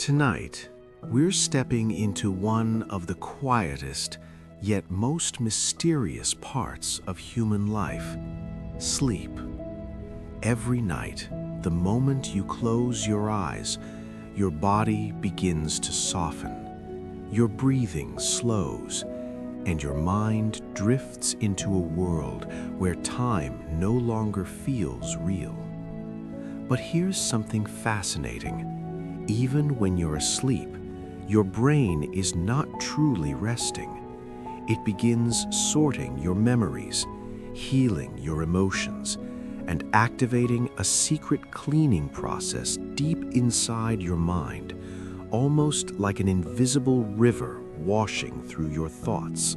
Tonight, we're stepping into one of the quietest yet most mysterious parts of human life: sleep. Every night, the moment you close your eyes, your body begins to soften, your breathing slows, and your mind drifts into a world where time no longer feels real. But here's something fascinating. Even when you're asleep, your brain is not truly resting. It begins sorting your memories, healing your emotions, and activating a secret cleaning process deep inside your mind, almost like an invisible river washing through your thoughts.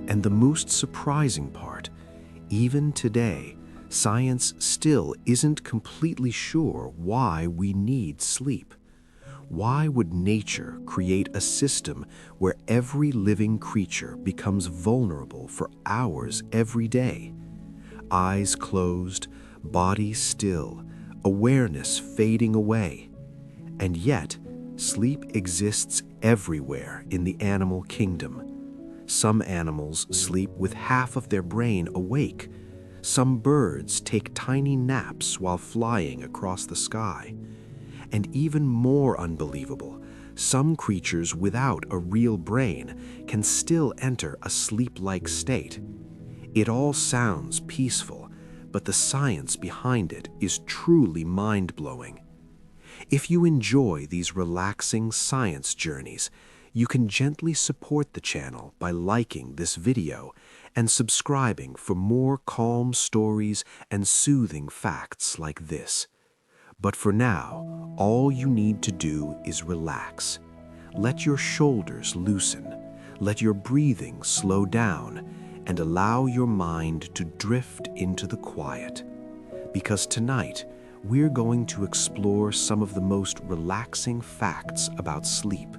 And the most surprising part, even today, science still isn't completely sure why we need sleep. Why would nature create a system where every living creature becomes vulnerable for hours every day? Eyes closed, body still, awareness fading away. And yet, sleep exists everywhere in the animal kingdom. Some animals sleep with half of their brain awake. Some birds take tiny naps while flying across the sky. And even more unbelievable, some creatures without a real brain can still enter a sleep-like state. It all sounds peaceful, but the science behind it is truly mind-blowing. If you enjoy these relaxing science journeys, you can gently support the channel by liking this video and subscribing for more calm stories and soothing facts like this. But for now, all you need to do is relax. Let your shoulders loosen, let your breathing slow down, and allow your mind to drift into the quiet. Because tonight, we're going to explore some of the most relaxing facts about sleep,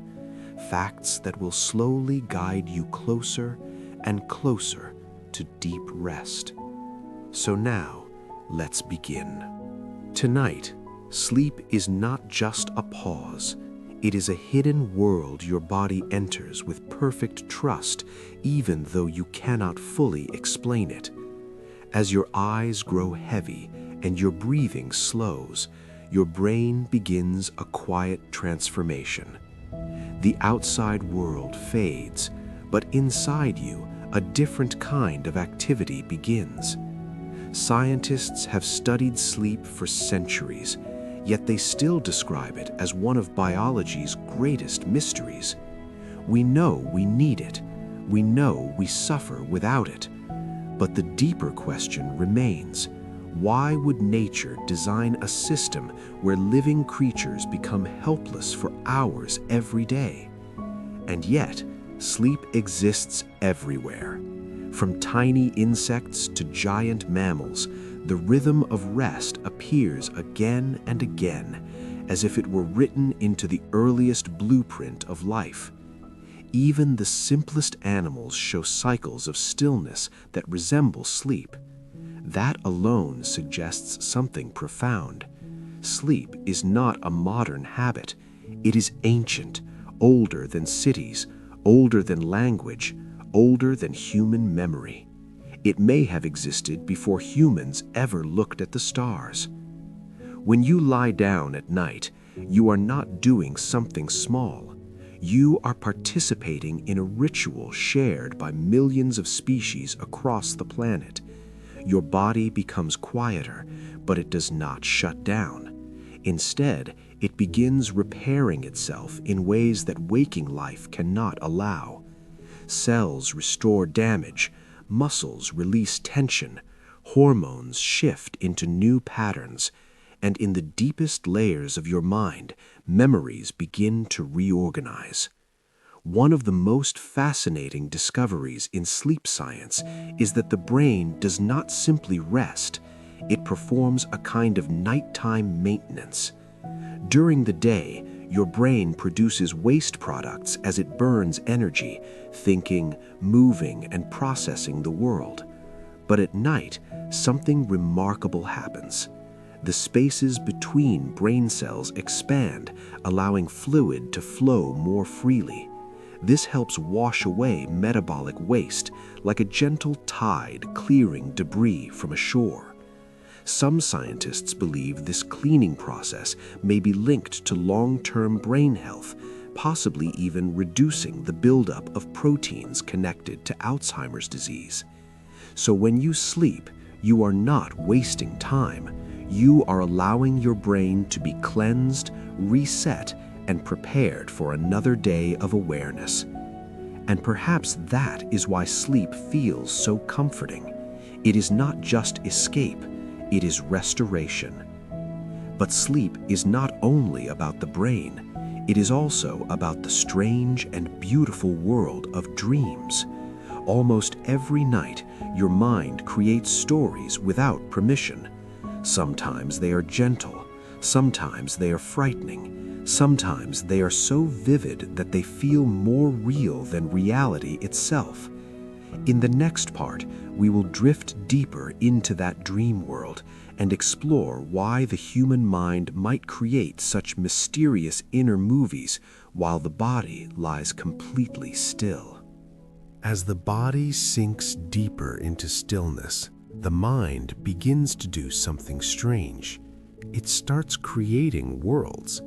facts that will slowly guide you closer and closer to deep rest. So now, let's begin. Tonight, sleep is not just a pause. It is a hidden world your body enters with perfect trust, even though you cannot fully explain it. As your eyes grow heavy and your breathing slows, your brain begins a quiet transformation. The outside world fades, but inside you, a different kind of activity begins. Scientists have studied sleep for centuries, yet they still describe it as one of biology's greatest mysteries. We know we need it. We know we suffer without it. But the deeper question remains: why would nature design a system where living creatures become helpless for hours every day? And yet, sleep exists everywhere. From tiny insects to giant mammals, the rhythm of rest appears again and again, as if it were written into the earliest blueprint of life. Even the simplest animals show cycles of stillness that resemble sleep. That alone suggests something profound. Sleep is not a modern habit. It is ancient, older than cities, older than language, older than human memory. It may have existed before humans ever looked at the stars. When you lie down at night, you are not doing something small. You are participating in a ritual shared by millions of species across the planet. Your body becomes quieter, but it does not shut down. Instead, it begins repairing itself in ways that waking life cannot allow. Cells restore damage, muscles release tension, hormones shift into new patterns, and in the deepest layers of your mind, memories begin to reorganize. One of the most fascinating discoveries in sleep science is that the brain does not simply rest, it performs a kind of nighttime maintenance. During the day, your brain produces waste products as it burns energy, thinking, moving, and processing the world. But at night, something remarkable happens. The spaces between brain cells expand, allowing fluid to flow more freely. This helps wash away metabolic waste like a gentle tide clearing debris from a shore. Some scientists believe this cleaning process may be linked to long-term brain health, possibly even reducing the buildup of proteins connected to Alzheimer's disease. So when you sleep, you are not wasting time. You are allowing your brain to be cleansed, reset, and prepared for another day of awareness. And perhaps that is why sleep feels so comforting. It is not just escape, it is restoration. But sleep is not only about the brain, it is also about the strange and beautiful world of dreams. Almost every night, your mind creates stories without permission. Sometimes they are gentle, sometimes they are frightening, sometimes they are so vivid that they feel more real than reality itself. In the next part, we will drift deeper into that dream world and explore why the human mind might create such mysterious inner movies while the body lies completely still. As the body sinks deeper into stillness, the mind begins to do something strange. It starts creating worlds.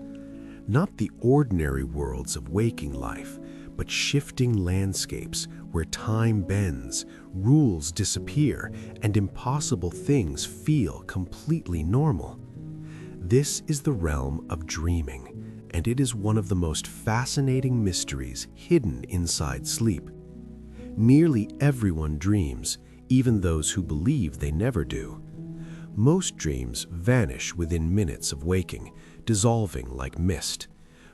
Not the ordinary worlds of waking life, but shifting landscapes where time bends, rules disappear, and impossible things feel completely normal. This is the realm of dreaming, and it is one of the most fascinating mysteries hidden inside sleep. Nearly everyone dreams, even those who believe they never do. Most dreams vanish within minutes of waking, dissolving like mist.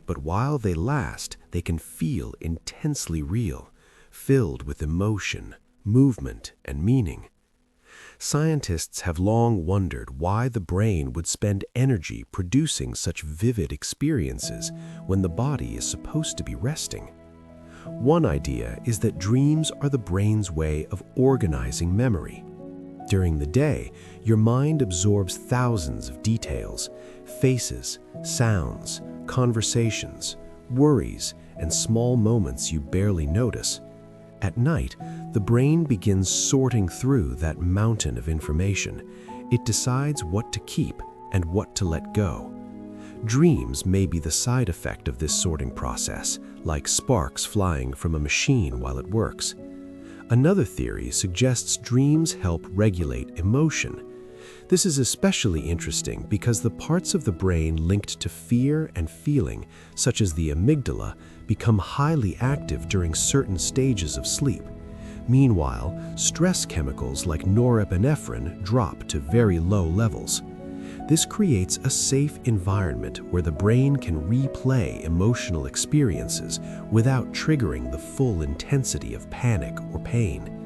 But while they last, they can feel intensely real, filled with emotion, movement, and meaning. Scientists have long wondered why the brain would spend energy producing such vivid experiences when the body is supposed to be resting. One idea is that dreams are the brain's way of organizing memory. During the day, your mind absorbs thousands of details, faces, sounds, conversations, worries, and small moments you barely notice. At night, the brain begins sorting through that mountain of information. It decides what to keep and what to let go. Dreams may be the side effect of this sorting process, like sparks flying from a machine while it works. Another theory suggests dreams help regulate emotion. This is especially interesting because the parts of the brain linked to fear and feeling, such as the amygdala, become highly active during certain stages of sleep. Meanwhile, stress chemicals like norepinephrine drop to very low levels. This creates a safe environment where the brain can replay emotional experiences without triggering the full intensity of panic or pain.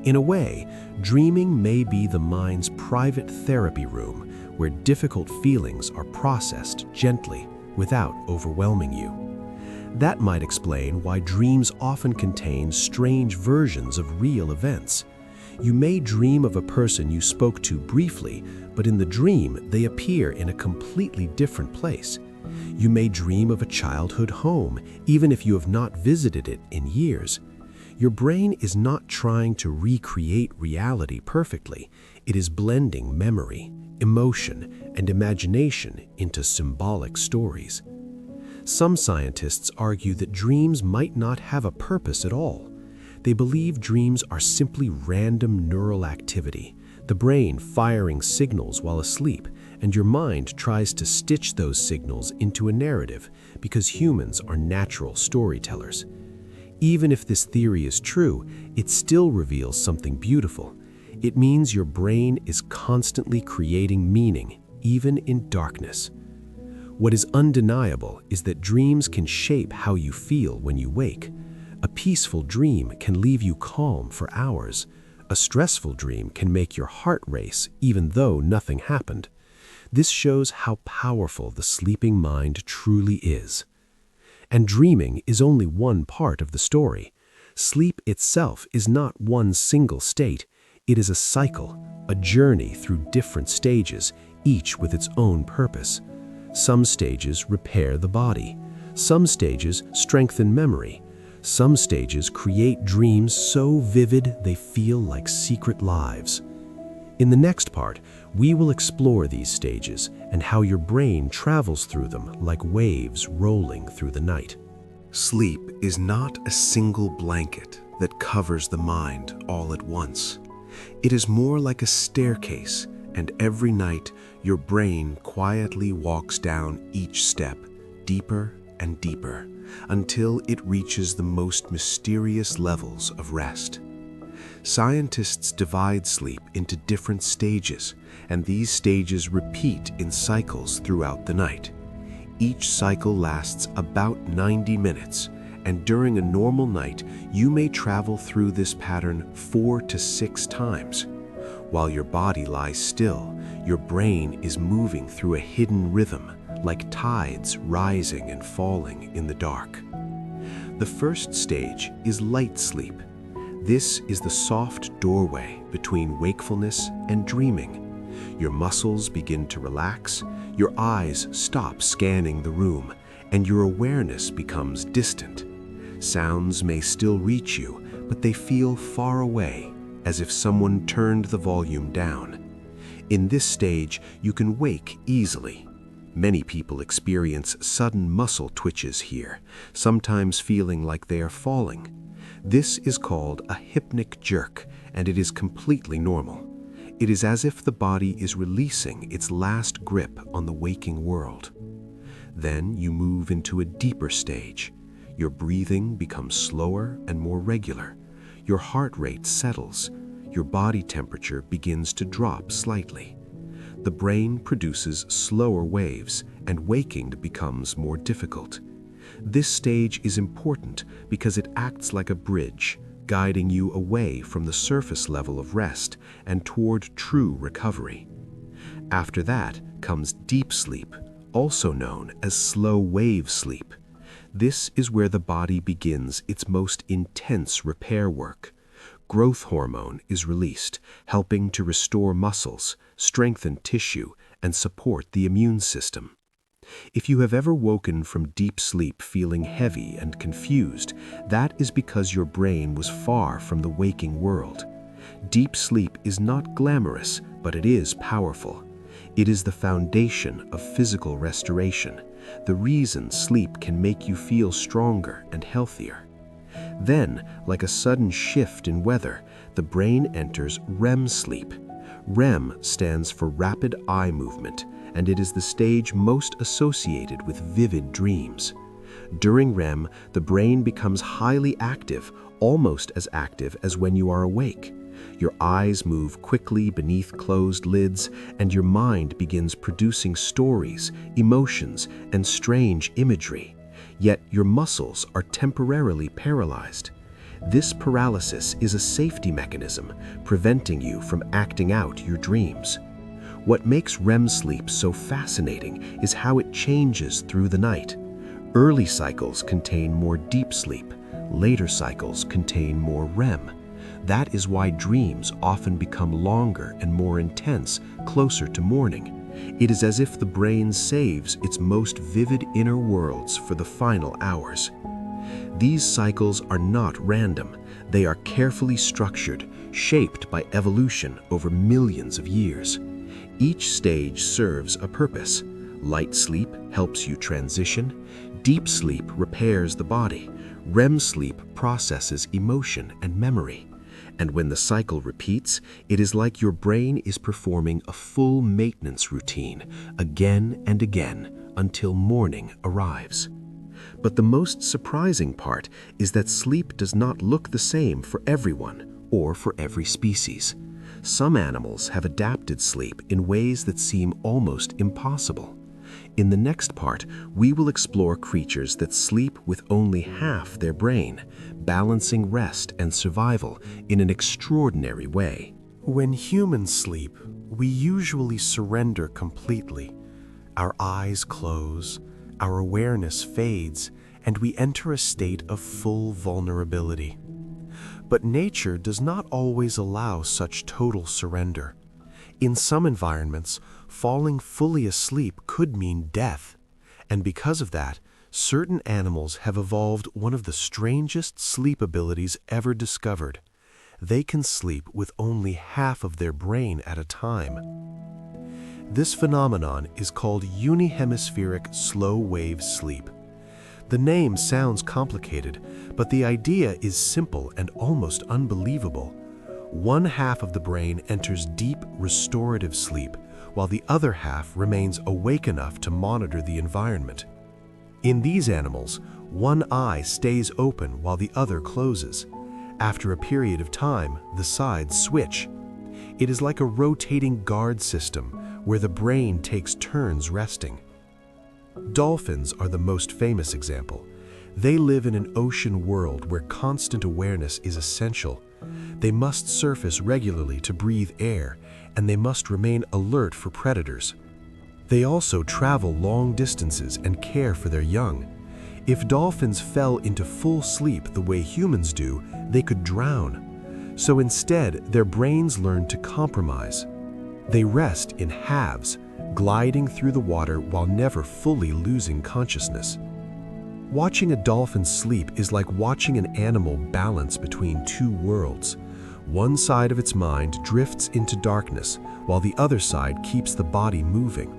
In a way, dreaming may be the mind's private therapy room where difficult feelings are processed gently without overwhelming you. That might explain why dreams often contain strange versions of real events. You may dream of a person you spoke to briefly, but in the dream, they appear in a completely different place. You may dream of a childhood home, even if you have not visited it in years. Your brain is not trying to recreate reality perfectly. It is blending memory, emotion, and imagination into symbolic stories. Some scientists argue that dreams might not have a purpose at all. They believe dreams are simply random neural activity, the brain firing signals while asleep, and your mind tries to stitch those signals into a narrative because humans are natural storytellers. Even if this theory is true, it still reveals something beautiful. It means your brain is constantly creating meaning, even in darkness. What is undeniable is that dreams can shape how you feel when you wake. A peaceful dream can leave you calm for hours. A stressful dream can make your heart race even though nothing happened. This shows how powerful the sleeping mind truly is. And dreaming is only one part of the story. Sleep itself is not one single state. It is a cycle, a journey through different stages, each with its own purpose. Some stages repair the body. Some stages strengthen memory. Some stages create dreams so vivid they feel like secret lives. In the next part, we will explore these stages and how your brain travels through them like waves rolling through the night. Sleep is not a single blanket that covers the mind all at once. It is more like a staircase, and every night your brain quietly walks down each step, deeper and deeper, until it reaches the most mysterious levels of rest. Scientists divide sleep into different stages, and these stages repeat in cycles throughout the night. Each cycle lasts about 90 minutes, and during a normal night, you may travel through this pattern 4 to 6 times. While your body lies still, your brain is moving through a hidden rhythm, like tides rising and falling in the dark. The first stage is light sleep. This is the soft doorway between wakefulness and dreaming. Your muscles begin to relax, your eyes stop scanning the room, and your awareness becomes distant. Sounds may still reach you, but they feel far away, as if someone turned the volume down. In this stage, you can wake easily. Many people experience sudden muscle twitches here, sometimes feeling like they are falling. This is called a hypnic jerk, and it is completely normal. It is as if the body is releasing its last grip on the waking world. Then you move into a deeper stage. Your breathing becomes slower and more regular. Your heart rate settles. Your body temperature begins to drop slightly. The brain produces slower waves, and waking becomes more difficult. This stage is important because it acts like a bridge, guiding you away from the surface level of rest and toward true recovery. After that comes deep sleep, also known as slow wave sleep. This is where the body begins its most intense repair work. Growth hormone is released, helping to restore muscles, strengthen tissue, and support the immune system. If you have ever woken from deep sleep feeling heavy and confused, that is because your brain was far from the waking world. Deep sleep is not glamorous, but it is powerful. It is the foundation of physical restoration, the reason sleep can make you feel stronger and healthier. Then, like a sudden shift in weather, the brain enters REM sleep. REM stands for rapid eye movement, and it is the stage most associated with vivid dreams. During REM, the brain becomes highly active, almost as active as when you are awake. Your eyes move quickly beneath closed lids, and your mind begins producing stories, emotions, and strange imagery. Yet your muscles are temporarily paralyzed. This paralysis is a safety mechanism, preventing you from acting out your dreams. What makes REM sleep so fascinating is how it changes through the night. Early cycles contain more deep sleep. Later cycles contain more REM. That is why dreams often become longer and more intense closer to morning. It is as if the brain saves its most vivid inner worlds for the final hours. These cycles are not random. They are carefully structured, shaped by evolution over millions of years. Each stage serves a purpose. Light sleep helps you transition. Deep sleep repairs the body. REM sleep processes emotion and memory. And when the cycle repeats, it is like your brain is performing a full maintenance routine again and again until morning arrives. But the most surprising part is that sleep does not look the same for everyone or for every species. Some animals have adapted sleep in ways that seem almost impossible. In the next part, we will explore creatures that sleep with only half their brain, balancing rest and survival in an extraordinary way. When humans sleep, we usually surrender completely. Our eyes close, our awareness fades, and we enter a state of full vulnerability. But nature does not always allow such total surrender. In some environments, falling fully asleep could mean death. And because of that, certain animals have evolved one of the strangest sleep abilities ever discovered. They can sleep with only half of their brain at a time. This phenomenon is called unihemispheric slow-wave sleep. The name sounds complicated, but the idea is simple and almost unbelievable. One half of the brain enters deep, restorative sleep, while the other half remains awake enough to monitor the environment. In these animals, one eye stays open while the other closes. After a period of time, the sides switch. It is like a rotating guard system where the brain takes turns resting. Dolphins are the most famous example. They live in an ocean world where constant awareness is essential. They must surface regularly to breathe air, and they must remain alert for predators. They also travel long distances and care for their young. If dolphins fell into full sleep the way humans do, they could drown. So instead, their brains learn to compromise. They rest in halves, gliding through the water while never fully losing consciousness. Watching a dolphin sleep is like watching an animal balance between two worlds. One side of its mind drifts into darkness, while the other side keeps the body moving.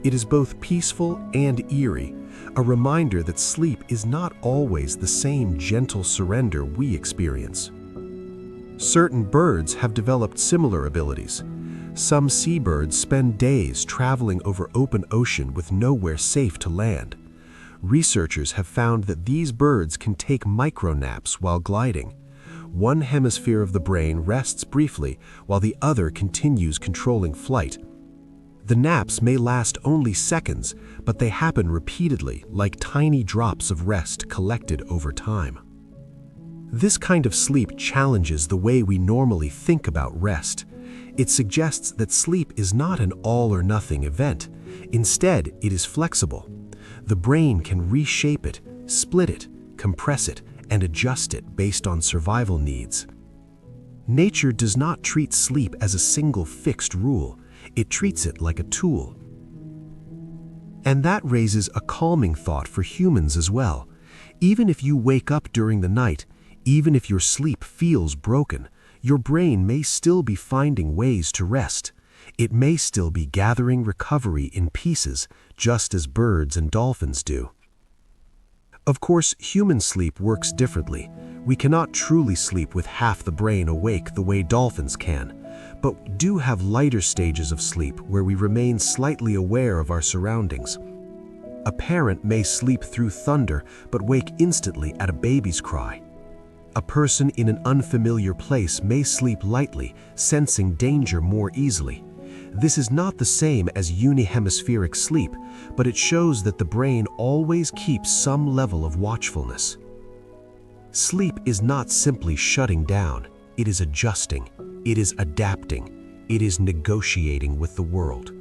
It is both peaceful and eerie, a reminder that sleep is not always the same gentle surrender we experience. Certain birds have developed similar abilities. Some seabirds spend days traveling over open ocean with nowhere safe to land. Researchers have found that these birds can take micronaps while gliding. One hemisphere of the brain rests briefly while the other continues controlling flight. The naps may last only seconds, but they happen repeatedly, like tiny drops of rest collected over time. This kind of sleep challenges the way we normally think about rest. It suggests that sleep is not an all-or-nothing event. Instead, it is flexible. The brain can reshape it, split it, compress it, and adjust it based on survival needs. Nature does not treat sleep as a single fixed rule. It treats it like a tool. And that raises a calming thought for humans as well. Even if you wake up during the night, even if your sleep feels broken, your brain may still be finding ways to rest. It may still be gathering recovery in pieces, just as birds and dolphins do. Of course, human sleep works differently. We cannot truly sleep with half the brain awake the way dolphins can, but do have lighter stages of sleep where we remain slightly aware of our surroundings. A parent may sleep through thunder but wake instantly at a baby's cry. A person in an unfamiliar place may sleep lightly, sensing danger more easily. This is not the same as unihemispheric sleep, but it shows that the brain always keeps some level of watchfulness. Sleep is not simply shutting down, it is adjusting, it is adapting, it is negotiating with the world.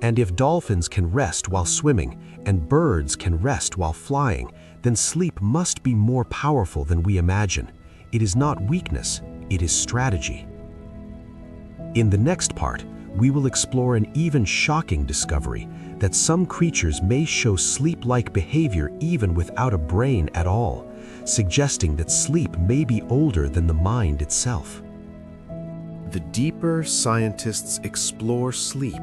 And if dolphins can rest while swimming and birds can rest while flying, then sleep must be more powerful than we imagine. It is not weakness, it is strategy. In the next part, we will explore an even shocking discovery that some creatures may show sleep-like behavior even without a brain at all, suggesting that sleep may be older than the mind itself. The deeper scientists explore sleep,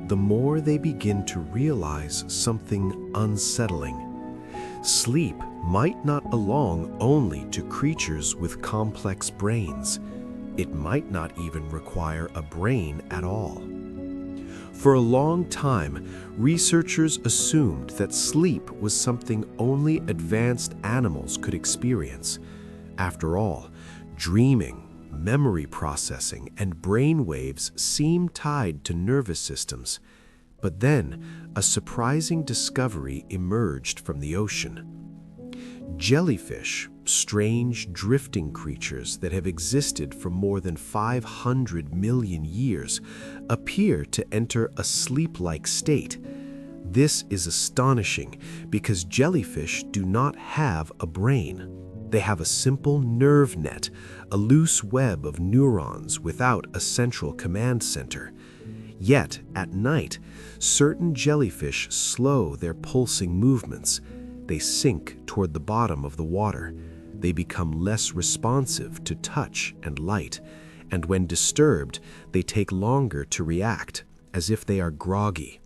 the more they begin to realize something unsettling. Sleep might not belong only to creatures with complex brains. It might not even require a brain at all. For a long time, researchers assumed that sleep was something only advanced animals could experience. After all, dreaming, memory processing, and brain waves seem tied to nervous systems. But then, a surprising discovery emerged from the ocean. Jellyfish, strange drifting creatures that have existed for more than 500 million years, appear to enter a sleep-like state. This is astonishing because jellyfish do not have a brain. They have a simple nerve net, a loose web of neurons without a central command center. Yet, at night, certain jellyfish slow their pulsing movements. They sink toward the bottom of the water. They become less responsive to touch and light, and when disturbed, they take longer to react, as if they are groggy.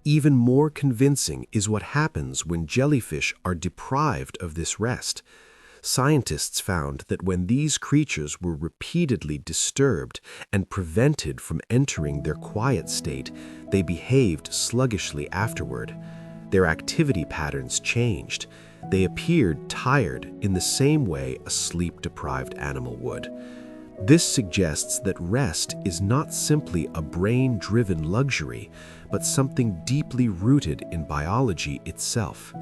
Even more convincing is what happens when jellyfish are deprived of this rest. Scientists found that when these creatures were repeatedly disturbed and prevented from entering their quiet state, they behaved sluggishly afterward. Their activity patterns changed. They appeared tired in the same way a sleep-deprived animal would. This suggests that rest is not simply a brain-driven luxury, but something deeply rooted in biology itself.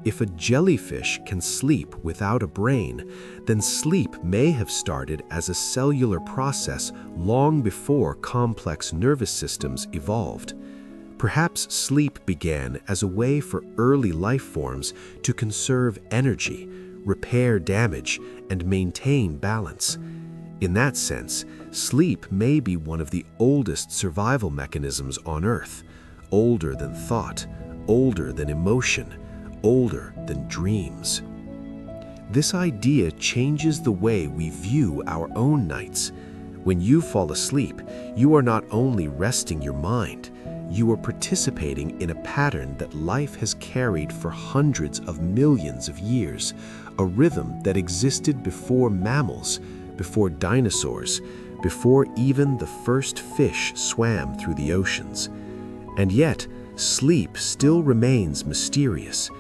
If a jellyfish can sleep without a brain, then sleep may have started as a cellular process long before complex nervous systems evolved. Perhaps sleep began as a way for early life forms to conserve energy, repair damage, and maintain balance. In that sense, sleep may be one of the oldest survival mechanisms on Earth, older than thought, older than emotion, older than dreams. This idea changes the way we view our own nights. When you fall asleep, you are not only resting your mind, you are participating in a pattern that life has carried for hundreds of millions of years, a rhythm that existed before mammals, before dinosaurs, before even the first fish swam through the oceans. And yet, sleep still remains mysterious.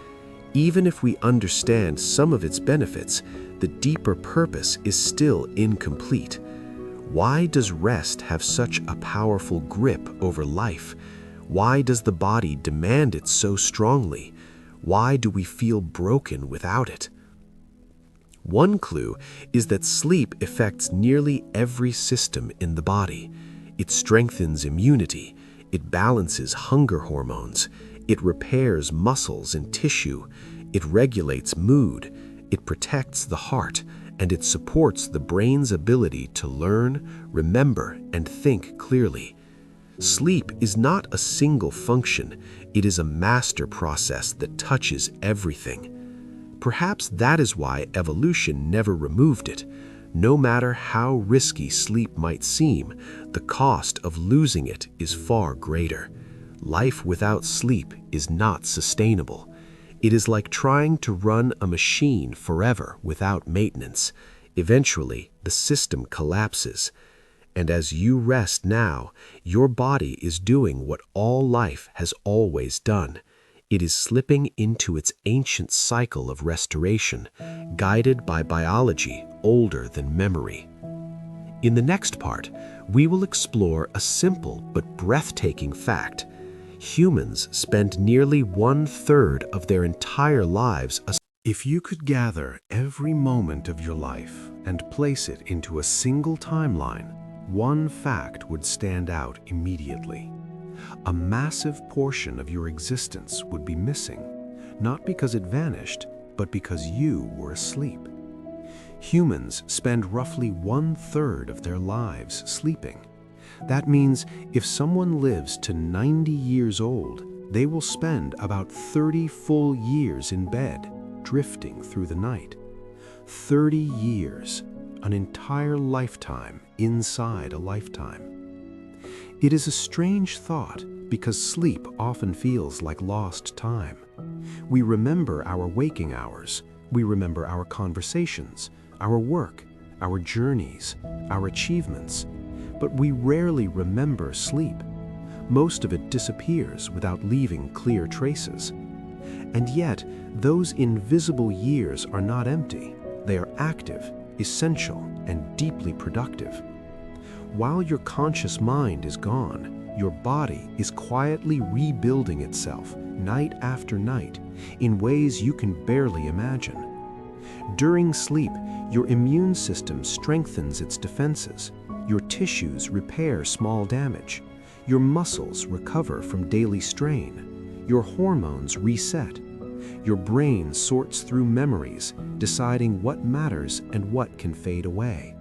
Even if we understand some of its benefits, the deeper purpose is still incomplete. Why does rest have such a powerful grip over life? Why does the body demand it so strongly? Why do we feel broken without it? One clue is that sleep affects nearly every system in the body. It strengthens immunity, it balances hunger hormones, it repairs muscles and tissue, it regulates mood, it protects the heart, and it supports the brain's ability to learn, remember, and think clearly. Sleep is not a single function, it is a master process that touches everything. Perhaps that is why evolution never removed it. No matter how risky sleep might seem, the cost of losing it is far greater. Life without sleep is not sustainable. It is like trying to run a machine forever without maintenance. Eventually, the system collapses. And as you rest now, your body is doing what all life has always done. It is slipping into its ancient cycle of restoration, guided by biology older than memory. In the next part, we will explore a simple but breathtaking fact. Humans spend nearly 1/3 of their entire lives asleep. If you could gather every moment of your life and place it into a single timeline, one fact would stand out immediately. A massive portion of your existence would be missing, not because it vanished, but because you were asleep. Humans spend roughly 1/3 of their lives sleeping. That means if someone lives to 90 years old, they will spend about 30 full years in bed, drifting through the night. 30 years, an entire lifetime inside a lifetime. It is a strange thought because sleep often feels like lost time. We remember our waking hours, we remember our conversations, our work, our journeys, our achievements, but we rarely remember sleep. Most of it disappears without leaving clear traces. And yet, those invisible years are not empty. They are active, essential, and deeply productive. While your conscious mind is gone, your body is quietly rebuilding itself night after night in ways you can barely imagine. During sleep, your immune system strengthens its defenses, your tissues repair small damage, your muscles recover from daily strain, your hormones reset, your brain sorts through memories, deciding what matters and what can fade away.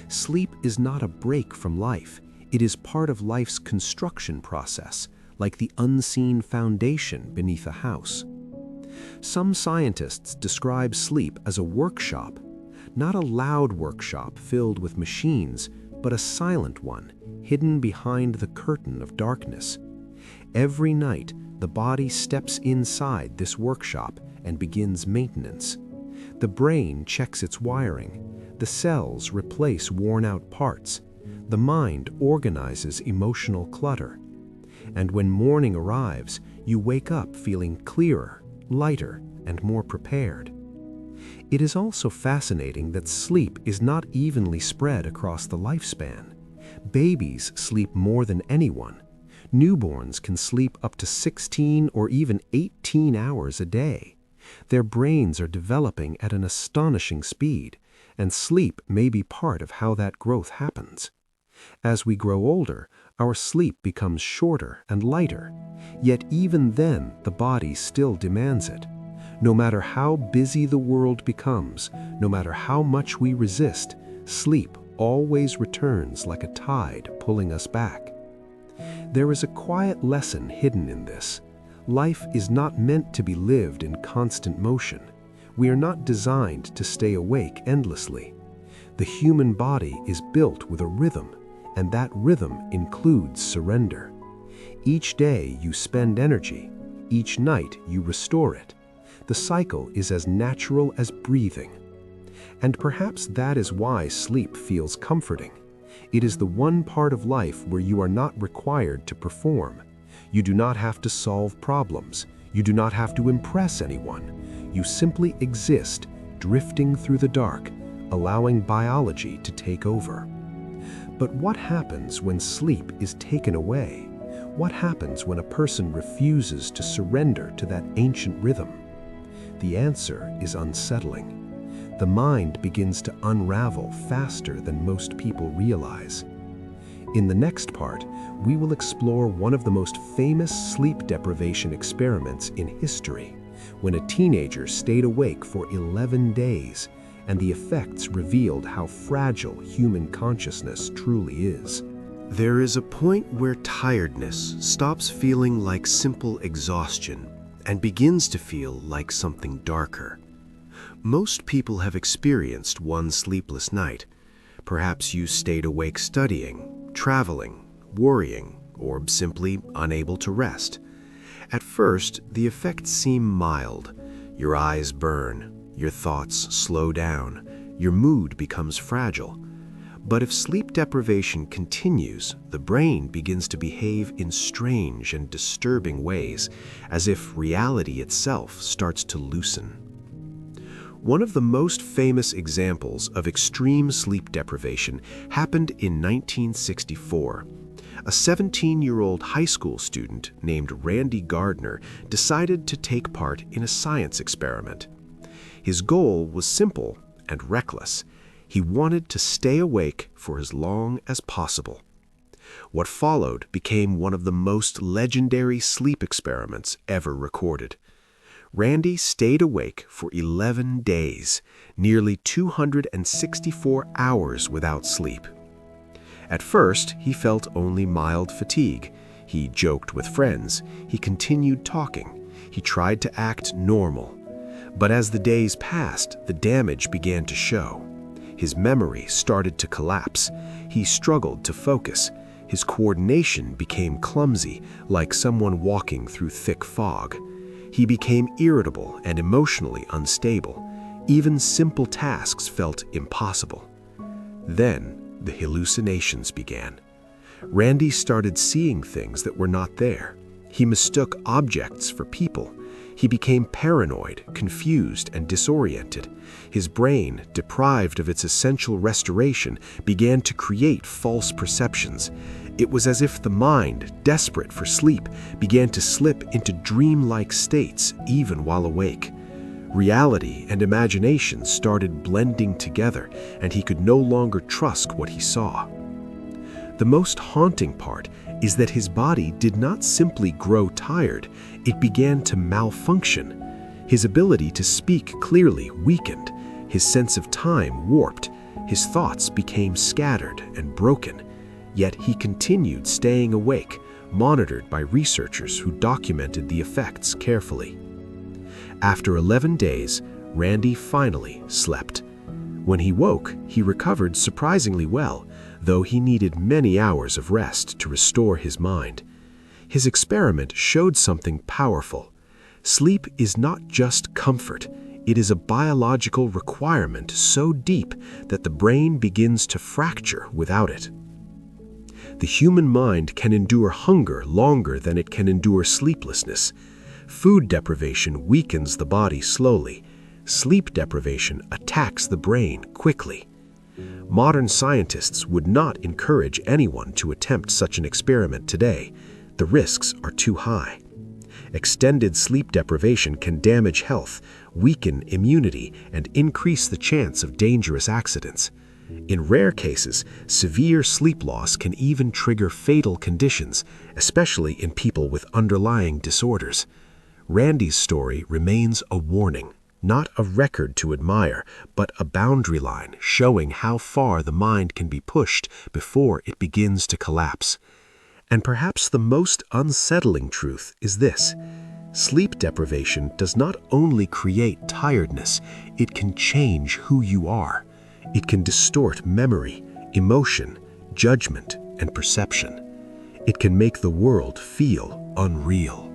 Sleep is not a break from life, It is part of life's construction process, like the unseen foundation beneath a house. Some scientists describe sleep as a workshop, not a loud workshop filled with machines, but a silent one, hidden behind the curtain of darkness. Every night, the body steps inside this workshop and begins maintenance. The brain checks its wiring. The cells replace worn-out parts. The mind organizes emotional clutter. And when morning arrives, you wake up feeling clearer, lighter, and more prepared. It is also fascinating that sleep is not evenly spread across the lifespan. Babies sleep more than anyone. Newborns can sleep up to 16 or even 18 hours a day. Their brains are developing at an astonishing speed, and sleep may be part of how that growth happens. As we grow older, our sleep becomes shorter and lighter, yet even then the body still demands it. No matter how busy the world becomes, no matter how much we resist, sleep always returns like a tide pulling us back. There is a quiet lesson hidden in this. Life is not meant to be lived in constant motion. We are not designed to stay awake endlessly. The human body is built with a rhythm, and that rhythm includes surrender. Each day you spend energy. Each night you restore it. The cycle is as natural as breathing. And perhaps that is why sleep feels comforting. It is the one part of life where you are not required to perform. You do not have to solve problems. You do not have to impress anyone. You simply exist, drifting through the dark, allowing biology to take over. But what happens when sleep is taken away? What happens when a person refuses to surrender to that ancient rhythm? The answer is unsettling. The mind begins to unravel faster than most people realize. In the next part, we will explore one of the most famous sleep deprivation experiments in history, when a teenager stayed awake for 11 days, and the effects revealed how fragile human consciousness truly is. There is a point where tiredness stops feeling like simple exhaustion and begins to feel like something darker. Most people have experienced one sleepless night. Perhaps you stayed awake studying, traveling, worrying, or simply unable to rest. At first, the effects seem mild. Your eyes burn, your thoughts slow down, your mood becomes fragile. But if sleep deprivation continues, the brain begins to behave in strange and disturbing ways, as if reality itself starts to loosen. One of the most famous examples of extreme sleep deprivation happened in 1964. A 17-year-old high school student named Randy Gardner decided to take part in a science experiment. His goal was simple and reckless. He wanted to stay awake for as long as possible. What followed became one of the most legendary sleep experiments ever recorded. Randy stayed awake for 11 days, nearly 264 hours without sleep. At first, he felt only mild fatigue. He joked with friends. He continued talking. He tried to act normal. But as the days passed, the damage began to show. His memory started to collapse. He struggled to focus. His coordination became clumsy, like someone walking through thick fog. He became irritable and emotionally unstable. Even simple tasks felt impossible. Then, the hallucinations began. Randy started seeing things that were not there. He mistook objects for people. He became paranoid, confused, and disoriented. His brain, deprived of its essential restoration, began to create false perceptions. It was as if the mind, desperate for sleep, began to slip into dreamlike states even while awake. Reality and imagination started blending together, and he could no longer trust what he saw. The most haunting part is that his body did not simply grow tired, it began to malfunction. His ability to speak clearly weakened, his sense of time warped, his thoughts became scattered and broken. Yet he continued staying awake, monitored by researchers who documented the effects carefully. After 11 days, Randy finally slept. When he woke, he recovered surprisingly well, though he needed many hours of rest to restore his mind. His experiment showed something powerful. Sleep is not just comfort, it is a biological requirement so deep that the brain begins to fracture without it. The human mind can endure hunger longer than it can endure sleeplessness. Food deprivation weakens the body slowly. Sleep deprivation attacks the brain quickly. Modern scientists would not encourage anyone to attempt such an experiment today. The risks are too high. Extended sleep deprivation can damage health, weaken immunity, and increase the chance of dangerous accidents. In rare cases, severe sleep loss can even trigger fatal conditions, especially in people with underlying disorders. Randy's story remains a warning, not a record to admire, but a boundary line showing how far the mind can be pushed before it begins to collapse. And perhaps the most unsettling truth is this: sleep deprivation does not only create tiredness, it can change who you are. It can distort memory, emotion, judgment, and perception. It can make the world feel unreal.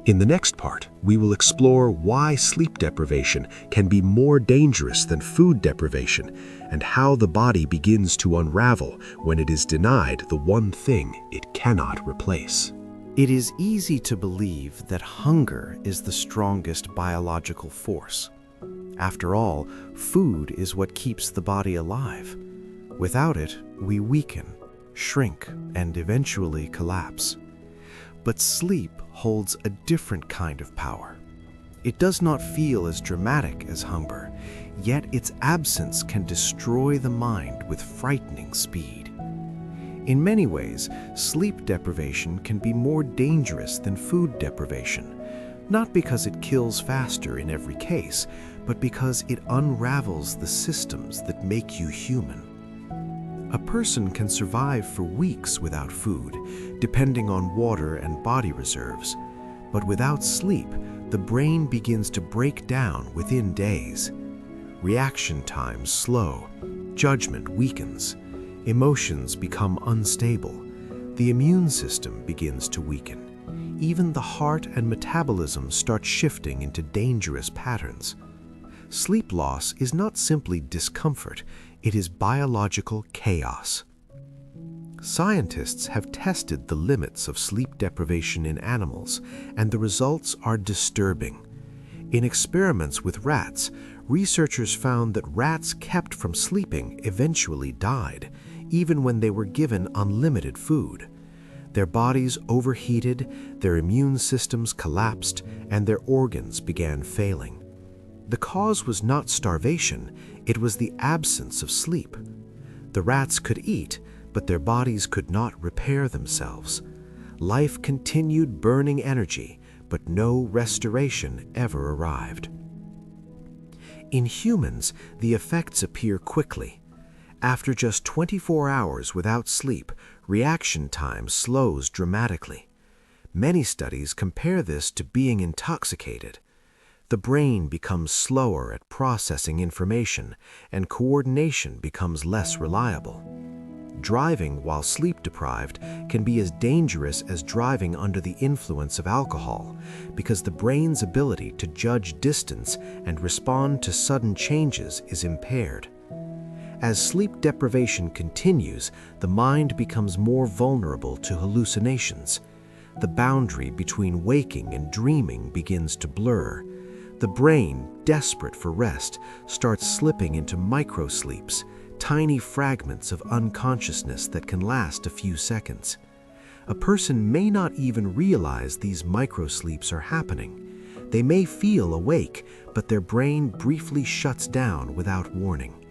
In the next part, we will explore why sleep deprivation can be more dangerous than food deprivation and how the body begins to unravel when it is denied the one thing it cannot replace. It is easy to believe that hunger is the strongest biological force. After all, food is what keeps the body alive. Without it, we weaken, shrink, and eventually collapse. But sleep holds a different kind of power. It does not feel as dramatic as hunger, yet its absence can destroy the mind with frightening speed. In many ways, sleep deprivation can be more dangerous than food deprivation, not because it kills faster in every case, but because it unravels the systems that make you human. A person can survive for weeks without food, depending on water and body reserves. But without sleep, the brain begins to break down within days. Reaction times slow, judgment weakens, emotions become unstable, the immune system begins to weaken. Even the heart and metabolism start shifting into dangerous patterns. Sleep loss is not simply discomfort, it is biological chaos. Scientists have tested the limits of sleep deprivation in animals, and the results are disturbing. In experiments with rats, researchers found that rats kept from sleeping eventually died, even when they were given unlimited food. Their bodies overheated, their immune systems collapsed, and their organs began failing. The cause was not starvation, it was the absence of sleep. The rats could eat, but their bodies could not repair themselves. Life continued burning energy, but no restoration ever arrived. In humans, the effects appear quickly. After just 24 hours without sleep, reaction time slows dramatically. Many studies compare this to being intoxicated. The brain becomes slower at processing information, and coordination becomes less reliable. Driving while sleep-deprived can be as dangerous as driving under the influence of alcohol, because the brain's ability to judge distance and respond to sudden changes is impaired. As sleep deprivation continues, the mind becomes more vulnerable to hallucinations. The boundary between waking and dreaming begins to blur. The brain, desperate for rest, starts slipping into microsleeps, tiny fragments of unconsciousness that can last a few seconds. A person may not even realize these microsleeps are happening. They may feel awake, but their brain briefly shuts down without warning.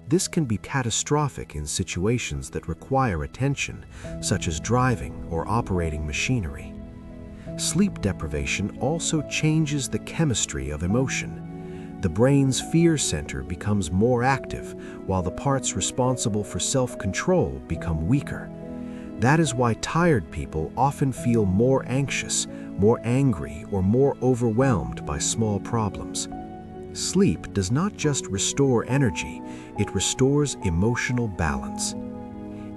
This can be catastrophic in situations that require attention, such as driving or operating machinery. Sleep deprivation also changes the chemistry of emotion. The brain's fear center becomes more active, while the parts responsible for self-control become weaker. That is why tired people often feel more anxious, more angry, or more overwhelmed by small problems. Sleep does not just restore energy, it restores emotional balance.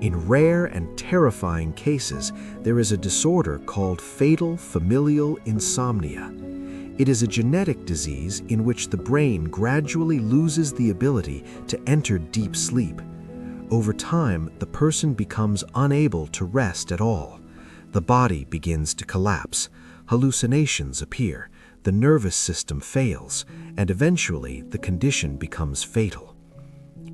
In rare and terrifying cases, there is a disorder called fatal familial insomnia. It is a genetic disease in which the brain gradually loses the ability to enter deep sleep. Over time, the person becomes unable to rest at all. The body begins to collapse, hallucinations appear, the nervous system fails, and eventually the condition becomes fatal.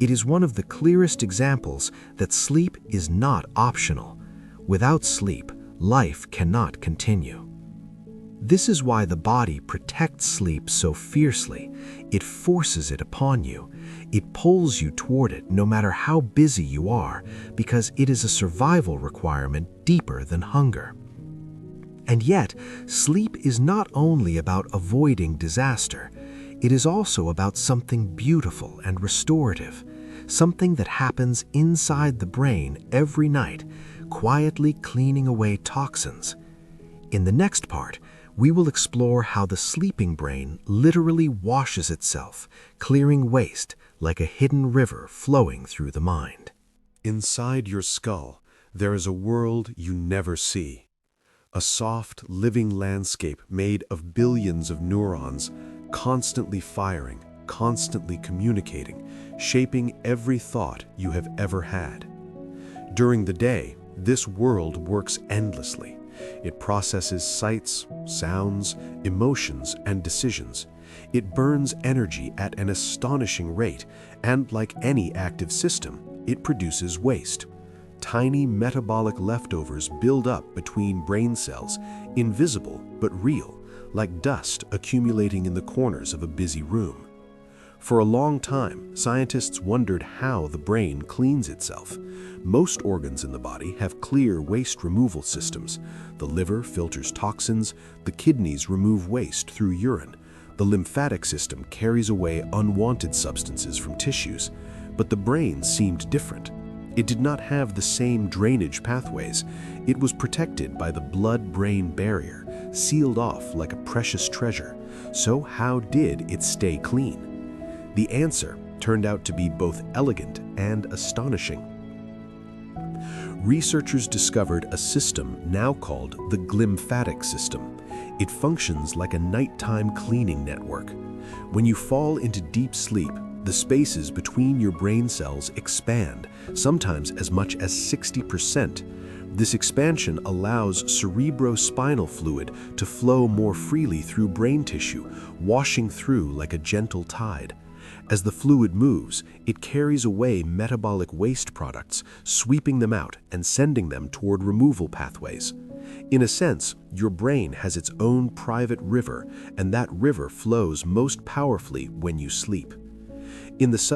It is one of the clearest examples that sleep is not optional. Without sleep, life cannot continue. This is why the body protects sleep so fiercely. It forces it upon you. It pulls you toward it no matter how busy you are, because it is a survival requirement deeper than hunger. And yet, sleep is not only about avoiding disaster. It is also about something beautiful and restorative, something that happens inside the brain every night, quietly cleaning away toxins. In the next part, we will explore how the sleeping brain literally washes itself, clearing waste like a hidden river flowing through the mind. Inside your skull, there is a world you never see. A soft, living landscape made of billions of neurons, constantly firing, constantly communicating, shaping every thought you have ever had. During the day, this world works endlessly. It processes sights, sounds, emotions, and decisions. It burns energy at an astonishing rate, and like any active system, it produces waste. Tiny metabolic leftovers build up between brain cells, invisible but real, like dust accumulating in the corners of a busy room. For a long time, scientists wondered how the brain cleans itself. Most organs in the body have clear waste removal systems. The liver filters toxins, the kidneys remove waste through urine, the lymphatic system carries away unwanted substances from tissues. But the brain seemed different. It did not have the same drainage pathways. It was protected by the blood-brain barrier, sealed off like a precious treasure. So how did it stay clean? The answer turned out to be both elegant and astonishing. Researchers discovered a system now called the glymphatic system. It functions like a nighttime cleaning network. When you fall into deep sleep, the spaces between your brain cells expand, sometimes as much as 60%. This expansion allows cerebrospinal fluid to flow more freely through brain tissue, washing through like a gentle tide. As the fluid moves, it carries away metabolic waste products, sweeping them out and sending them toward removal pathways. In a sense, your brain has its own private river, and that river flows most powerfully when you sleep.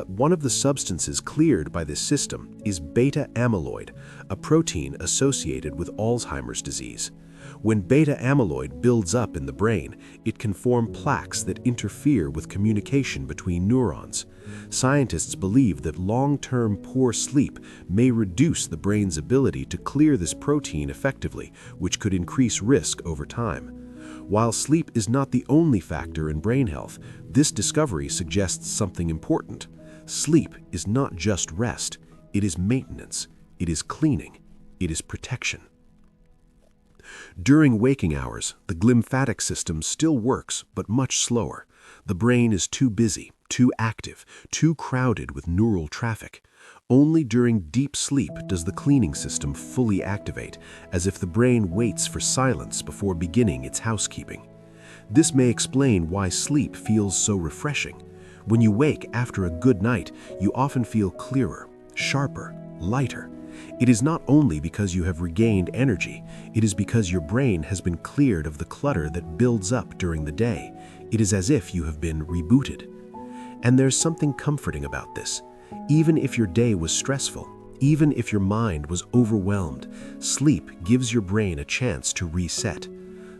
One of the substances cleared by this system is beta amyloid, a protein associated with Alzheimer's disease. When beta amyloid builds up in the brain, it can form plaques that interfere with communication between neurons. Scientists believe that long-term poor sleep may reduce the brain's ability to clear this protein effectively, which could increase risk over time. While sleep is not the only factor in brain health, this discovery suggests something important. Sleep is not just rest, it is maintenance, it is cleaning, it is protection. During waking hours, the glymphatic system still works, but much slower. The brain is too busy, too active, too crowded with neural traffic. Only during deep sleep does the cleaning system fully activate, as if the brain waits for silence before beginning its housekeeping. This may explain why sleep feels so refreshing. When you wake after a good night, you often feel clearer, sharper, lighter. It is not only because you have regained energy, it is because your brain has been cleared of the clutter that builds up during the day. It is as if you have been rebooted. And there's something comforting about this. Even if your day was stressful, even if your mind was overwhelmed, sleep gives your brain a chance to reset.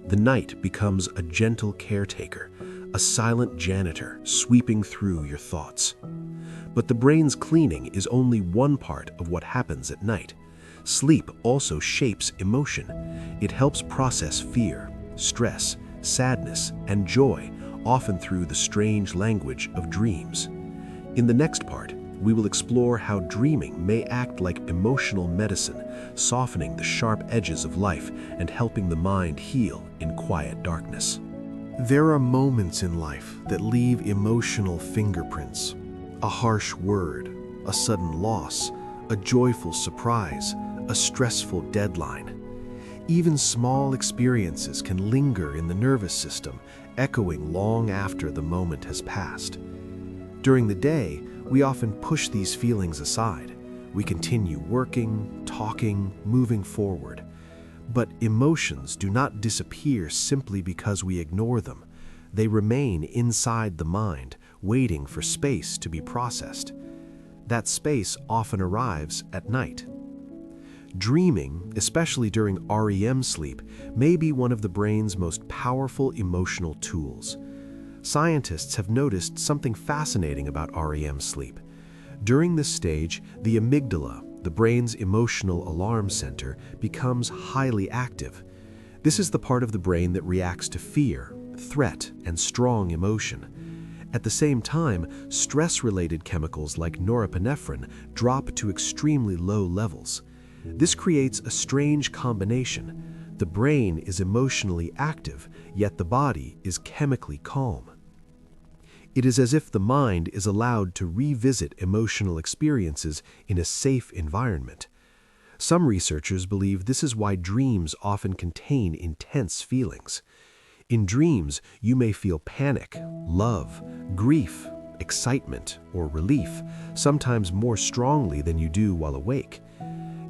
The night becomes a gentle caretaker, a silent janitor sweeping through your thoughts. But the brain's cleaning is only one part of what happens at night. Sleep also shapes emotion. It helps process fear, stress, sadness, and joy, often through the strange language of dreams. In the next part, we will explore how dreaming may act like emotional medicine, softening the sharp edges of life and helping the mind heal in quiet darkness. There are moments in life that leave emotional fingerprints. A harsh word, a sudden loss, a joyful surprise, a stressful deadline. Even small experiences can linger in the nervous system, echoing long after the moment has passed. During the day, we often push these feelings aside. We continue working, talking, moving forward. But emotions do not disappear simply because we ignore them. They remain inside the mind, waiting for space to be processed. That space often arrives at night. Dreaming, especially during REM sleep, may be one of the brain's most powerful emotional tools. Scientists have noticed something fascinating about REM sleep. During this stage, the amygdala, the brain's emotional alarm center, becomes highly active. This is the part of the brain that reacts to fear, threat, and strong emotion. At the same time, stress-related chemicals like norepinephrine drop to extremely low levels. This creates a strange combination. The brain is emotionally active, yet the body is chemically calm. It is as if the mind is allowed to revisit emotional experiences in a safe environment. Some researchers believe this is why dreams often contain intense feelings. In dreams, you may feel panic, love, grief, excitement, or relief, sometimes more strongly than you do while awake.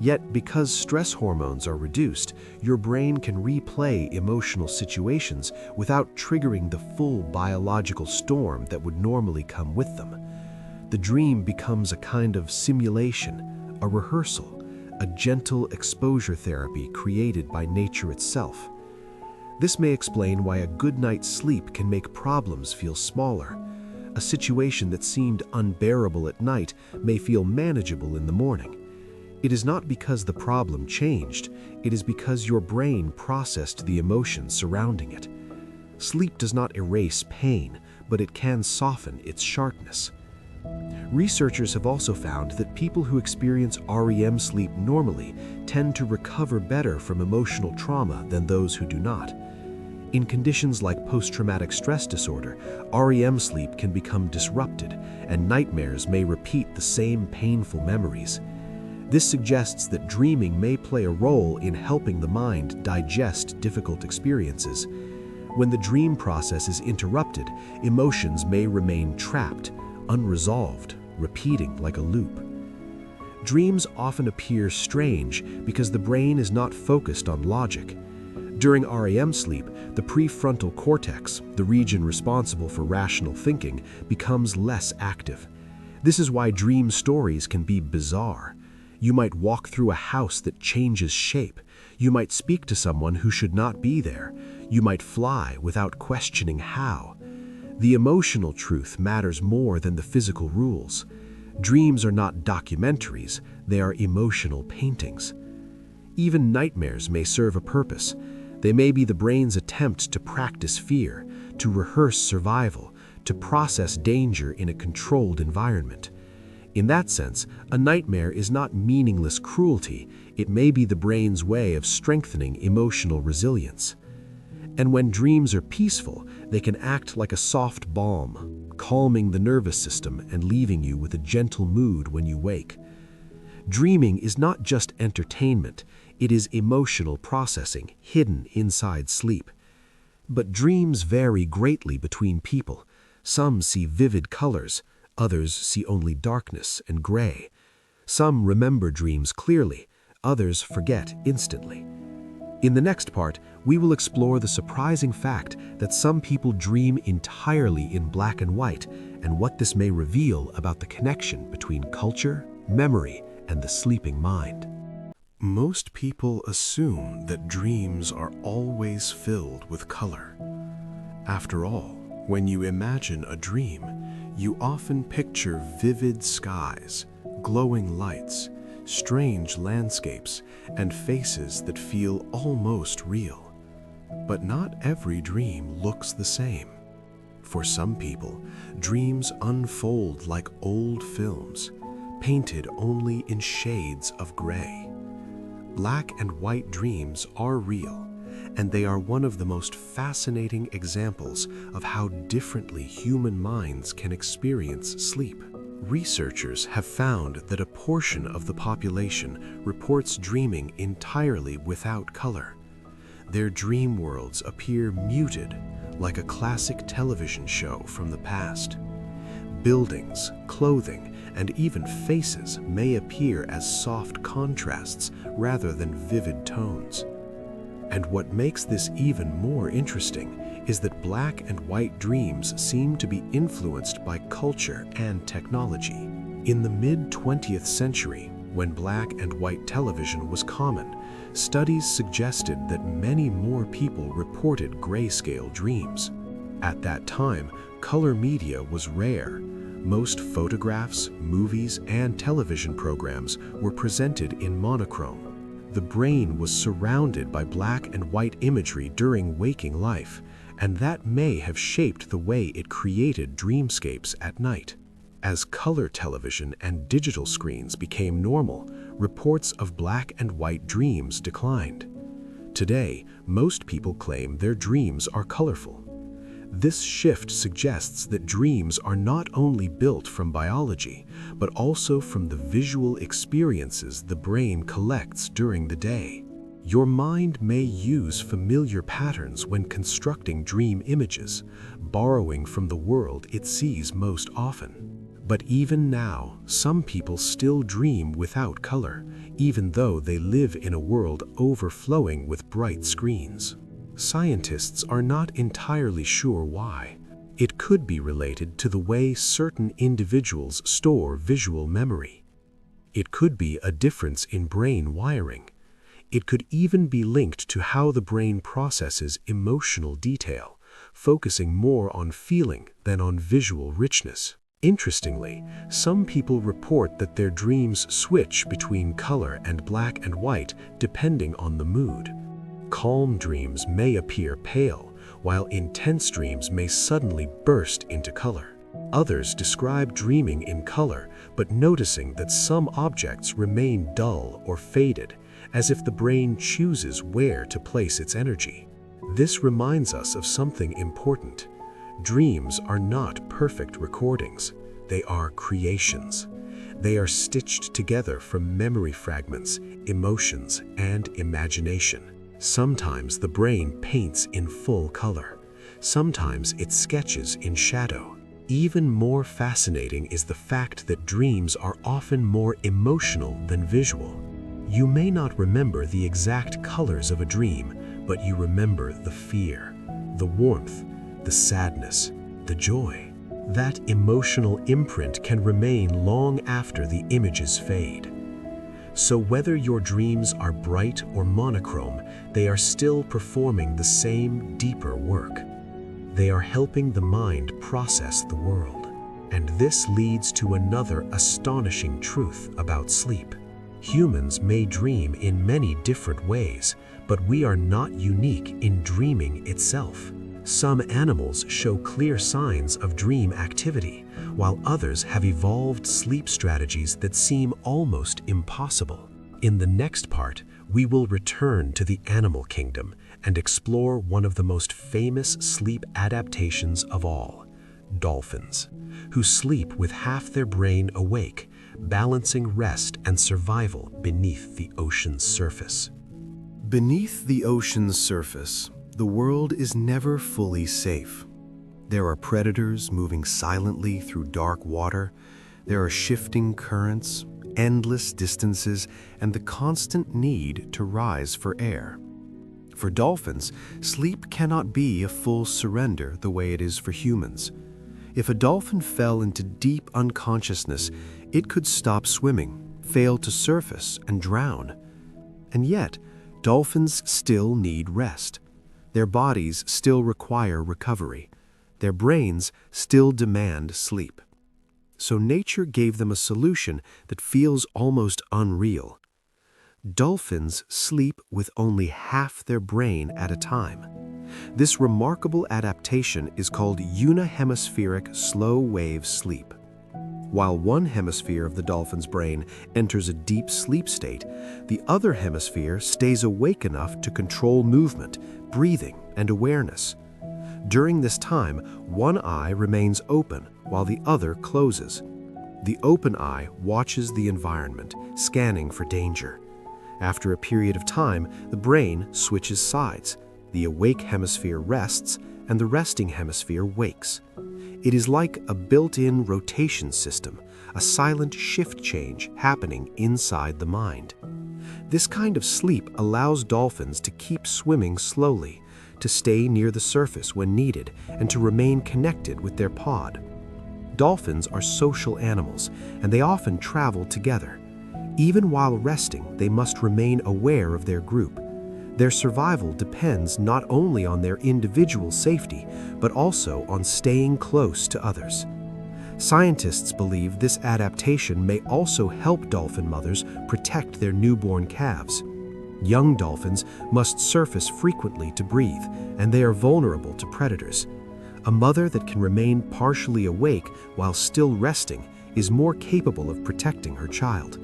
Yet, because stress hormones are reduced, your brain can replay emotional situations without triggering the full biological storm that would normally come with them. The dream becomes a kind of simulation, a rehearsal, a gentle exposure therapy created by nature itself. This may explain why a good night's sleep can make problems feel smaller. A situation that seemed unbearable at night may feel manageable in the morning. It is not because the problem changed, it is because your brain processed the emotions surrounding it. Sleep does not erase pain, but it can soften its sharpness. Researchers have also found that people who experience REM sleep normally tend to recover better from emotional trauma than those who do not. In conditions like post-traumatic stress disorder, REM sleep can become disrupted, and nightmares may repeat the same painful memories. This suggests that dreaming may play a role in helping the mind digest difficult experiences. When the dream process is interrupted, emotions may remain trapped, unresolved, repeating like a loop. Dreams often appear strange because the brain is not focused on logic. During REM sleep, the prefrontal cortex, the region responsible for rational thinking, becomes less active. This is why dream stories can be bizarre. You might walk through a house that changes shape. You might speak to someone who should not be there. You might fly without questioning how. The emotional truth matters more than the physical rules. Dreams are not documentaries, they are emotional paintings. Even nightmares may serve a purpose. They may be the brain's attempt to practice fear, to rehearse survival, to process danger in a controlled environment. In that sense, a nightmare is not meaningless cruelty, it may be the brain's way of strengthening emotional resilience. And when dreams are peaceful, they can act like a soft balm, calming the nervous system and leaving you with a gentle mood when you wake. Dreaming is not just entertainment, it is emotional processing hidden inside sleep. But dreams vary greatly between people. Some see vivid colors, others see only darkness and gray. Some remember dreams clearly, others forget instantly. In the next part, we will explore the surprising fact that some people dream entirely in black and white and what this may reveal about the connection between culture, memory, and the sleeping mind. Most people assume that dreams are always filled with color. After all, When you imagine a dream, you often picture vivid skies, glowing lights, strange landscapes, and faces that feel almost real. But not every dream looks the same. For some people, dreams unfold like old films, painted only in shades of gray. Black and white dreams are real, and they are one of the most fascinating examples of how differently human minds can experience sleep. Researchers have found that a portion of the population reports dreaming entirely without color. Their dream worlds appear muted, like a classic television show from the past. Buildings, clothing, and even faces may appear as soft contrasts rather than vivid tones. And what makes this even more interesting is that black and white dreams seem to be influenced by culture and technology. In the mid-20th century, when black and white television was common, studies suggested that many more people reported grayscale dreams. At that time, color media was rare. Most photographs, movies, and television programs were presented in monochrome. The brain was surrounded by black and white imagery during waking life, and that may have shaped the way it created dreamscapes at night. As color television and digital screens became normal, reports of black and white dreams declined. Today, most people claim their dreams are colorful. This shift suggests that dreams are not only built from biology, but also from the visual experiences the brain collects during the day. Your mind may use familiar patterns when constructing dream images, borrowing from the world it sees most often. But even now, some people still dream without color, even though they live in a world overflowing with bright screens. Scientists are not entirely sure why. It could be related to the way certain individuals store visual memory. It could be a difference in brain wiring. It could even be linked to how the brain processes emotional detail, focusing more on feeling than on visual richness. Interestingly, some people report that their dreams switch between color and black and white depending on the mood. Calm dreams may appear pale, while intense dreams may suddenly burst into color. Others describe dreaming in color, but noticing that some objects remain dull or faded, as if the brain chooses where to place its energy. This reminds us of something important. Dreams are not perfect recordings. They are creations. They are stitched together from memory fragments, emotions, and imagination. Sometimes the brain paints in full color. Sometimes it sketches in shadow. Even more fascinating is the fact that dreams are often more emotional than visual. You may not remember the exact colors of a dream, but you remember the fear, the warmth, the sadness, the joy. That emotional imprint can remain long after the images fade. So whether your dreams are bright or monochrome, they are still performing the same deeper work. They are helping the mind process the world. And this leads to another astonishing truth about sleep. Humans may dream in many different ways, but we are not unique in dreaming itself. Some animals show clear signs of dream activity, while others have evolved sleep strategies that seem almost impossible. In the next part, we will return to the animal kingdom and explore one of the most famous sleep adaptations of all, dolphins, who sleep with half their brain awake, balancing rest and survival beneath the ocean's surface. Beneath the ocean's surface, the world is never fully safe. There are predators moving silently through dark water. There are shifting currents, endless distances, and the constant need to rise for air. For dolphins, sleep cannot be a full surrender the way it is for humans. If a dolphin fell into deep unconsciousness, it could stop swimming, fail to surface, and drown. And yet, dolphins still need rest. Their bodies still require recovery. their brains still demand sleep. So nature gave them a solution that feels almost unreal. Dolphins sleep with only half their brain at a time. This remarkable adaptation is called unihemispheric slow-wave sleep. While one hemisphere of the dolphin's brain enters a deep sleep state, the other hemisphere stays awake enough to control movement, breathing, and awareness. During this time, one eye remains open while the other closes. The open eye watches the environment, scanning for danger. After a period of time, the brain switches sides. The awake hemisphere rests, and the resting hemisphere wakes. It is like a built-in rotation system, a silent shift change happening inside the mind. This kind of sleep allows dolphins to keep swimming slowly, to stay near the surface when needed, and to remain connected with their pod. Dolphins are social animals, and they often travel together. Even while resting, they must remain aware of their group. Their survival depends not only on their individual safety, but also on staying close to others. Scientists believe this adaptation may also help dolphin mothers protect their newborn calves. Young dolphins must surface frequently to breathe, and they are vulnerable to predators. A mother that can remain partially awake while still resting is more capable of protecting her child.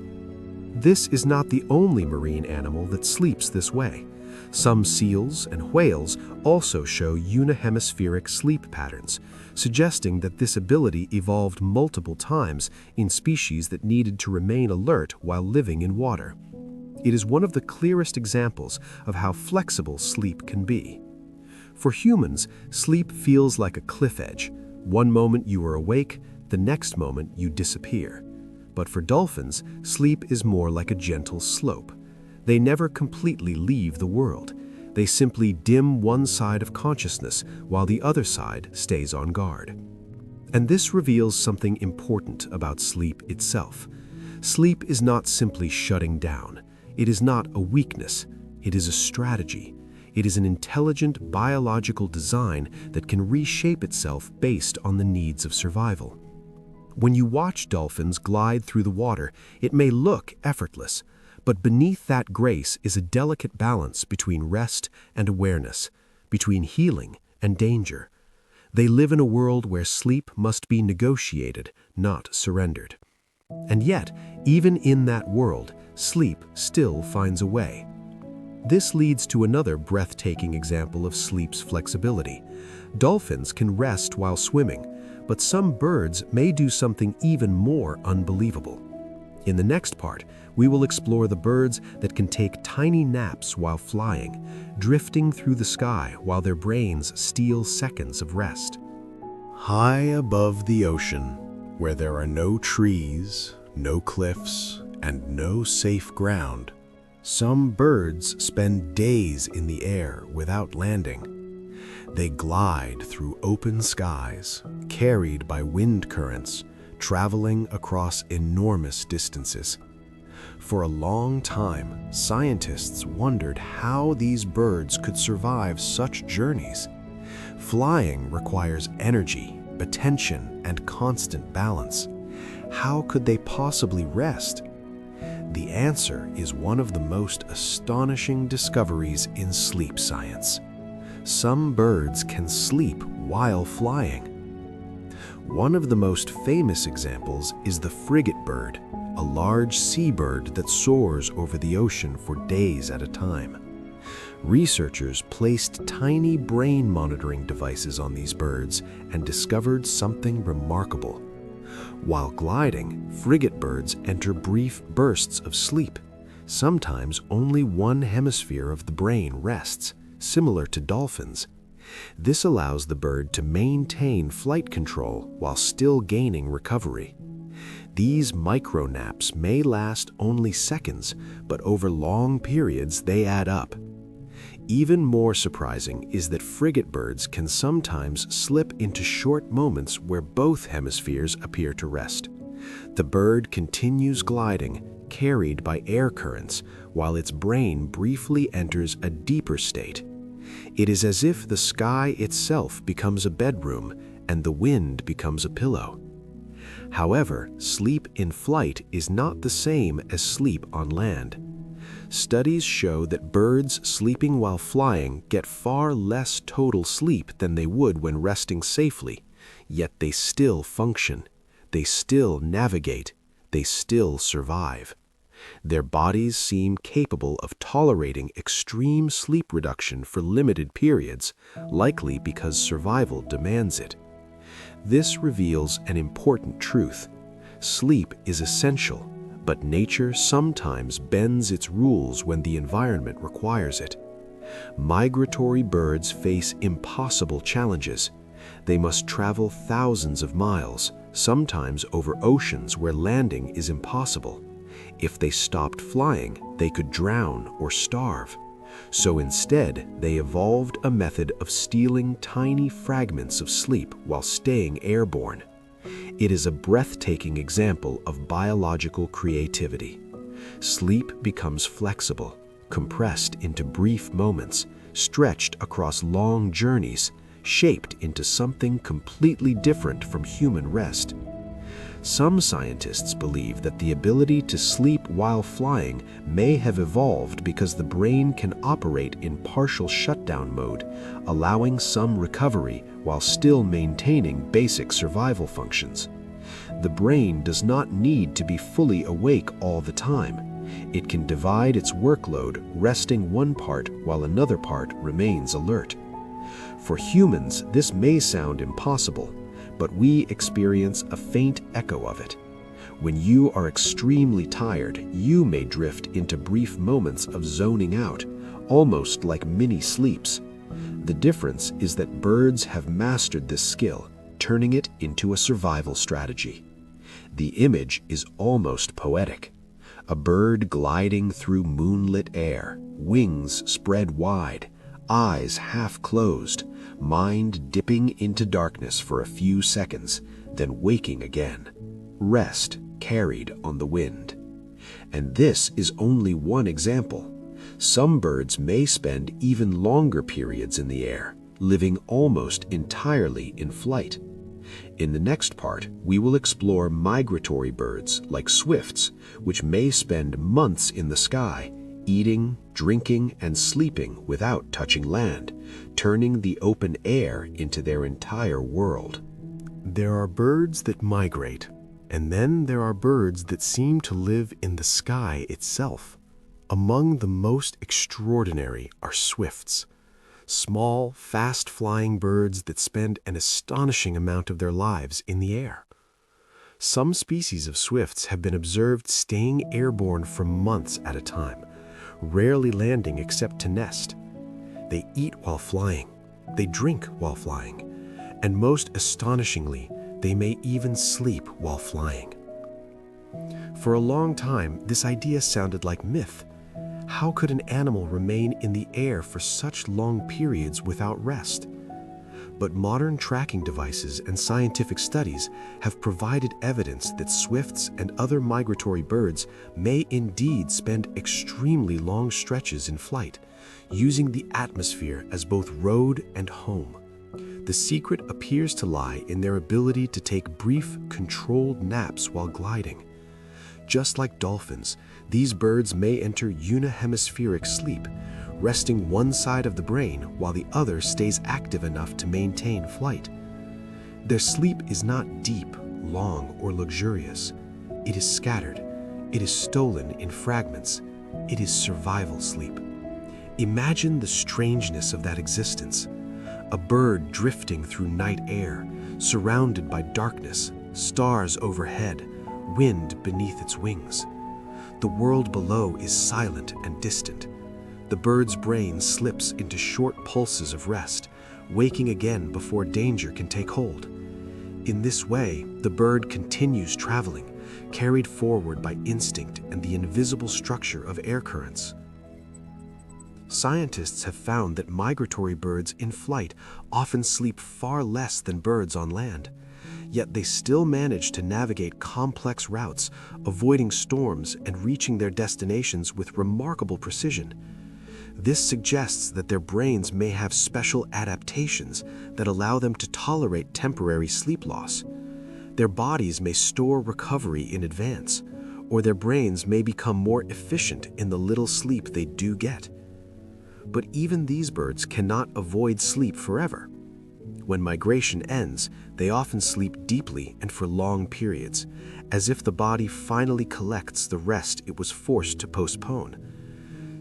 This is not the only marine animal that sleeps this way. Some seals and whales also show unihemispheric sleep patterns, suggesting that this ability evolved multiple times in species that needed to remain alert while living in water. It is one of the clearest examples of how flexible sleep can be. For humans, sleep feels like a cliff edge. One moment you are awake, the next moment you disappear. But for dolphins, sleep is more like a gentle slope. They never completely leave the world. They simply dim one side of consciousness while the other side stays on guard. And this reveals something important about sleep itself. Sleep is not simply shutting down. It is not a weakness. It is a strategy. It is an intelligent biological design that can reshape itself based on the needs of survival. When you watch dolphins glide through the water, it may look effortless, but beneath that grace is a delicate balance between rest and awareness, between healing and danger. They live in a world where sleep must be negotiated, not surrendered. And yet, even in that world, sleep still finds a way. This leads to another breathtaking example of sleep's flexibility. Dolphins can rest while swimming, but some birds may do something even more unbelievable. In the next part, we will explore the birds that can take tiny naps while flying, drifting through the sky while their brains steal seconds of rest. High above the ocean, where there are no trees, no cliffs, and no safe ground, some birds spend days in the air without landing. They glide through open skies, carried by wind currents, traveling across enormous distances. For a long time, scientists wondered how these birds could survive such journeys. Flying requires energy, attention, and constant balance. How could they possibly rest? The answer is one of the most astonishing discoveries in sleep science. Some birds can sleep while flying. One of the most famous examples is the frigate bird, a large seabird that soars over the ocean for days at a time. Researchers placed tiny brain monitoring devices on these birds and discovered something remarkable. While gliding, frigate birds enter brief bursts of sleep. Sometimes only one hemisphere of the brain rests, similar to dolphins. This allows the bird to maintain flight control while still gaining recovery. These micro-naps may last only seconds, but over long periods they add up. Even more surprising is that frigate birds can sometimes slip into short moments where both hemispheres appear to rest. The bird continues gliding, carried by air currents, while its brain briefly enters a deeper state. It is as if the sky itself becomes a bedroom and the wind becomes a pillow. However, sleep in flight is not the same as sleep on land. Studies show that birds sleeping while flying get far less total sleep than they would when resting safely, yet they still function, they still navigate, they still survive. Their bodies seem capable of tolerating extreme sleep reduction for limited periods, likely because survival demands it. This reveals an important truth. Sleep is essential, but nature sometimes bends its rules when the environment requires it. Migratory birds face impossible challenges. They must travel thousands of miles, sometimes over oceans where landing is impossible. If they stopped flying, they could drown or starve. So instead, they evolved a method of stealing tiny fragments of sleep while staying airborne. It is a breathtaking example of biological creativity. Sleep becomes flexible, compressed into brief moments, stretched across long journeys, shaped into something completely different from human rest. Some scientists believe that the ability to sleep while flying may have evolved because the brain can operate in partial shutdown mode, allowing some recovery while still maintaining basic survival functions. The brain does not need to be fully awake all the time. It can divide its workload, resting one part while another part remains alert. For humans, this may sound impossible, but we experience a faint echo of it. When you are extremely tired, you may drift into brief moments of zoning out, almost like mini sleeps. The difference is that birds have mastered this skill, turning it into a survival strategy. The image is almost poetic. A bird gliding through moonlit air, wings spread wide, eyes half closed, mind dipping into darkness for a few seconds, then waking again. Rest carried on the wind. And this is only one example. Some birds may spend even longer periods in the air, living almost entirely in flight. In the next part, we will explore migratory birds like swifts, which may spend months in the sky, eating, drinking, and sleeping without touching land, turning the open air into their entire world. There are birds that migrate, and then there are birds that seem to live in the sky itself. Among the most extraordinary are swifts, small, fast-flying birds that spend an astonishing amount of their lives in the air. Some species of swifts have been observed staying airborne for months at a time, rarely landing except to nest. They eat while flying, they drink while flying, and most astonishingly, they may even sleep while flying. For a long time, this idea sounded like myth. How could an animal remain in the air for such long periods without rest? But modern tracking devices and scientific studies have provided evidence that swifts and other migratory birds may indeed spend extremely long stretches in flight, using the atmosphere as both road and home. The secret appears to lie in their ability to take brief, controlled naps while gliding. Just like dolphins, these birds may enter unihemispheric sleep, resting one side of the brain while the other stays active enough to maintain flight. Their sleep is not deep, long, or luxurious. It is scattered. It is stolen in fragments. It is survival sleep. Imagine the strangeness of that existence. A bird drifting through night air, surrounded by darkness, stars overhead, wind beneath its wings. The world below is silent and distant. The bird's brain slips into short pulses of rest, waking again before danger can take hold. In this way, the bird continues traveling, carried forward by instinct and the invisible structure of air currents. Scientists have found that migratory birds in flight often sleep far less than birds on land. Yet they still manage to navigate complex routes, avoiding storms and reaching their destinations with remarkable precision. This suggests that their brains may have special adaptations that allow them to tolerate temporary sleep loss. Their bodies may store recovery in advance, or their brains may become more efficient in the little sleep they do get. But even these birds cannot avoid sleep forever. When migration ends, they often sleep deeply and for long periods, as if the body finally collects the rest it was forced to postpone.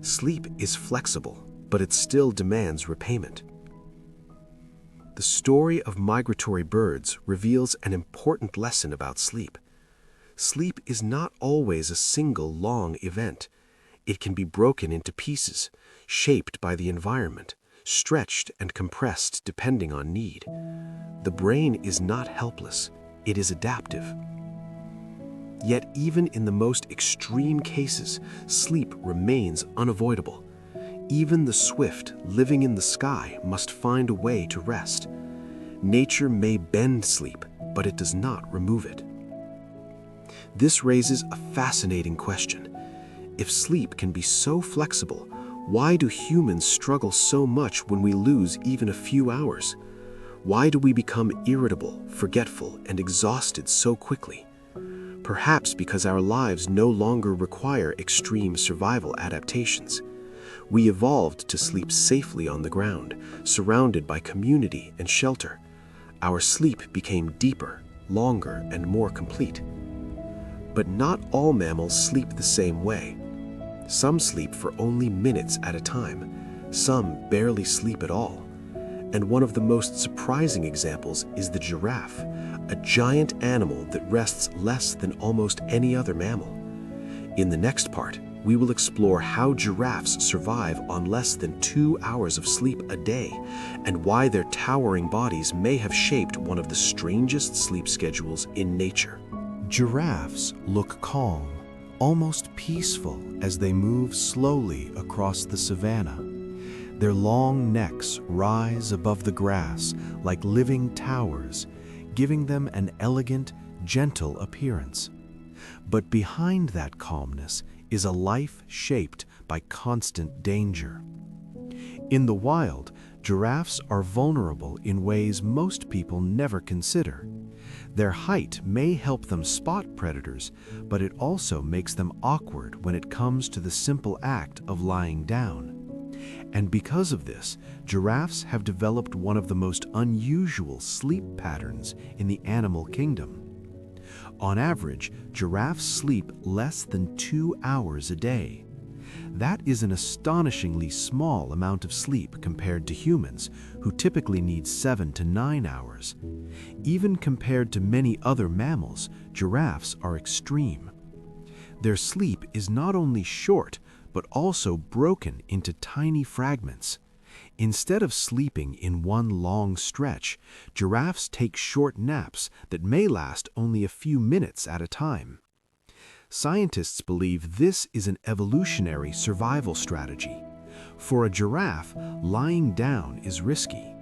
Sleep is flexible, but it still demands repayment. The story of migratory birds reveals an important lesson about sleep. Sleep is not always a single long event. It can be broken into pieces, shaped by the environment, stretched and compressed depending on need. The brain is not helpless, it is adaptive. Yet even in the most extreme cases, sleep remains unavoidable. Even the swift, living in the sky must find a way to rest. Nature may bend sleep, but it does not remove it. This raises a fascinating question. If sleep can be so flexible, why do humans struggle so much when we lose even a few hours? Why do we become irritable, forgetful, and exhausted so quickly? Perhaps because our lives no longer require extreme survival adaptations. We evolved to sleep safely on the ground, surrounded by community and shelter. Our sleep became deeper, longer, and more complete. But not all mammals sleep the same way. Some sleep for only minutes at a time. Some barely sleep at all. And one of the most surprising examples is the giraffe, a giant animal that rests less than almost any other mammal. In the next part, we will explore how giraffes survive on less than 2 hours of sleep a day, and why their towering bodies may have shaped one of the strangest sleep schedules in nature. Giraffes look calm, almost peaceful as they move slowly across the savanna. Their long necks rise above the grass like living towers, giving them an elegant, gentle appearance. But behind that calmness is a life shaped by constant danger. In the wild, giraffes are vulnerable in ways most people never consider. Their height may help them spot predators, but it also makes them awkward when it comes to the simple act of lying down. And because of this, giraffes have developed one of the most unusual sleep patterns in the animal kingdom. On average, giraffes sleep less than 2 hours a day. That is an astonishingly small amount of sleep compared to humans, who typically need 7 to 9 hours. Even compared to many other mammals, giraffes are extreme. Their sleep is not only short, but also broken into tiny fragments. Instead of sleeping in one long stretch, giraffes take short naps that may last only a few minutes at a time. Scientists believe this is an evolutionary survival strategy. For a giraffe, lying down is risky.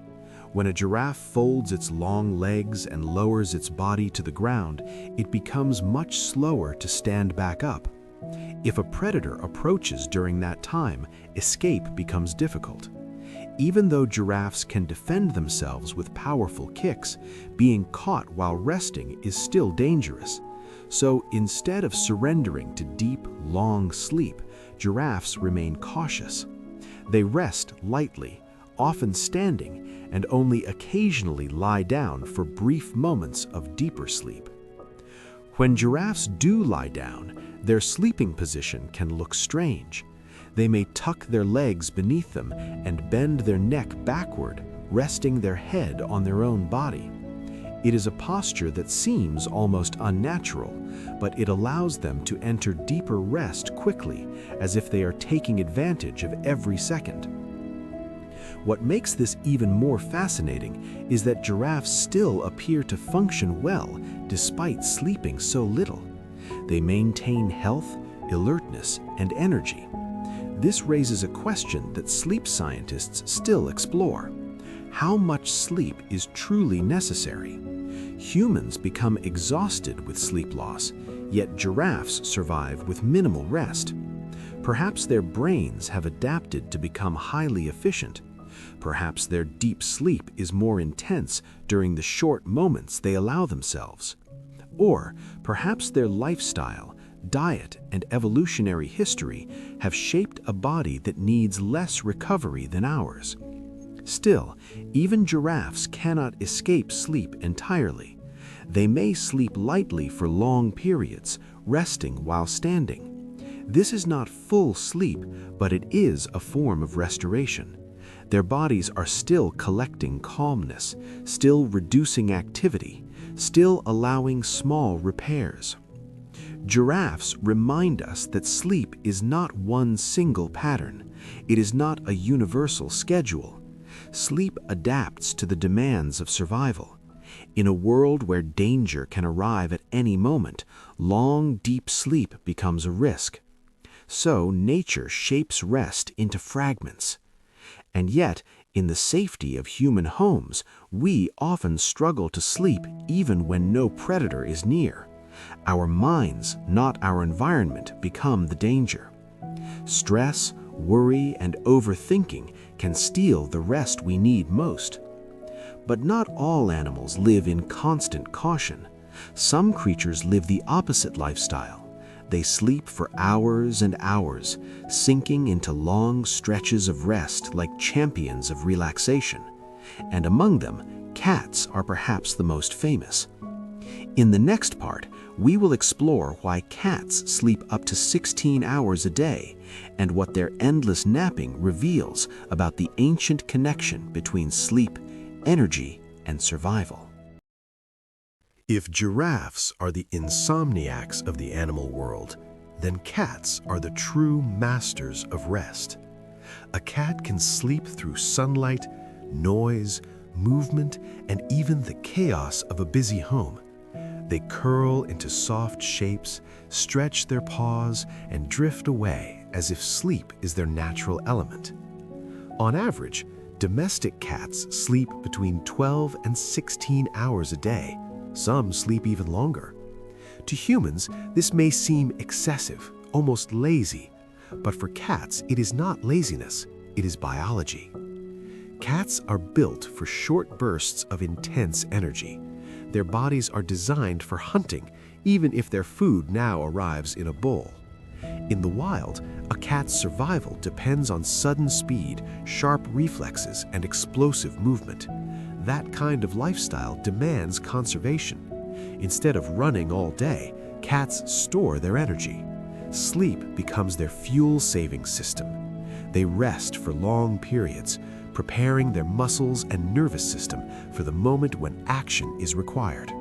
When a giraffe folds its long legs and lowers its body to the ground, it becomes much slower to stand back up. If a predator approaches during that time, escape becomes difficult. Even though giraffes can defend themselves with powerful kicks, being caught while resting is still dangerous. So instead of surrendering to deep, long sleep, giraffes remain cautious. They rest lightly, often standing, and only occasionally lie down for brief moments of deeper sleep. When giraffes do lie down, their sleeping position can look strange. They may tuck their legs beneath them and bend their neck backward, resting their head on their own body. It is a posture that seems almost unnatural, but it allows them to enter deeper rest quickly, as if they are taking advantage of every second. What makes this even more fascinating is that giraffes still appear to function well despite sleeping so little. They maintain health, alertness, and energy. This raises a question that sleep scientists still explore. How much sleep is truly necessary? Humans become exhausted with sleep loss, yet giraffes survive with minimal rest. Perhaps their brains have adapted to become highly efficient. Perhaps their deep sleep is more intense during the short moments they allow themselves. Or perhaps their lifestyle, diet, and evolutionary history have shaped a body that needs less recovery than ours. Still, even giraffes cannot escape sleep entirely. They may sleep lightly for long periods, resting while standing. This is not full sleep, but it is a form of restoration. Their bodies are still collecting calmness, still reducing activity, still allowing small repairs. Giraffes remind us that sleep is not one single pattern. It is not a universal schedule. Sleep adapts to the demands of survival. In a world where danger can arrive at any moment, long, deep sleep becomes a risk. So nature shapes rest into fragments. And yet, in the safety of human homes, we often struggle to sleep even when no predator is near. Our minds, not our environment, become the danger. Stress, worry, and overthinking can steal the rest we need most. But not all animals live in constant caution. Some creatures live the opposite lifestyle. They sleep for hours and hours, sinking into long stretches of rest like champions of relaxation. And among them, cats are perhaps the most famous. In the next part, we will explore why cats sleep up to 16 hours a day and what their endless napping reveals about the ancient connection between sleep, energy, and survival. If giraffes are the insomniacs of the animal world, then cats are the true masters of rest. A cat can sleep through sunlight, noise, movement, and even the chaos of a busy home. They curl into soft shapes, stretch their paws, and drift away as if sleep is their natural element. On average, domestic cats sleep between 12 and 16 hours a day. Some sleep even longer. To humans, this may seem excessive, almost lazy, but for cats, it is not laziness, it is biology. Cats are built for short bursts of intense energy. Their bodies are designed for hunting, even if their food now arrives in a bowl. In the wild, a cat's survival depends on sudden speed, sharp reflexes, and explosive movement. That kind of lifestyle demands conservation. Instead of running all day, cats store their energy. Sleep becomes their fuel-saving system. They rest for long periods, preparing their muscles and nervous system for the moment when action is required.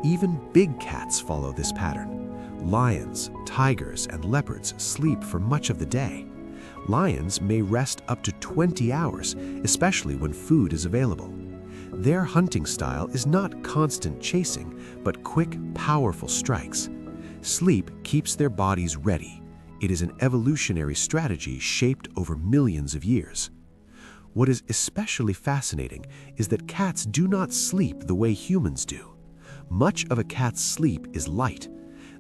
Even big cats follow this pattern. Lions, tigers, and leopards sleep for much of the day. Lions may rest up to 20 hours, especially when food is available. Their hunting style is not constant chasing, but quick, powerful strikes. Sleep keeps their bodies ready. It is an evolutionary strategy shaped over millions of years. What is especially fascinating is that cats do not sleep the way humans do. Much of a cat's sleep is light.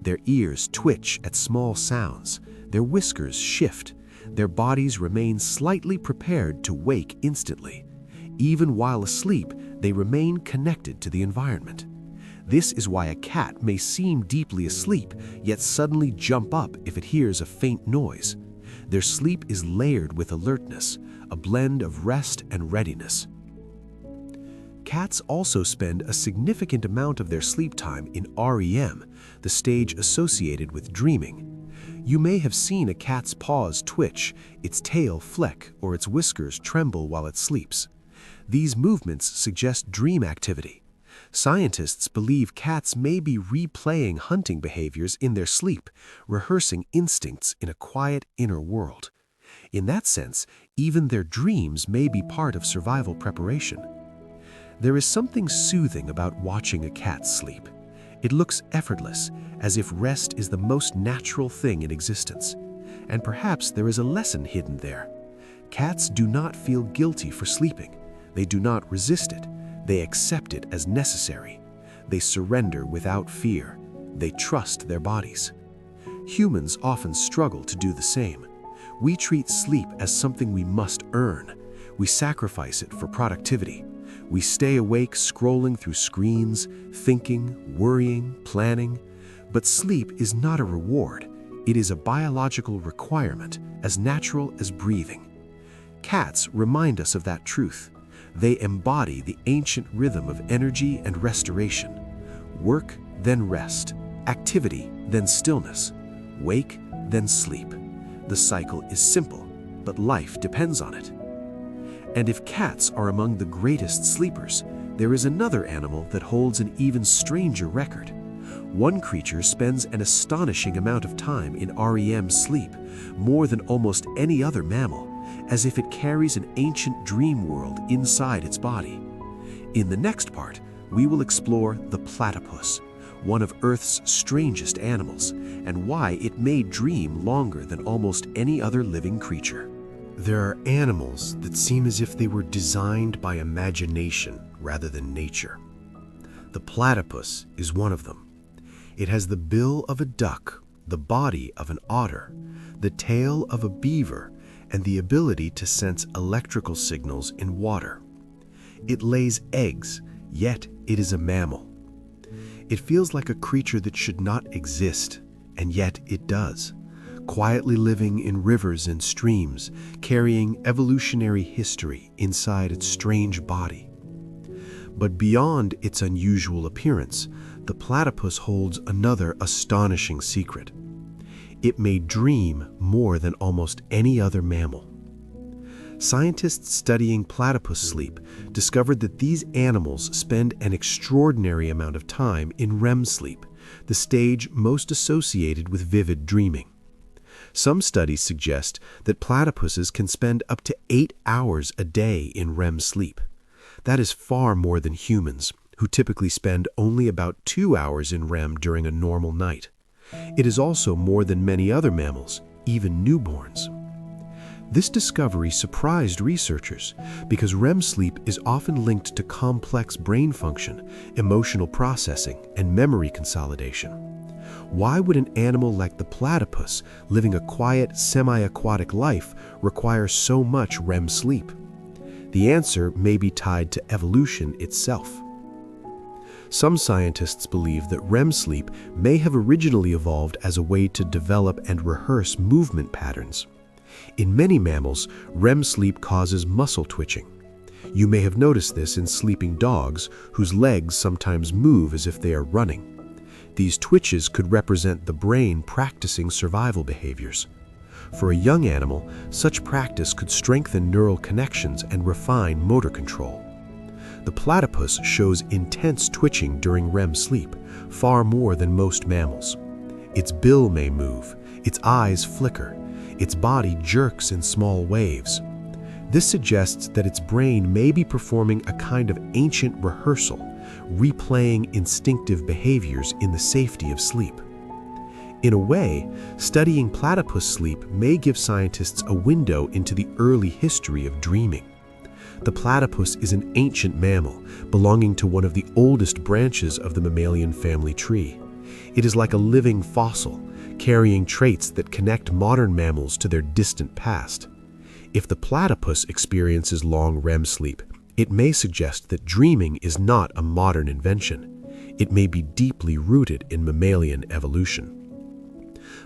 Their ears twitch at small sounds. Their whiskers shift. Their bodies remain slightly prepared to wake instantly. Even while asleep, they remain connected to the environment. This is why a cat may seem deeply asleep, yet suddenly jump up if it hears a faint noise. Their sleep is layered with alertness, a blend of rest and readiness. Cats also spend a significant amount of their sleep time in REM, the stage associated with dreaming. You may have seen a cat's paws twitch, its tail fleck, or its whiskers tremble while it sleeps. These movements suggest dream activity. Scientists believe cats may be replaying hunting behaviors in their sleep, rehearsing instincts in a quiet inner world. In that sense, even their dreams may be part of survival preparation. There is something soothing about watching a cat sleep. It looks effortless, as if rest is the most natural thing in existence. And perhaps there is a lesson hidden there. Cats do not feel guilty for sleeping. They do not resist it. They accept it as necessary. They surrender without fear. They trust their bodies. Humans often struggle to do the same. We treat sleep as something we must earn. We sacrifice it for productivity. We stay awake scrolling through screens, thinking, worrying, planning. But sleep is not a reward. It is a biological requirement, as natural as breathing. Cats remind us of that truth. They embody the ancient rhythm of energy and restoration. Work, then rest. Activity, then stillness. Wake, then sleep. The cycle is simple, but life depends on it. And if cats are among the greatest sleepers, there is another animal that holds an even stranger record. One creature spends an astonishing amount of time in REM sleep, more than almost any other mammal, as if it carries an ancient dream world inside its body. In the next part, we will explore the platypus, one of Earth's strangest animals, and why it may dream longer than almost any other living creature. There are animals that seem as if they were designed by imagination rather than nature. The platypus is one of them. It has the bill of a duck, the body of an otter, the tail of a beaver, and the ability to sense electrical signals in water. It lays eggs, yet it is a mammal. It feels like a creature that should not exist, and yet it does, quietly living in rivers and streams, carrying evolutionary history inside its strange body. But beyond its unusual appearance, the platypus holds another astonishing secret. It may dream more than almost any other mammal. Scientists studying platypus sleep discovered that these animals spend an extraordinary amount of time in REM sleep, the stage most associated with vivid dreaming. Some studies suggest that platypuses can spend up to 8 hours a day in REM sleep. That is far more than humans, who typically spend only about 2 hours in REM during a normal night. It is also more than many other mammals, even newborns. This discovery surprised researchers because REM sleep is often linked to complex brain function, emotional processing, and memory consolidation. Why would an animal like the platypus, living a quiet, semi-aquatic life, require so much REM sleep? The answer may be tied to evolution itself. Some scientists believe that REM sleep may have originally evolved as a way to develop and rehearse movement patterns. In many mammals, REM sleep causes muscle twitching. You may have noticed this in sleeping dogs, whose legs sometimes move as if they are running. These twitches could represent the brain practicing survival behaviors. For a young animal, such practice could strengthen neural connections and refine motor control. The platypus shows intense twitching during REM sleep, far more than most mammals. Its bill may move, its eyes flicker, its body jerks in small waves. This suggests that its brain may be performing a kind of ancient rehearsal, replaying instinctive behaviors in the safety of sleep. In a way, studying platypus sleep may give scientists a window into the early history of dreaming. The platypus is an ancient mammal, belonging to one of the oldest branches of the mammalian family tree. It is like a living fossil, carrying traits that connect modern mammals to their distant past. If the platypus experiences long REM sleep, it may suggest that dreaming is not a modern invention. It may be deeply rooted in mammalian evolution.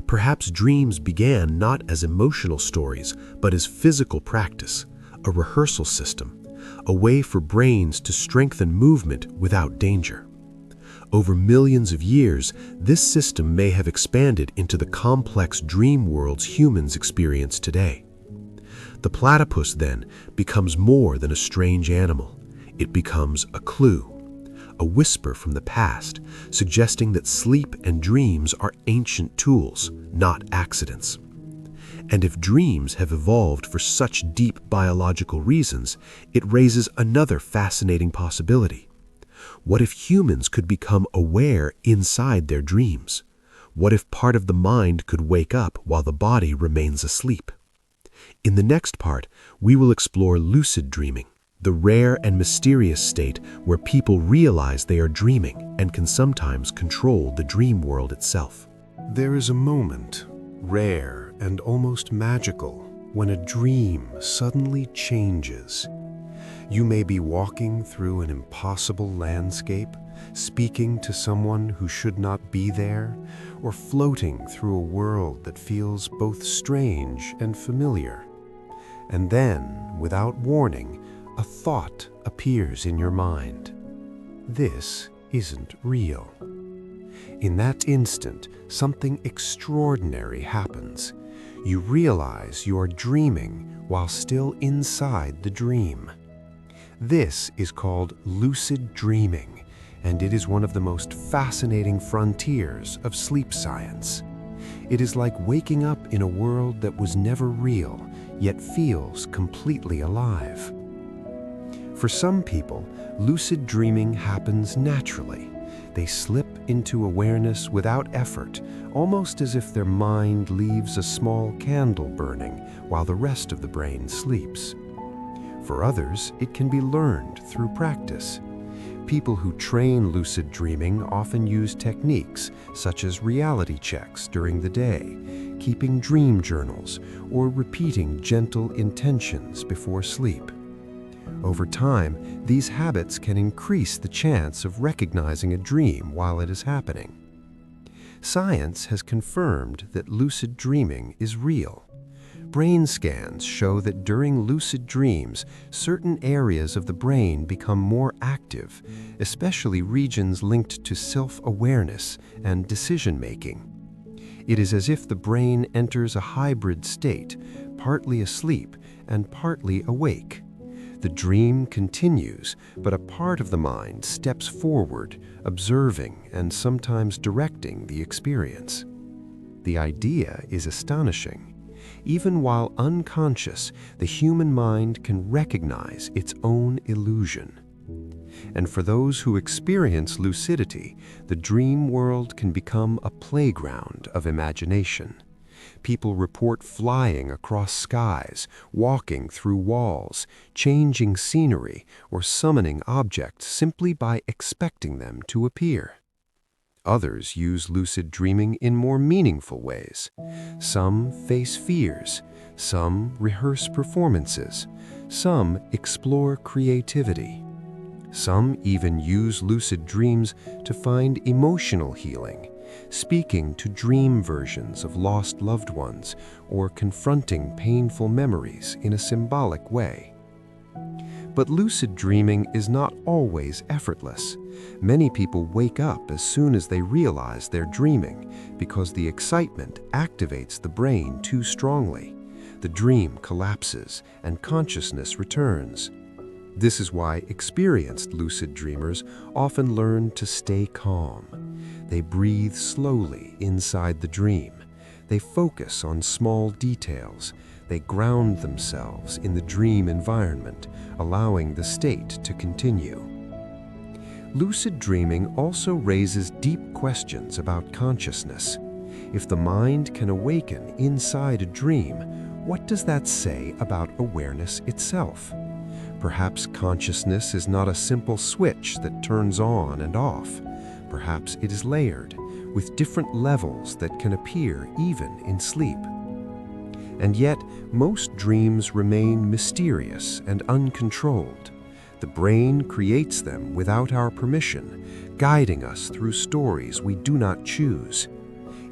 Perhaps dreams began not as emotional stories, but as physical practice, a rehearsal system, a way for brains to strengthen movement without danger. Over millions of years, this system may have expanded into the complex dream worlds humans experience today. The platypus, then, becomes more than a strange animal. It becomes a clue, a whisper from the past, suggesting that sleep and dreams are ancient tools, not accidents. And if dreams have evolved for such deep biological reasons, it raises another fascinating possibility. What if humans could become aware inside their dreams? What if part of the mind could wake up while the body remains asleep? In the next part, we will explore lucid dreaming, the rare and mysterious state where people realize they are dreaming and can sometimes control the dream world itself. There is a moment, rare and almost magical, when a dream suddenly changes. You may be walking through an impossible landscape, speaking to someone who should not be there, or floating through a world that feels both strange and familiar. And then, without warning, a thought appears in your mind. This isn't real. In that instant, something extraordinary happens. You realize you are dreaming while still inside the dream. This is called lucid dreaming, and it is one of the most fascinating frontiers of sleep science. It is like waking up in a world that was never real, yet feels completely alive. For some people, lucid dreaming happens naturally. They slip into awareness without effort, almost as if their mind leaves a small candle burning while the rest of the brain sleeps. For others, it can be learned through practice. People who train lucid dreaming often use techniques such as reality checks during the day, keeping dream journals, or repeating gentle intentions before sleep. Over time, these habits can increase the chance of recognizing a dream while it is happening. Science has confirmed that lucid dreaming is real. Brain scans show that during lucid dreams, certain areas of the brain become more active, especially regions linked to self-awareness and decision-making. It is as if the brain enters a hybrid state, partly asleep and partly awake. The dream continues, but a part of the mind steps forward, observing and sometimes directing the experience. The idea is astonishing. Even while unconscious, the human mind can recognize its own illusion. And for those who experience lucidity, the dream world can become a playground of imagination. People report flying across skies, walking through walls, changing scenery, or summoning objects simply by expecting them to appear. Others use lucid dreaming in more meaningful ways. Some face fears, some rehearse performances, some explore creativity. Some even use lucid dreams to find emotional healing, speaking to dream versions of lost loved ones or confronting painful memories in a symbolic way. But lucid dreaming is not always effortless. Many people wake up as soon as they realize they're dreaming because the excitement activates the brain too strongly. The dream collapses and consciousness returns. This is why experienced lucid dreamers often learn to stay calm. They breathe slowly inside the dream. They focus on small details. They ground themselves in the dream environment, allowing the state to continue. Lucid dreaming also raises deep questions about consciousness. If the mind can awaken inside a dream, what does that say about awareness itself? Perhaps consciousness is not a simple switch that turns on and off. Perhaps it is layered, with different levels that can appear even in sleep. And yet, most dreams remain mysterious and uncontrolled. The brain creates them without our permission, guiding us through stories we do not choose.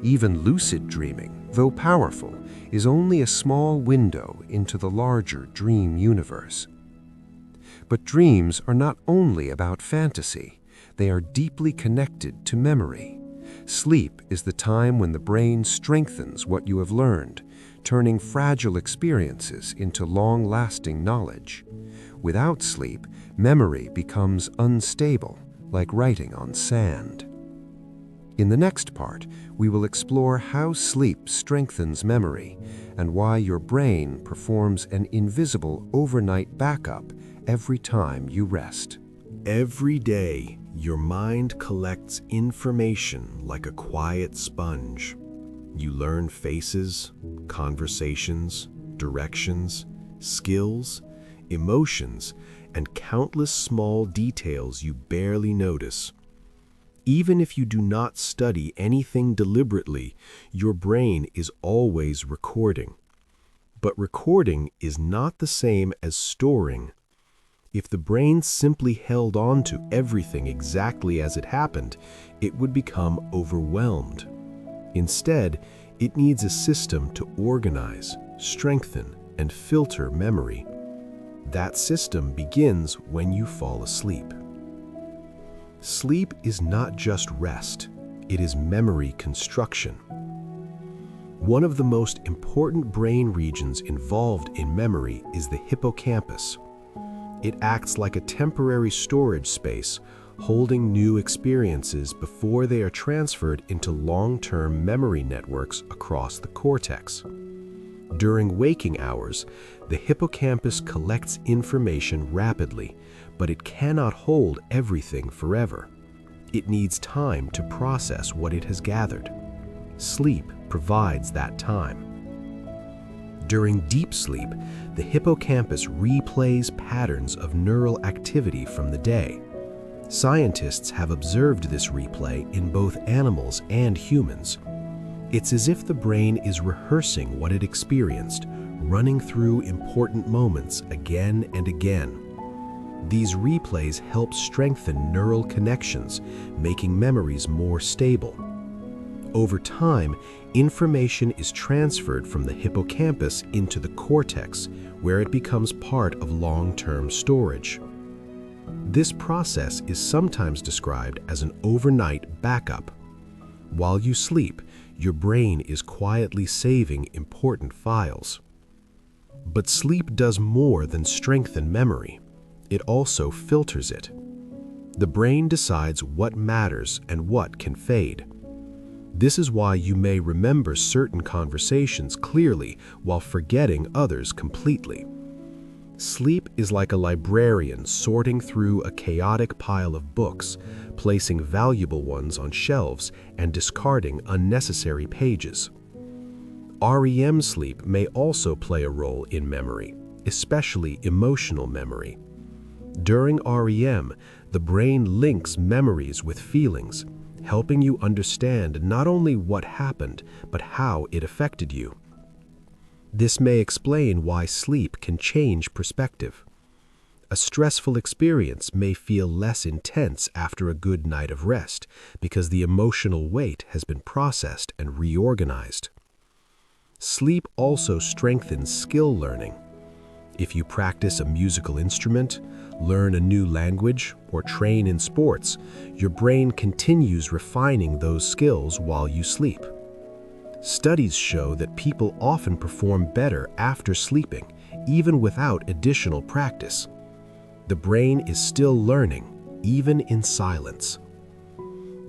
Even lucid dreaming, though powerful, is only a small window into the larger dream universe. But dreams are not only about fantasy. They are deeply connected to memory. Sleep is the time when the brain strengthens what you have learned, turning fragile experiences into long-lasting knowledge. Without sleep, memory becomes unstable, like writing on sand. In the next part, we will explore how sleep strengthens memory and why your brain performs an invisible overnight backup every time you rest. Every day, your mind collects information like a quiet sponge. You learn faces, conversations, directions, skills, emotions, and countless small details you barely notice. Even if you do not study anything deliberately, your brain is always recording. But recording is not the same as storing. If the brain simply held on to everything exactly as it happened, it would become overwhelmed. Instead, it needs a system to organize, strengthen, and filter memory. That system begins when you fall asleep. Sleep is not just rest, it is memory construction. One of the most important brain regions involved in memory is the hippocampus. It acts like a temporary storage space, holding new experiences before they are transferred into long-term memory networks across the cortex. During waking hours, the hippocampus collects information rapidly, but it cannot hold everything forever. It needs time to process what it has gathered. Sleep provides that time. During deep sleep, the hippocampus replays patterns of neural activity from the day. Scientists have observed this replay in both animals and humans. It's as if the brain is rehearsing what it experienced, running through important moments again and again. These replays help strengthen neural connections, making memories more stable. Over time, information is transferred from the hippocampus into the cortex, where it becomes part of long-term storage. This process is sometimes described as an overnight backup. While you sleep, your brain is quietly saving important files. But sleep does more than strengthen memory. It also filters it. The brain decides what matters and what can fade. This is why you may remember certain conversations clearly while forgetting others completely. Sleep is like a librarian sorting through a chaotic pile of books, placing valuable ones on shelves and discarding unnecessary pages. REM sleep may also play a role in memory, especially emotional memory. During REM, the brain links memories with feelings, helping you understand not only what happened, but how it affected you. This may explain why sleep can change perspective. A stressful experience may feel less intense after a good night of rest because the emotional weight has been processed and reorganized. Sleep also strengthens skill learning. If you practice a musical instrument, learn a new language, or train in sports, your brain continues refining those skills while you sleep. Studies show that people often perform better after sleeping, even without additional practice. The brain is still learning, even in silence.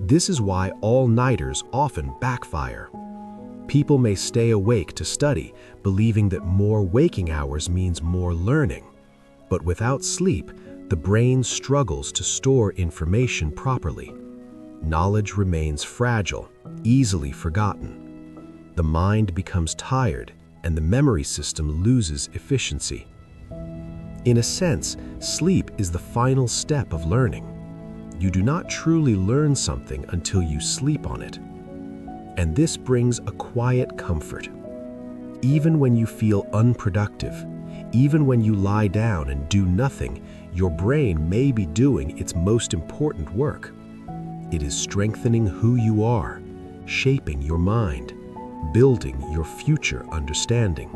This is why all-nighters often backfire. People may stay awake to study, believing that more waking hours means more learning. But without sleep, the brain struggles to store information properly. Knowledge remains fragile, easily forgotten. The mind becomes tired, and the memory system loses efficiency. In a sense, sleep is the final step of learning. You do not truly learn something until you sleep on it. And this brings a quiet comfort. Even when you feel unproductive, even when you lie down and do nothing, your brain may be doing its most important work. It is strengthening who you are, shaping your mind, building your future understanding.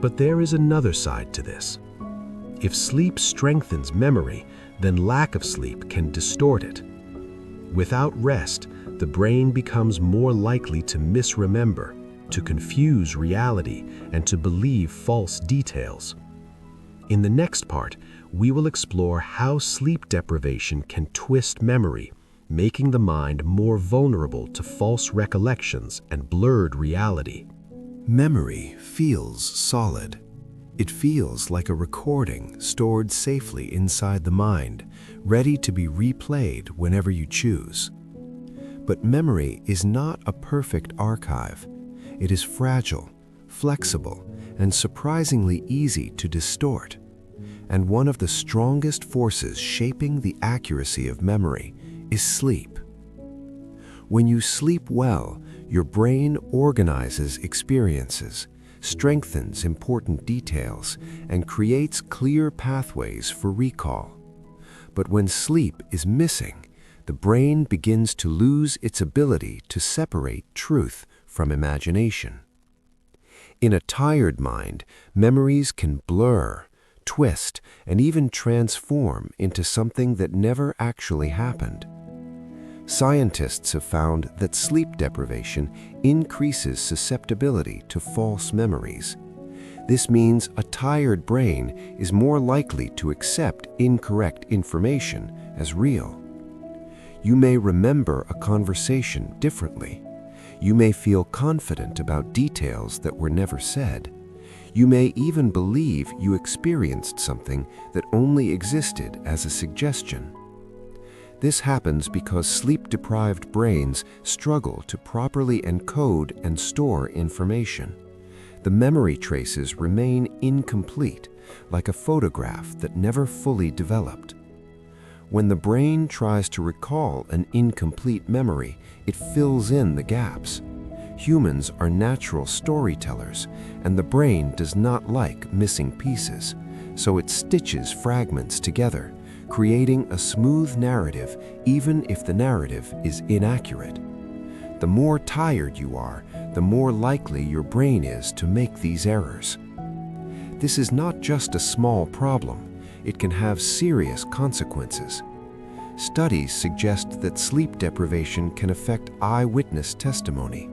But there is another side to this. If sleep strengthens memory, then lack of sleep can distort it. Without rest, the brain becomes more likely to misremember, to confuse reality, and to believe false details. In the next part, we will explore how sleep deprivation can twist memory, making the mind more vulnerable to false recollections and blurred reality. Memory feels solid. It feels like a recording stored safely inside the mind, ready to be replayed whenever you choose. But memory is not a perfect archive. It is fragile, flexible, and surprisingly easy to distort. And one of the strongest forces shaping the accuracy of memory is sleep. When you sleep well, your brain organizes experiences, strengthens important details, and creates clear pathways for recall. But when sleep is missing, the brain begins to lose its ability to separate truth from imagination. In a tired mind, memories can blur, twist, and even transform into something that never actually happened. Scientists have found that sleep deprivation increases susceptibility to false memories. This means a tired brain is more likely to accept incorrect information as real. You may remember a conversation differently. You may feel confident about details that were never said. You may even believe you experienced something that only existed as a suggestion. This happens because sleep-deprived brains struggle to properly encode and store information. The memory traces remain incomplete, like a photograph that never fully developed. When the brain tries to recall an incomplete memory, it fills in the gaps. Humans are natural storytellers, and the brain does not like missing pieces, so it stitches fragments together, creating a smooth narrative even if the narrative is inaccurate. The more tired you are, the more likely your brain is to make these errors. This is not just a small problem. It can have serious consequences. Studies suggest that sleep deprivation can affect eyewitness testimony.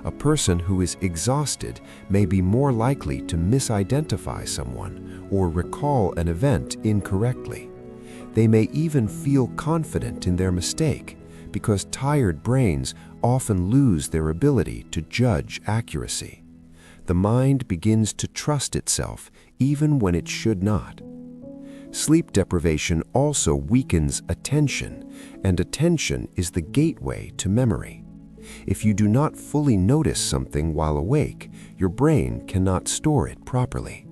A person who is exhausted may be more likely to misidentify someone or recall an event incorrectly. They may even feel confident in their mistake because tired brains often lose their ability to judge accuracy. The mind begins to trust itself even when it should not. Sleep deprivation also weakens attention, and attention is the gateway to memory. If you do not fully notice something while awake, your brain cannot store it properly.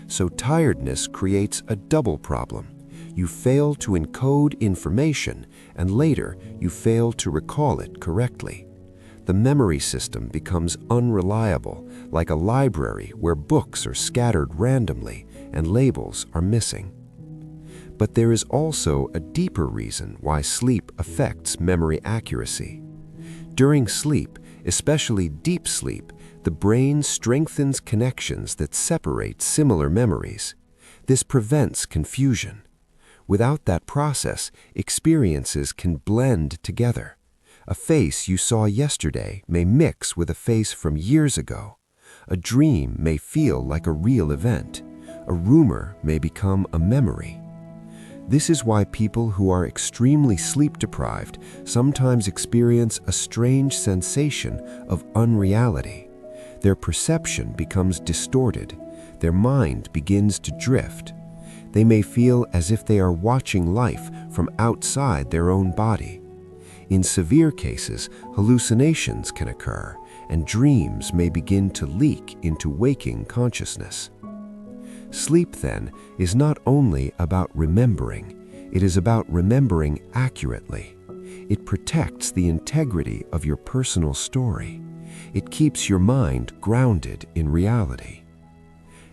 So tiredness creates a double problem. You fail to encode information, and later you fail to recall it correctly. The memory system becomes unreliable, like a library where books are scattered randomly and labels are missing. But there is also a deeper reason why sleep affects memory accuracy. During sleep, especially deep sleep, the brain strengthens connections that separate similar memories. This prevents confusion. Without that process, experiences can blend together. A face you saw yesterday may mix with a face from years ago. A dream may feel like a real event. A rumor may become a memory. This is why people who are extremely sleep-deprived sometimes experience a strange sensation of unreality. Their perception becomes distorted. Their mind begins to drift. They may feel as if they are watching life from outside their own body. In severe cases, hallucinations can occur, and dreams may begin to leak into waking consciousness. Sleep, then, is not only about remembering, it is about remembering accurately. It protects the integrity of your personal story. It keeps your mind grounded in reality.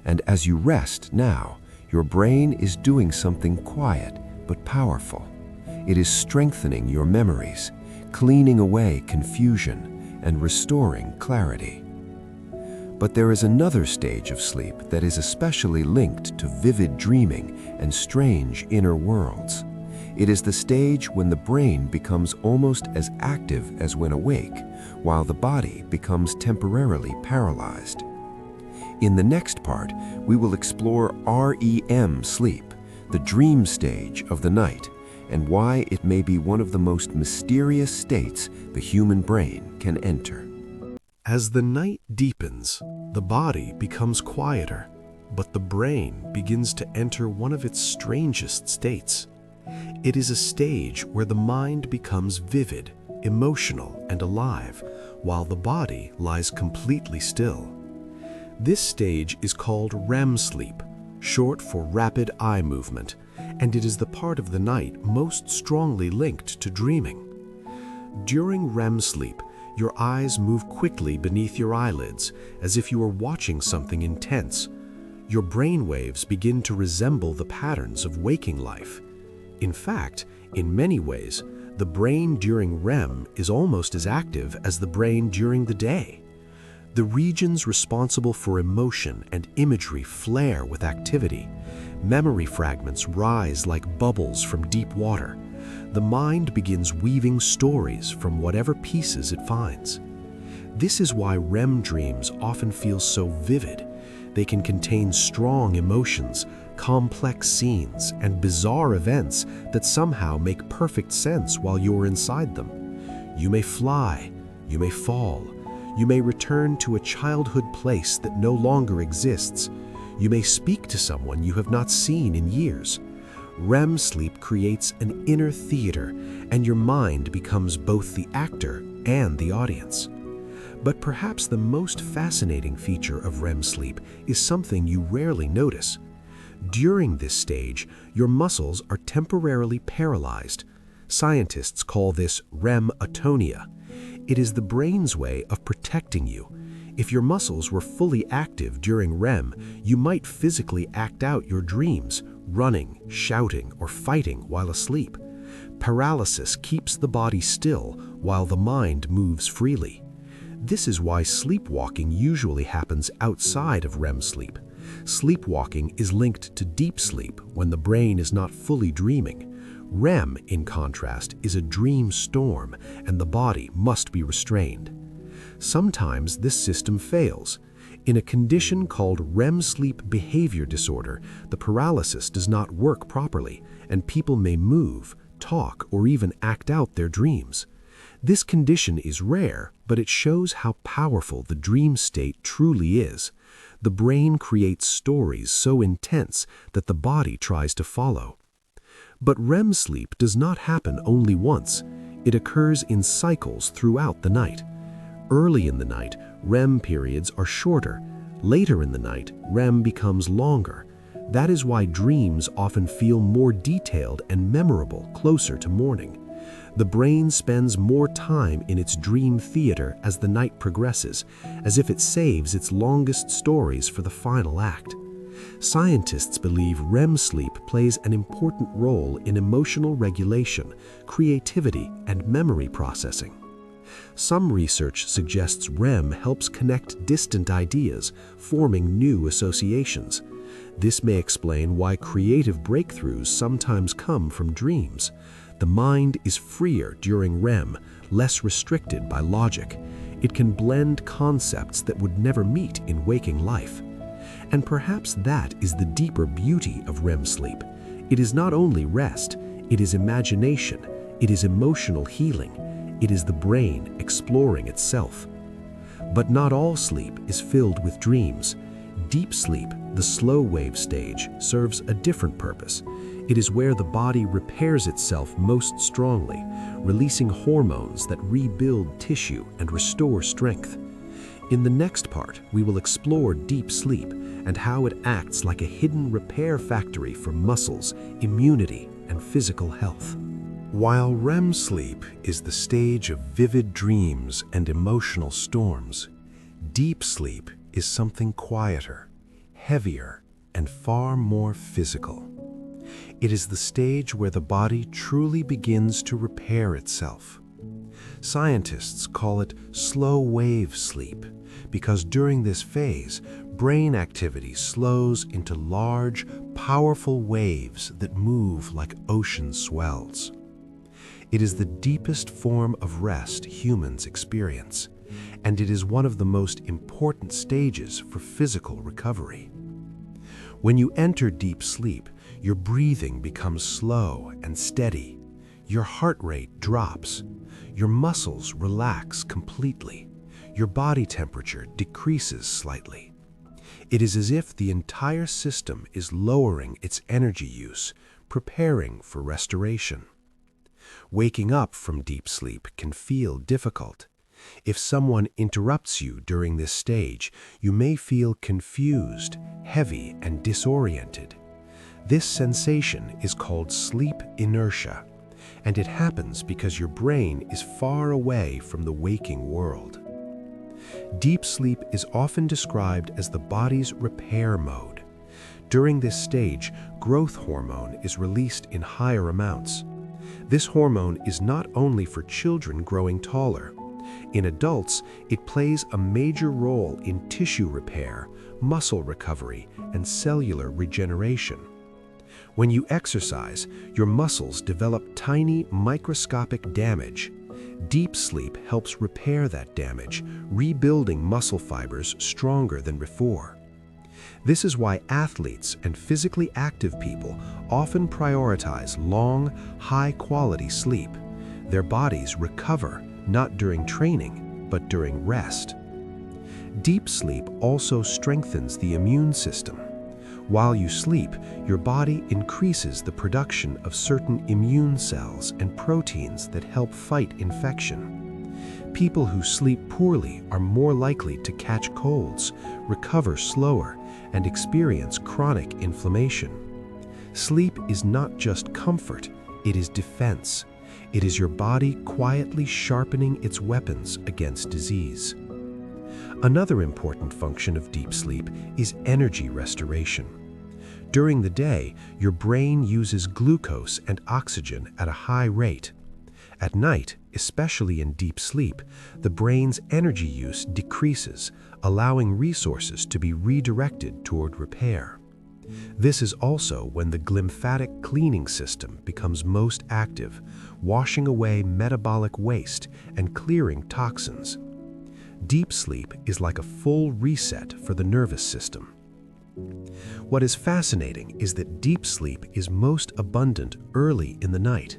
And as you rest now, your brain is doing something quiet but powerful. It is strengthening your memories, cleaning away confusion, and restoring clarity. But there is another stage of sleep that is especially linked to vivid dreaming and strange inner worlds. It is the stage when the brain becomes almost as active as when awake, while the body becomes temporarily paralyzed. In the next part, we will explore REM sleep, the dream stage of the night, and why it may be one of the most mysterious states the human brain can enter. As the night deepens, the body becomes quieter, but the brain begins to enter one of its strangest states. It is a stage where the mind becomes vivid, emotional, and alive, while the body lies completely still. This stage is called REM sleep, short for rapid eye movement, and it is the part of the night most strongly linked to dreaming. During REM sleep, your eyes move quickly beneath your eyelids as if you are watching something intense. Your brain waves begin to resemble the patterns of waking life. In fact, in many ways, the brain during REM is almost as active as the brain during the day. The regions responsible for emotion and imagery flare with activity. Memory fragments rise like bubbles from deep water. The mind begins weaving stories from whatever pieces it finds. This is why REM dreams often feel so vivid. They can contain strong emotions, complex scenes, and bizarre events that somehow make perfect sense while you're inside them. You may fly, you may fall, you may return to a childhood place that no longer exists. You may speak to someone you have not seen in years. REM sleep creates an inner theater, and your mind becomes both the actor and the audience. But perhaps the most fascinating feature of REM sleep is something you rarely notice. During this stage, your muscles are temporarily paralyzed. Scientists call this REM atonia. It is the brain's way of protecting you. If your muscles were fully active during REM, you might physically act out your dreams, running, shouting, or fighting while asleep. Paralysis keeps the body still while the mind moves freely. This is why sleepwalking usually happens outside of REM sleep. Sleepwalking is linked to deep sleep when the brain is not fully dreaming. REM, in contrast, is a dream storm, and the body must be restrained. Sometimes this system fails. In a condition called REM sleep behavior disorder, the paralysis does not work properly, and people may move, talk, or even act out their dreams. This condition is rare, but it shows how powerful the dream state truly is. The brain creates stories so intense that the body tries to follow. But REM sleep does not happen only once. It occurs in cycles throughout the night. Early in the night, REM periods are shorter. Later in the night, REM becomes longer. That is why dreams often feel more detailed and memorable closer to morning. The brain spends more time in its dream theater as the night progresses, as if it saves its longest stories for the final act. Scientists believe REM sleep plays an important role in emotional regulation, creativity, and memory processing. Some research suggests REM helps connect distant ideas, forming new associations. This may explain why creative breakthroughs sometimes come from dreams. The mind is freer during REM, less restricted by logic. It can blend concepts that would never meet in waking life. And perhaps that is the deeper beauty of REM sleep. It is not only rest, it is imagination, it is emotional healing, it is the brain exploring itself. But not all sleep is filled with dreams. Deep sleep, the slow wave stage, serves a different purpose. It is where the body repairs itself most strongly, releasing hormones that rebuild tissue and restore strength. In the next part, we will explore deep sleep and how it acts like a hidden repair factory for muscles, immunity, and physical health. While REM sleep is the stage of vivid dreams and emotional storms, deep sleep is something quieter, heavier, and far more physical. It is the stage where the body truly begins to repair itself. Scientists call it slow-wave sleep because during this phase, brain activity slows into large, powerful waves that move like ocean swells. It is the deepest form of rest humans experience, and it is one of the most important stages for physical recovery. When you enter deep sleep, your breathing becomes slow and steady. Your heart rate drops. Your muscles relax completely. Your body temperature decreases slightly. It is as if the entire system is lowering its energy use, preparing for restoration. Waking up from deep sleep can feel difficult. If someone interrupts you during this stage, you may feel confused, heavy, and disoriented. This sensation is called sleep inertia, and it happens because your brain is far away from the waking world. Deep sleep is often described as the body's repair mode. During this stage, growth hormone is released in higher amounts. This hormone is not only for children growing taller. In adults, it plays a major role in tissue repair, muscle recovery, and cellular regeneration. When you exercise, your muscles develop tiny microscopic damage. Deep sleep helps repair that damage, rebuilding muscle fibers stronger than before. This is why athletes and physically active people often prioritize long, high-quality sleep. Their bodies recover not during training, but during rest. Deep sleep also strengthens the immune system. While you sleep, your body increases the production of certain immune cells and proteins that help fight infection. People who sleep poorly are more likely to catch colds, recover slower, and experience chronic inflammation. Sleep is not just comfort, it is defense. It is your body quietly sharpening its weapons against disease. Another important function of deep sleep is energy restoration. During the day, your brain uses glucose and oxygen at a high rate. At night, especially in deep sleep, the brain's energy use decreases, allowing resources to be redirected toward repair. This is also when the glymphatic cleaning system becomes most active, washing away metabolic waste and clearing toxins. Deep sleep is like a full reset for the nervous system. What is fascinating is that deep sleep is most abundant early in the night.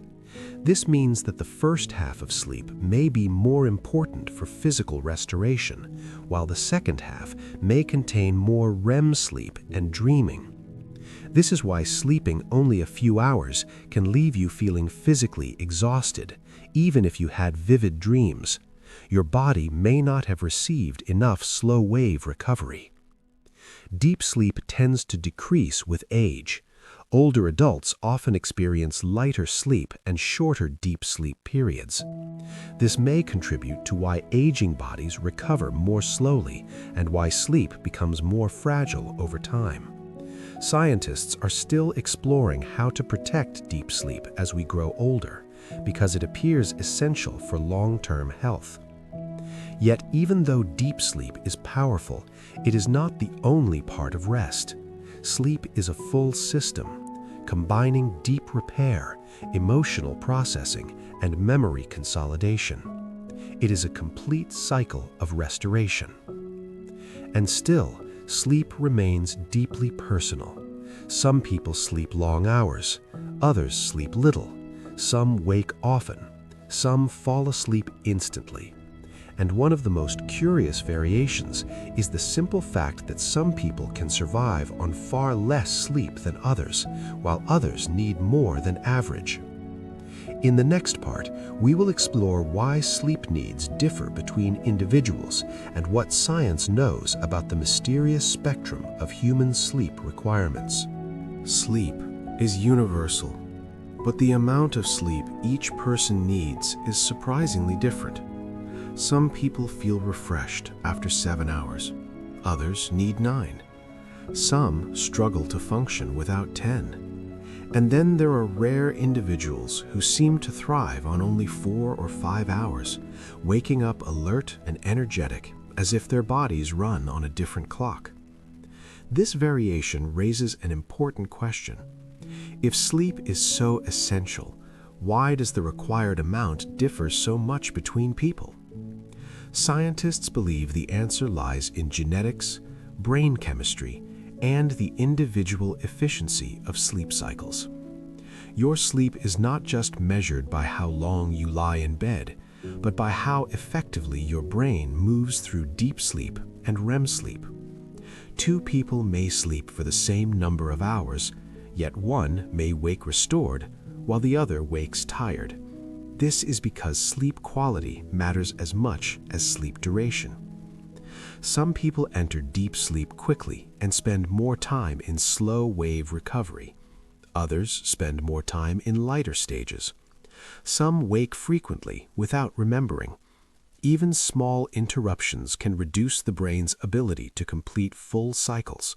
This means that the first half of sleep may be more important for physical restoration, while the second half may contain more REM sleep and dreaming. This is why sleeping only a few hours can leave you feeling physically exhausted, even if you had vivid dreams. Your body may not have received enough slow-wave recovery. Deep sleep tends to decrease with age. Older adults often experience lighter sleep and shorter deep sleep periods. This may contribute to why aging bodies recover more slowly and why sleep becomes more fragile over time. Scientists are still exploring how to protect deep sleep as we grow older, because it appears essential for long-term health. Yet, even though deep sleep is powerful, it is not the only part of rest. Sleep is a full system, combining deep repair, emotional processing, and memory consolidation. It is a complete cycle of restoration. And still, sleep remains deeply personal. Some people sleep long hours, others sleep little, some wake often, some fall asleep instantly. And one of the most curious variations is the simple fact that some people can survive on far less sleep than others, while others need more than average. In the next part, we will explore why sleep needs differ between individuals and what science knows about the mysterious spectrum of human sleep requirements. Sleep is universal, but the amount of sleep each person needs is surprisingly different. Some people feel refreshed after 7 hours. Others need 9. Some struggle to function without 10. And then there are rare individuals who seem to thrive on only 4 or 5 hours, waking up alert and energetic as if their bodies run on a different clock. This variation raises an important question. If sleep is so essential, why does the required amount differ so much between people? Scientists believe the answer lies in genetics, brain chemistry, and the individual efficiency of sleep cycles. Your sleep is not just measured by how long you lie in bed, but by how effectively your brain moves through deep sleep and REM sleep. 2 people may sleep for the same number of hours, yet one may wake restored, while the other wakes tired. This is because sleep quality matters as much as sleep duration. Some people enter deep sleep quickly and spend more time in slow-wave recovery, Others spend more time in lighter stages. Some wake frequently without remembering. Even small interruptions can reduce the brain's ability to complete full cycles.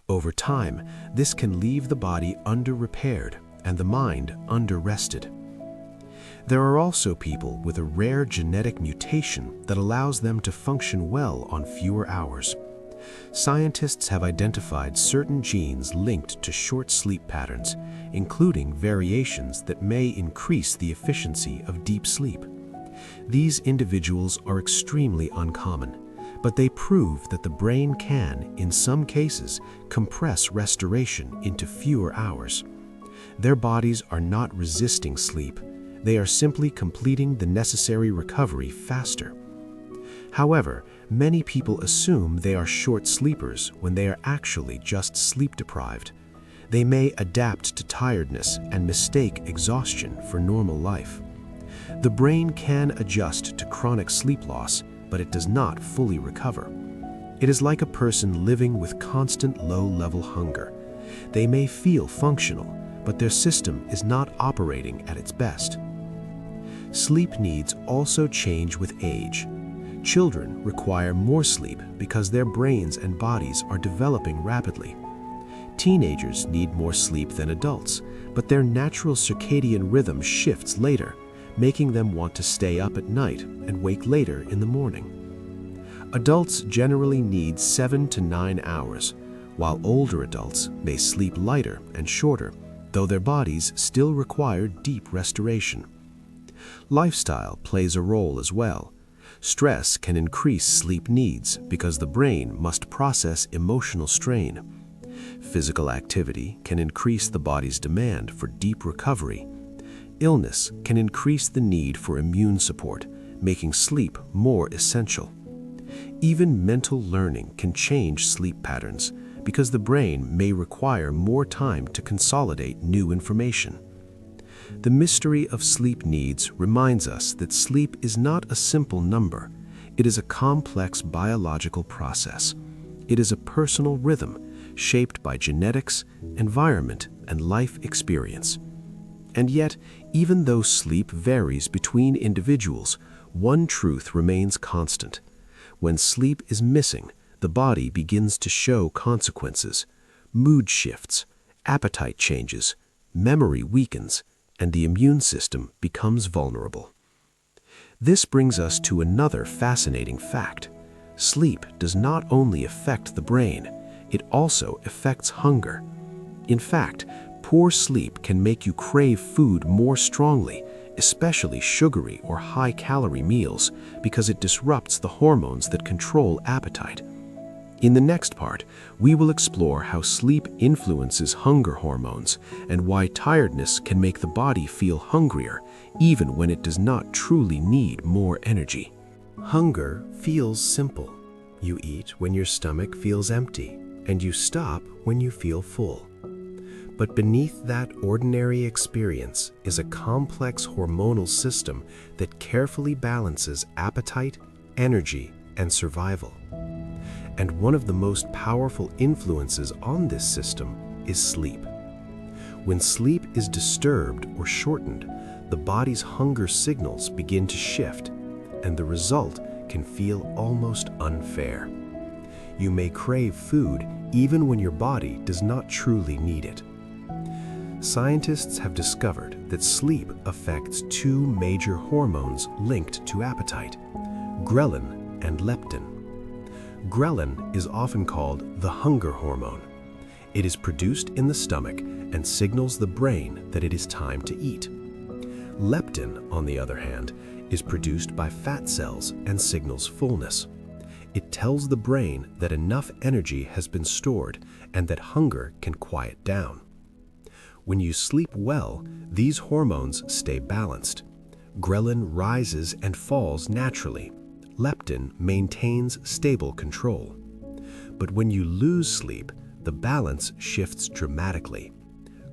Over time, this can leave the body under-repaired and the mind under-rested. There are also people with a rare genetic mutation that allows them to function well on fewer hours. Scientists have identified certain genes linked to short sleep patterns, including variations that may increase the efficiency of deep sleep. These individuals are extremely uncommon, but they prove that the brain can, in some cases, compress restoration into fewer hours. Their bodies are not resisting sleep. They are simply completing the necessary recovery faster. However, many people assume they are short sleepers when they are actually just sleep-deprived. They may adapt to tiredness and mistake exhaustion for normal life. The brain can adjust to chronic sleep loss, but it does not fully recover. It is like a person living with constant low-level hunger. They may feel functional, but their system is not operating at its best. Sleep needs also change with age. Children require more sleep because their brains and bodies are developing rapidly. Teenagers need more sleep than adults, but their natural circadian rhythm shifts later, making them want to stay up at night and wake later in the morning. Adults generally need 7 to 9 hours, while older adults may sleep lighter and shorter, though their bodies still require deep restoration. Lifestyle plays a role as well. Stress can increase sleep needs because the brain must process emotional strain. Physical activity can increase the body's demand for deep recovery. Illness can increase the need for immune support, making sleep more essential. Even mental learning can change sleep patterns because the brain may require more time to consolidate new information. The mystery of sleep needs reminds us that sleep is not a simple number. It is a complex biological process. It is a personal rhythm shaped by genetics, environment, and life experience. And yet, even though sleep varies between individuals, one truth remains constant. When sleep is missing, the body begins to show consequences. Mood shifts, appetite changes, memory weakens, and the immune system becomes vulnerable. This brings us to another fascinating fact. Sleep does not only affect the brain, it also affects hunger. In fact, poor sleep can make you crave food more strongly, especially sugary or high-calorie meals, because it disrupts the hormones that control appetite. In the next part, we will explore how sleep influences hunger hormones and why tiredness can make the body feel hungrier, even when it does not truly need more energy. Hunger feels simple. You eat when your stomach feels empty, and you stop when you feel full. But beneath that ordinary experience is a complex hormonal system that carefully balances appetite, energy, and survival. And one of the most powerful influences on this system is sleep. When sleep is disturbed or shortened, the body's hunger signals begin to shift, and the result can feel almost unfair. You may crave food even when your body does not truly need it. Scientists have discovered that sleep affects two major hormones linked to appetite: ghrelin and leptin. Ghrelin is often called the hunger hormone. It is produced in the stomach and signals the brain that it is time to eat. Leptin, on the other hand, is produced by fat cells and signals fullness. It tells the brain that enough energy has been stored and that hunger can quiet down. When you sleep well, these hormones stay balanced. Ghrelin rises and falls naturally. Leptin maintains stable control. But when you lose sleep, the balance shifts dramatically.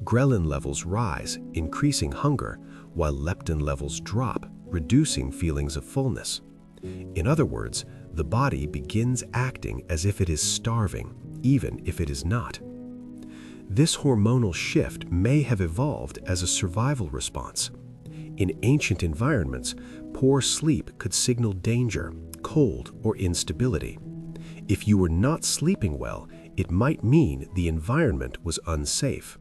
Ghrelin levels rise, increasing hunger, while leptin levels drop, reducing feelings of fullness. In other words, the body begins acting as if it is starving, even if it is not. This hormonal shift may have evolved as a survival response. In ancient environments, poor sleep could signal danger, cold, or instability. If you were not sleeping well, it might mean the environment was unsafe.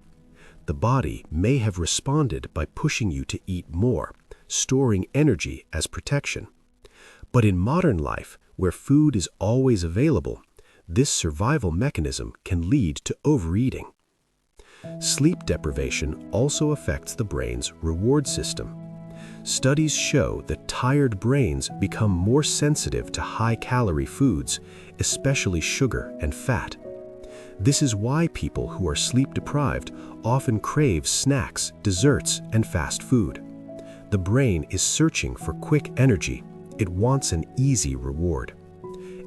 The body may have responded by pushing you to eat more, storing energy as protection. But in modern life, where food is always available, this survival mechanism can lead to overeating. Sleep deprivation also affects the brain's reward system. Studies show that tired brains become more sensitive to high-calorie foods, especially sugar and fat. This is why people who are sleep-deprived often crave snacks, desserts, and fast food. The brain is searching for quick energy. It wants an easy reward.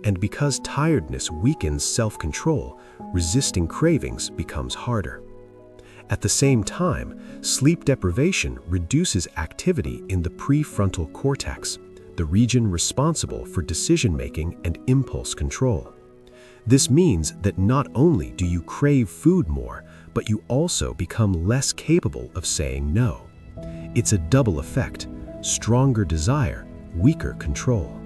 And because tiredness weakens self-control, resisting cravings becomes harder. At the same time, sleep deprivation reduces activity in the prefrontal cortex, the region responsible for decision-making and impulse control. This means that not only do you crave food more, but you also become less capable of saying no. It's a double effect: stronger desire, weaker control.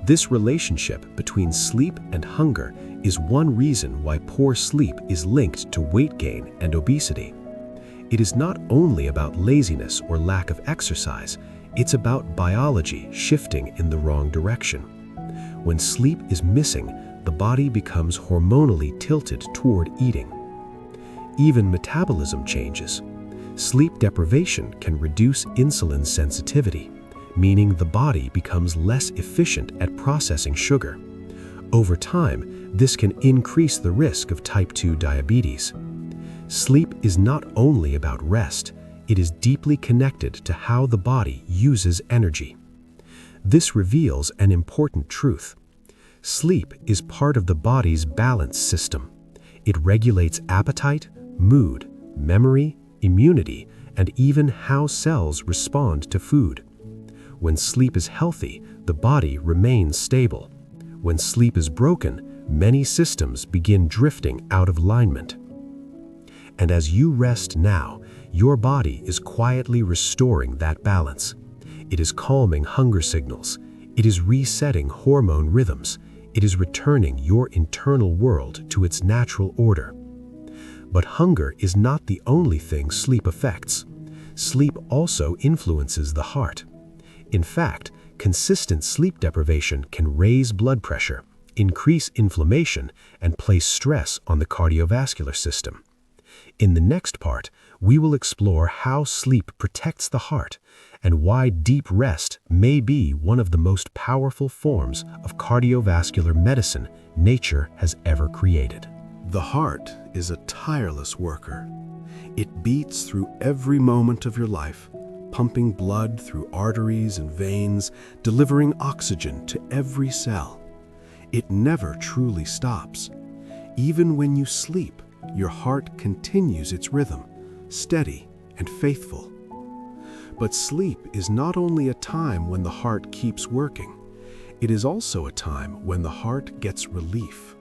This relationship between sleep and hunger is one reason why poor sleep is linked to weight gain and obesity. It is not only about laziness or lack of exercise, it's about biology shifting in the wrong direction. When sleep is missing, the body becomes hormonally tilted toward eating. Even metabolism changes. Sleep deprivation can reduce insulin sensitivity, meaning the body becomes less efficient at processing sugar. Over time, this can increase the risk of type 2 diabetes. Sleep is not only about rest, it is deeply connected to how the body uses energy. This reveals an important truth. Sleep is part of the body's balance system. It regulates appetite, mood, memory, immunity, and even how cells respond to food. When sleep is healthy, the body remains stable. When sleep is broken, many systems begin drifting out of alignment. And as you rest now, your body is quietly restoring that balance. It is calming hunger signals. It is resetting hormone rhythms. It is returning your internal world to its natural order. But hunger is not the only thing sleep affects. Sleep also influences the heart. In fact, consistent sleep deprivation can raise blood pressure, increase inflammation, and place stress on the cardiovascular system. In the next part, we will explore how sleep protects the heart and why deep rest may be one of the most powerful forms of cardiovascular medicine nature has ever created. The heart is a tireless worker. It beats through every moment of your life, pumping blood through arteries and veins, delivering oxygen to every cell. It never truly stops. Even when you sleep, your heart continues its rhythm, steady and faithful. But sleep is not only a time when the heart keeps working, it is also a time when the heart gets relief.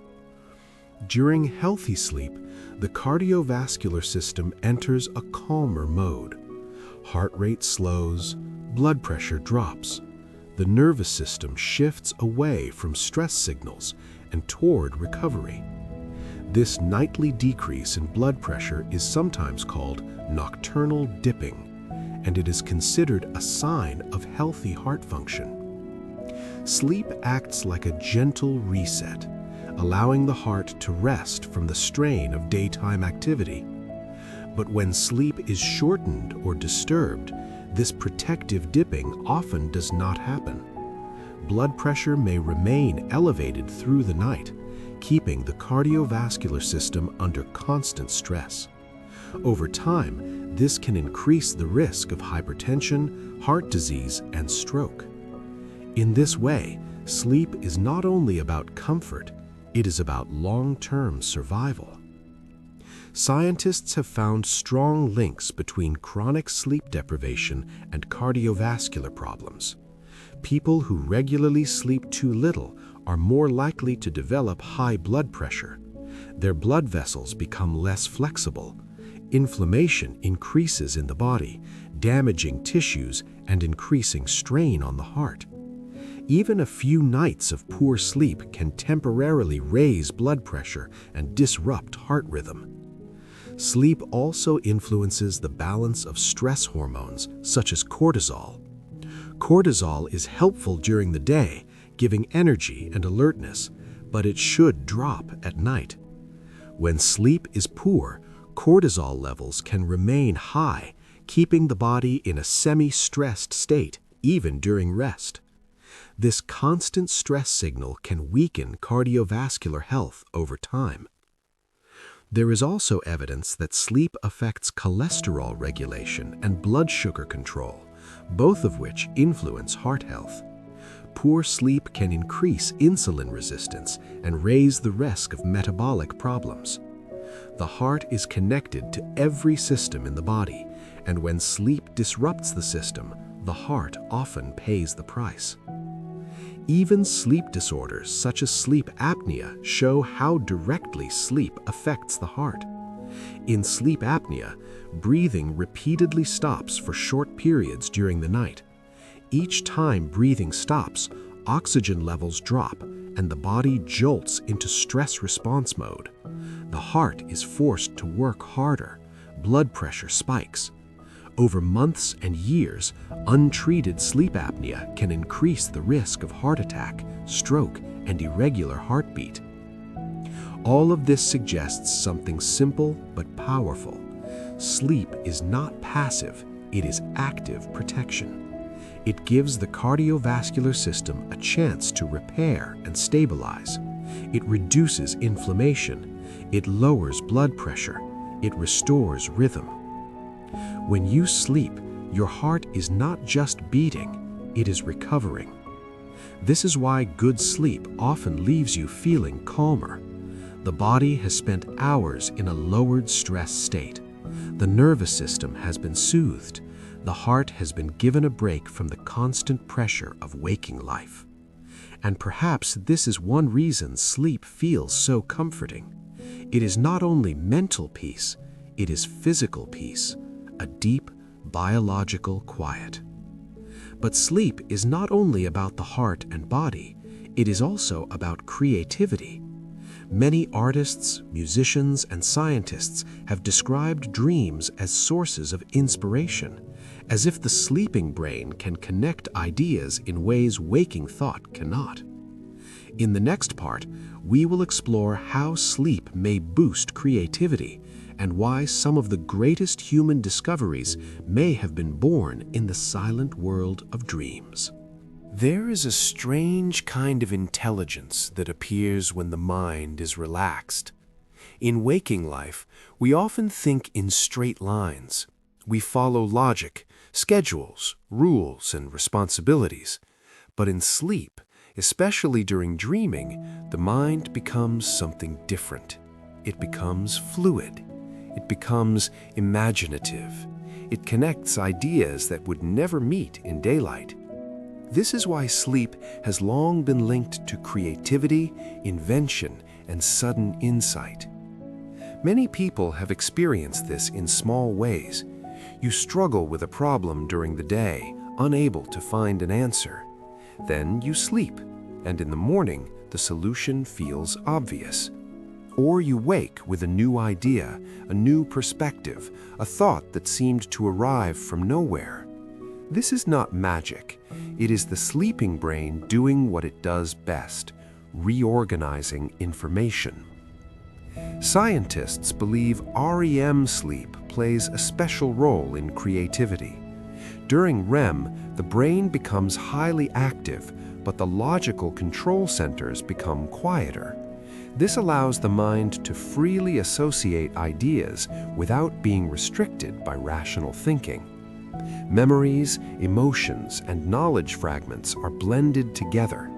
During healthy sleep, the cardiovascular system enters a calmer mode. Heart rate slows, blood pressure drops. The nervous system shifts away from stress signals and toward recovery. This nightly decrease in blood pressure is sometimes called nocturnal dipping, and it is considered a sign of healthy heart function. Sleep acts like a gentle reset, allowing the heart to rest from the strain of daytime activity. But when sleep is shortened or disturbed, this protective dipping often does not happen. Blood pressure may remain elevated through the night, keeping the cardiovascular system under constant stress. Over time, this can increase the risk of hypertension, heart disease, and stroke. In this way, sleep is not only about comfort, it is about long-term survival. Scientists have found strong links between chronic sleep deprivation and cardiovascular problems. People who regularly sleep too little are more likely to develop high blood pressure. Their blood vessels become less flexible. Inflammation increases in the body, damaging tissues and increasing strain on the heart. Even a few nights of poor sleep can temporarily raise blood pressure and disrupt heart rhythm. Sleep also influences the balance of stress hormones, such as cortisol. Cortisol is helpful during the day, giving energy and alertness, but it should drop at night. When sleep is poor, cortisol levels can remain high, keeping the body in a semi-stressed state, even during rest. This constant stress signal can weaken cardiovascular health over time. There is also evidence that sleep affects cholesterol regulation and blood sugar control, both of which influence heart health. Poor sleep can increase insulin resistance and raise the risk of metabolic problems. The heart is connected to every system in the body, and when sleep disrupts the system, the heart often pays the price. Even sleep disorders such as sleep apnea show how directly sleep affects the heart. In sleep apnea, breathing repeatedly stops for short periods during the night. Each time breathing stops, oxygen levels drop and the body jolts into stress response mode. The heart is forced to work harder, blood pressure spikes. Over months and years, untreated sleep apnea can increase the risk of heart attack, stroke, and irregular heartbeat. All of this suggests something simple but powerful. Sleep is not passive, it is active protection. It gives the cardiovascular system a chance to repair and stabilize. It reduces inflammation, it lowers blood pressure, it restores rhythm. When you sleep, your heart is not just beating, it is recovering. This is why good sleep often leaves you feeling calmer. The body has spent hours in a lowered stress state. The nervous system has been soothed. The heart has been given a break from the constant pressure of waking life. And perhaps this is one reason sleep feels so comforting. It is not only mental peace, it is physical peace, a deep, biological quiet. But sleep is not only about the heart and body, it is also about creativity. Many artists, musicians, and scientists have described dreams as sources of inspiration, as if the sleeping brain can connect ideas in ways waking thought cannot. In the next part, we will explore how sleep may boost creativity and why some of the greatest human discoveries may have been born in the silent world of dreams. There is a strange kind of intelligence that appears when the mind is relaxed. In waking life, we often think in straight lines. We follow logic, schedules, rules, and responsibilities. But in sleep, especially during dreaming, the mind becomes something different. It becomes fluid. It becomes imaginative. It connects ideas that would never meet in daylight. This is why sleep has long been linked to creativity, invention, and sudden insight. Many people have experienced this in small ways. You struggle with a problem during the day, unable to find an answer. Then you sleep, and in the morning, the solution feels obvious. Or you wake with a new idea, a new perspective, a thought that seemed to arrive from nowhere. This is not magic. It is the sleeping brain doing what it does best, reorganizing information. Scientists believe REM sleep plays a special role in creativity. During REM, the brain becomes highly active, but the logical control centers become quieter. This allows the mind to freely associate ideas without being restricted by rational thinking. Memories, emotions, and knowledge fragments are blended together.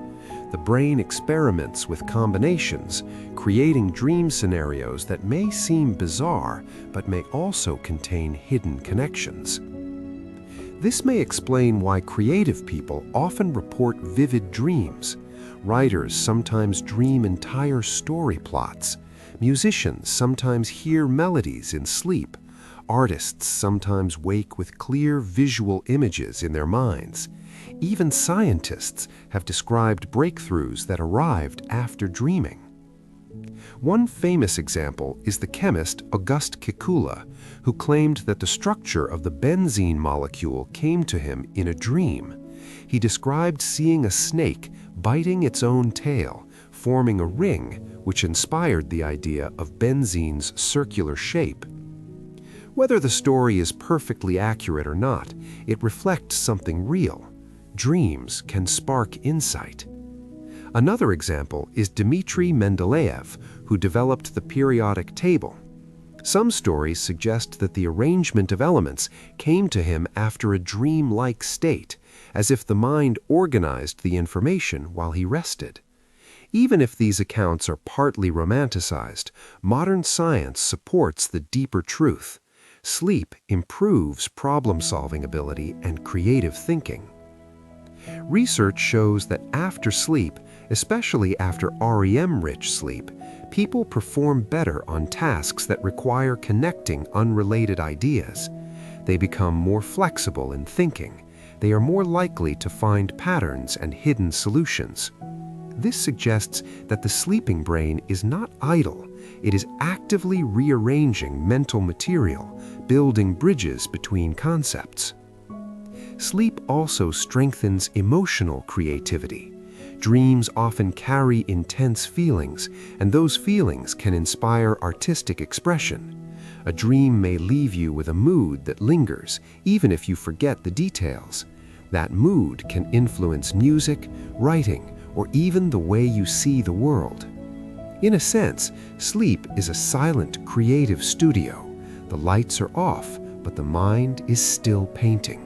The brain experiments with combinations, creating dream scenarios that may seem bizarre but may also contain hidden connections. This may explain why creative people often report vivid dreams. Writers sometimes dream entire story plots. Musicians sometimes hear melodies in sleep. Artists sometimes wake with clear visual images in their minds. Even scientists have described breakthroughs that arrived after dreaming. One famous example is the chemist Auguste Kekula, who claimed that the structure of the benzene molecule came to him in a dream. He described seeing a snake biting its own tail, forming a ring, which inspired the idea of benzene's circular shape. Whether the story is perfectly accurate or not, it reflects something real. Dreams can spark insight. Another example is Dmitri Mendeleev, who developed the periodic table. Some stories suggest that the arrangement of elements came to him after a dream-like state, as if the mind organized the information while he rested. Even if these accounts are partly romanticized, modern science supports the deeper truth. Sleep improves problem-solving ability and creative thinking. Research shows that after sleep, especially after REM-rich sleep, people perform better on tasks that require connecting unrelated ideas. They become more flexible in thinking. They are more likely to find patterns and hidden solutions. This suggests that the sleeping brain is not idle. It is actively rearranging mental material, building bridges between concepts. Sleep also strengthens emotional creativity. Dreams often carry intense feelings, and those feelings can inspire artistic expression. A dream may leave you with a mood that lingers, even if you forget the details. That mood can influence music, writing, or even the way you see the world. In a sense, sleep is a silent, creative studio. The lights are off, but the mind is still painting.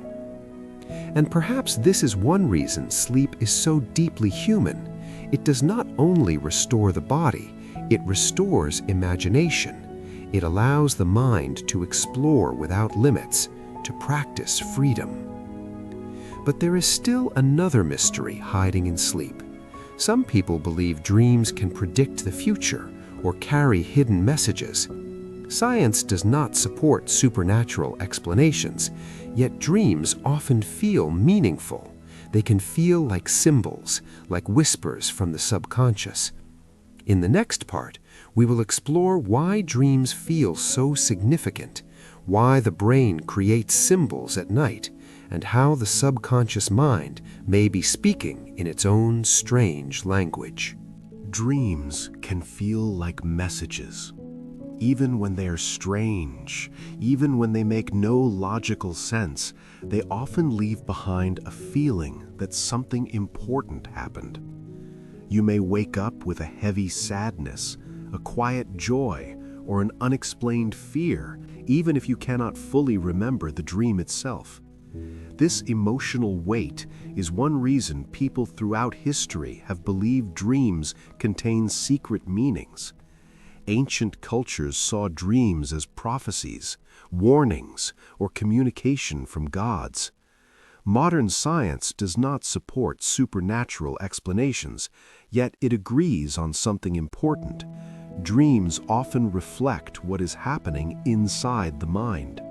And perhaps this is one reason sleep is so deeply human. It does not only restore the body, it restores imagination. It allows the mind to explore without limits, to practice freedom. But there is still another mystery hiding in sleep. Some people believe dreams can predict the future or carry hidden messages. Science does not support supernatural explanations, yet dreams often feel meaningful. They can feel like symbols, like whispers from the subconscious. In the next part, we will explore why dreams feel so significant, why the brain creates symbols at night, and how the subconscious mind may be speaking in its own strange language. Dreams can feel like messages. Even when they are strange, even when they make no logical sense, they often leave behind a feeling that something important happened. You may wake up with a heavy sadness, a quiet joy, or an unexplained fear, even if you cannot fully remember the dream itself. This emotional weight is one reason people throughout history have believed dreams contain secret meanings. Ancient cultures saw dreams as prophecies, warnings, or communication from gods. Modern science does not support supernatural explanations, yet it agrees on something important. Dreams often reflect what is happening inside the mind.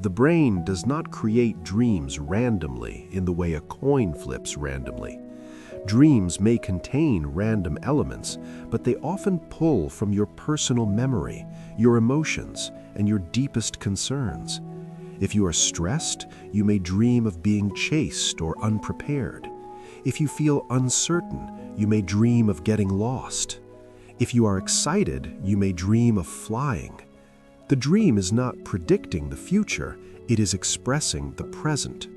The brain does not create dreams randomly in the way a coin flips randomly. Dreams may contain random elements, but they often pull from your personal memory, your emotions, and your deepest concerns. If you are stressed, you may dream of being chased or unprepared. If you feel uncertain, you may dream of getting lost. If you are excited, you may dream of flying. The dream is not predicting the future, it is expressing the present.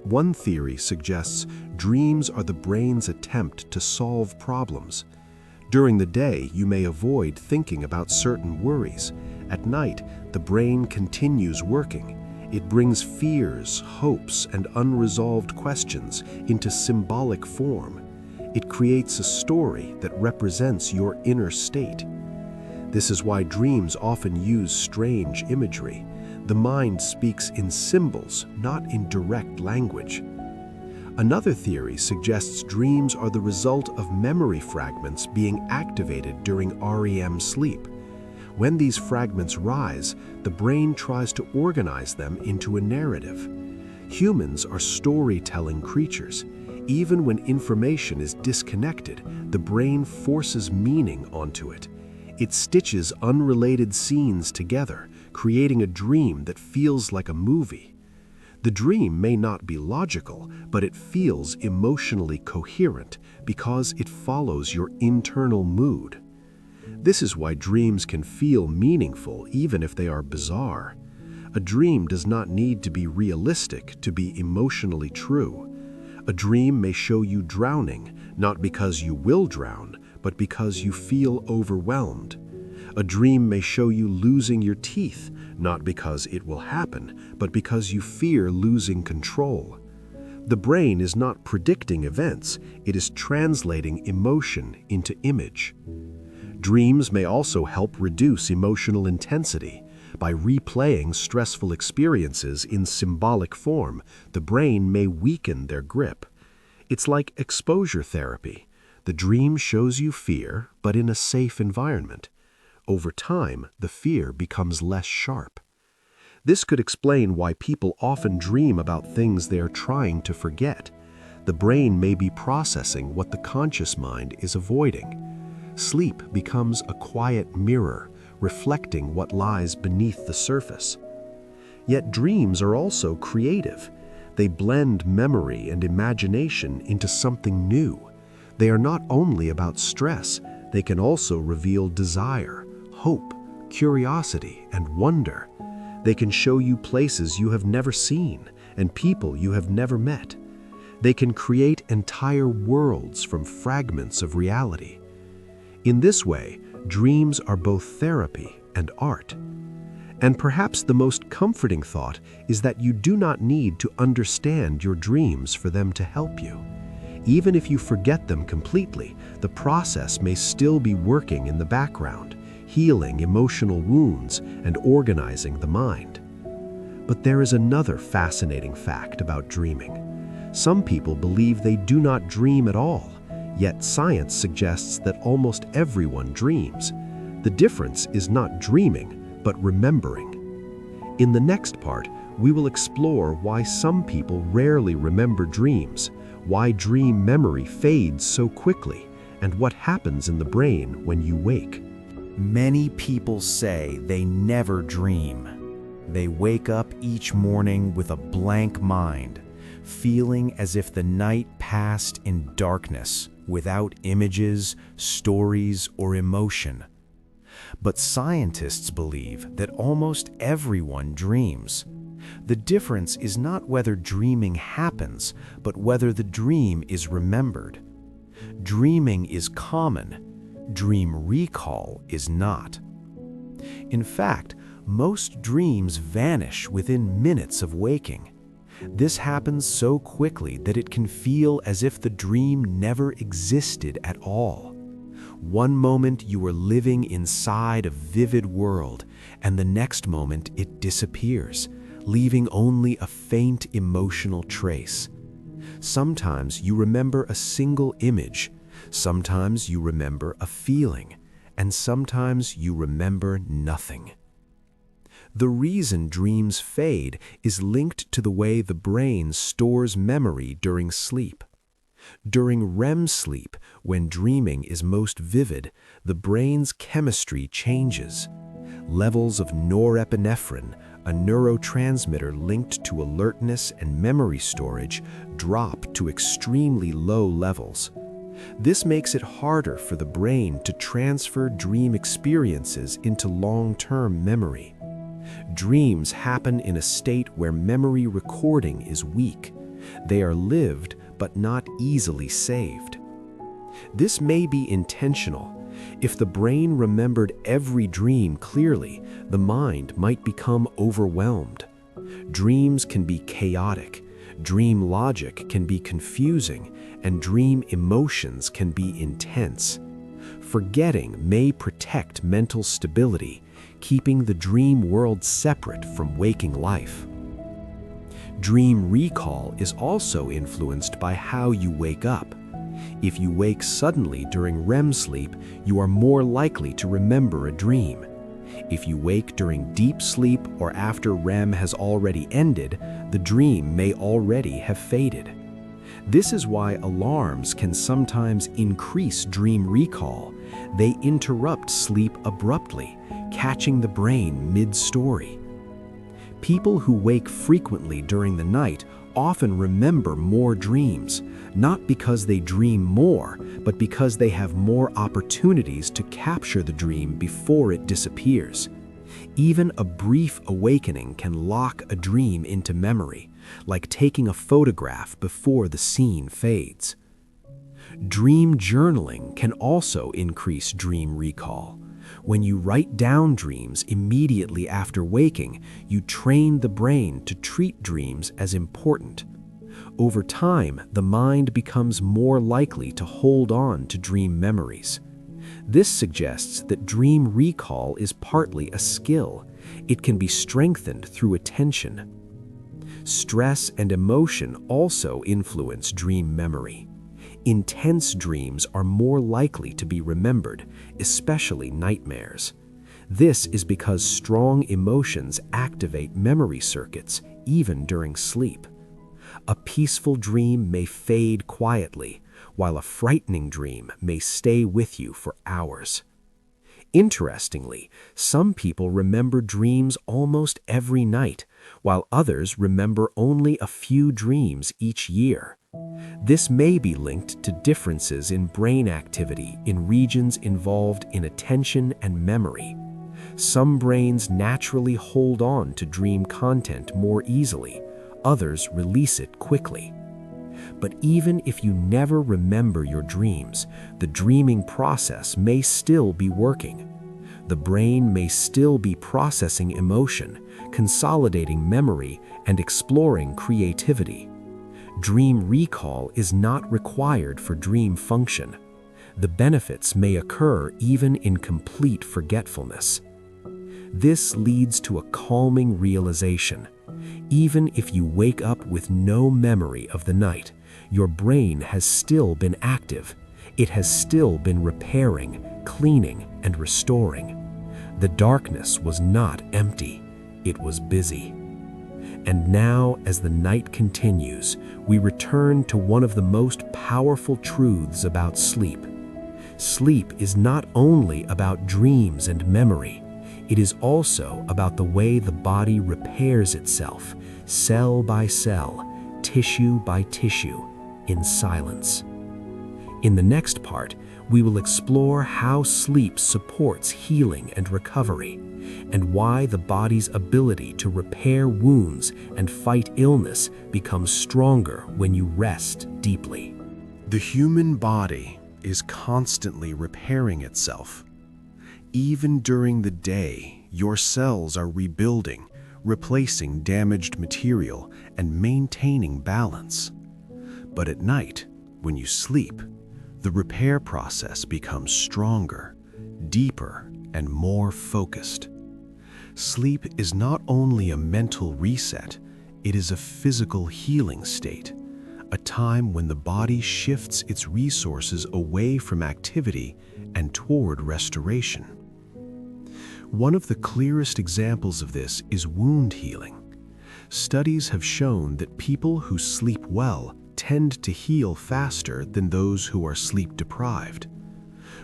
One theory suggests dreams are the brain's attempt to solve problems. During the day, you may avoid thinking about certain worries. At night, the brain continues working. It brings fears, hopes, and unresolved questions into symbolic form. It creates a story that represents your inner state. This is why dreams often use strange imagery. The mind speaks in symbols, not in direct language. Another theory suggests dreams are the result of memory fragments being activated during REM sleep. When these fragments rise, the brain tries to organize them into a narrative. Humans are storytelling creatures. Even when information is disconnected, the brain forces meaning onto it. It stitches unrelated scenes together, creating a dream that feels like a movie. The dream may not be logical, but it feels emotionally coherent because it follows your internal mood. This is why dreams can feel meaningful even if they are bizarre. A dream does not need to be realistic to be emotionally true. A dream may show you drowning, not because you will drown, but because you feel overwhelmed. A dream may show you losing your teeth, not because it will happen, but because you fear losing control. The brain is not predicting events, it is translating emotion into image. Dreams may also help reduce emotional intensity. By replaying stressful experiences in symbolic form, the brain may weaken their grip. It's like exposure therapy. The dream shows you fear, but in a safe environment. Over time, the fear becomes less sharp. This could explain why people often dream about things they are trying to forget. The brain may be processing what the conscious mind is avoiding. Sleep becomes a quiet mirror, reflecting what lies beneath the surface. Yet dreams are also creative. They blend memory and imagination into something new. They are not only about stress, they can also reveal desire, hope, curiosity, and wonder. They can show you places you have never seen and people you have never met. They can create entire worlds from fragments of reality. In this way, dreams are both therapy and art. And perhaps the most comforting thought is that you do not need to understand your dreams for them to help you. Even if you forget them completely, the process may still be working in the background, healing emotional wounds and organizing the mind. But there is another fascinating fact about dreaming. Some people believe they do not dream at all. Yet science suggests that almost everyone dreams. The difference is not dreaming, but remembering. In the next part, we will explore why some people rarely remember dreams, why dream memory fades so quickly, and what happens in the brain when you wake. Many people say they never dream. They wake up each morning with a blank mind, feeling as if the night passed in darkness, without images, stories, or emotion. But scientists believe that almost everyone dreams. The difference is not whether dreaming happens, but whether the dream is remembered. Dreaming is common. Dream recall is not. In fact, most dreams vanish within minutes of waking. This happens so quickly that it can feel as if the dream never existed at all. One moment you are living inside a vivid world, and the next moment it disappears, leaving only a faint emotional trace. Sometimes you remember a single image, sometimes you remember a feeling, and sometimes you remember nothing. The reason dreams fade is linked to the way the brain stores memory during sleep. During REM sleep, when dreaming is most vivid, the brain's chemistry changes. Levels of norepinephrine, a neurotransmitter linked to alertness and memory storage, drop to extremely low levels. This makes it harder for the brain to transfer dream experiences into long-term memory. Dreams happen in a state where memory recording is weak. They are lived but not easily saved. This may be intentional. If the brain remembered every dream clearly, the mind might become overwhelmed. Dreams can be chaotic, dream logic can be confusing, and dream emotions can be intense. Forgetting may protect mental stability, keeping the dream world separate from waking life. Dream recall is also influenced by how you wake up. If you wake suddenly during REM sleep, you are more likely to remember a dream. If you wake during deep sleep or after REM has already ended, the dream may already have faded. This is why alarms can sometimes increase dream recall. They interrupt sleep abruptly, catching the brain mid-story. People who wake frequently during the night often remember more dreams, not because they dream more, but because they have more opportunities to capture the dream before it disappears. Even a brief awakening can lock a dream into memory, like taking a photograph before the scene fades. Dream journaling can also increase dream recall. When you write down dreams immediately after waking, you train the brain to treat dreams as important. Over time, the mind becomes more likely to hold on to dream memories. This suggests that dream recall is partly a skill. It can be strengthened through attention. Stress and emotion also influence dream memory. Intense dreams are more likely to be remembered, especially nightmares. This is because strong emotions activate memory circuits even during sleep. A peaceful dream may fade quietly, while a frightening dream may stay with you for hours. Interestingly, some people remember dreams almost every night, while others remember only a few dreams each year. This may be linked to differences in brain activity in regions involved in attention and memory. Some brains naturally hold on to dream content more easily, others release it quickly. But even if you never remember your dreams, the dreaming process may still be working. The brain may still be processing emotion, consolidating memory, and exploring creativity. Dream recall is not required for dream function. The benefits may occur even in complete forgetfulness. This leads to a calming realization. Even if you wake up with no memory of the night, your brain has still been active. It has still been repairing, cleaning, and restoring. The darkness was not empty. It was busy. And now, as the night continues, we return to one of the most powerful truths about sleep. Sleep is not only about dreams and memory. It is also about the way the body repairs itself, cell by cell, tissue by tissue, in silence. In the next part, we will explore how sleep supports healing and recovery, and why the body's ability to repair wounds and fight illness becomes stronger when you rest deeply. The human body is constantly repairing itself. Even during the day, your cells are rebuilding, replacing damaged material, and maintaining balance. But at night, when you sleep, the repair process becomes stronger, deeper, and more focused. Sleep is not only a mental reset, it is a physical healing state, a time when the body shifts its resources away from activity and toward restoration. One of the clearest examples of this is wound healing. Studies have shown that people who sleep well tend to heal faster than those who are sleep deprived.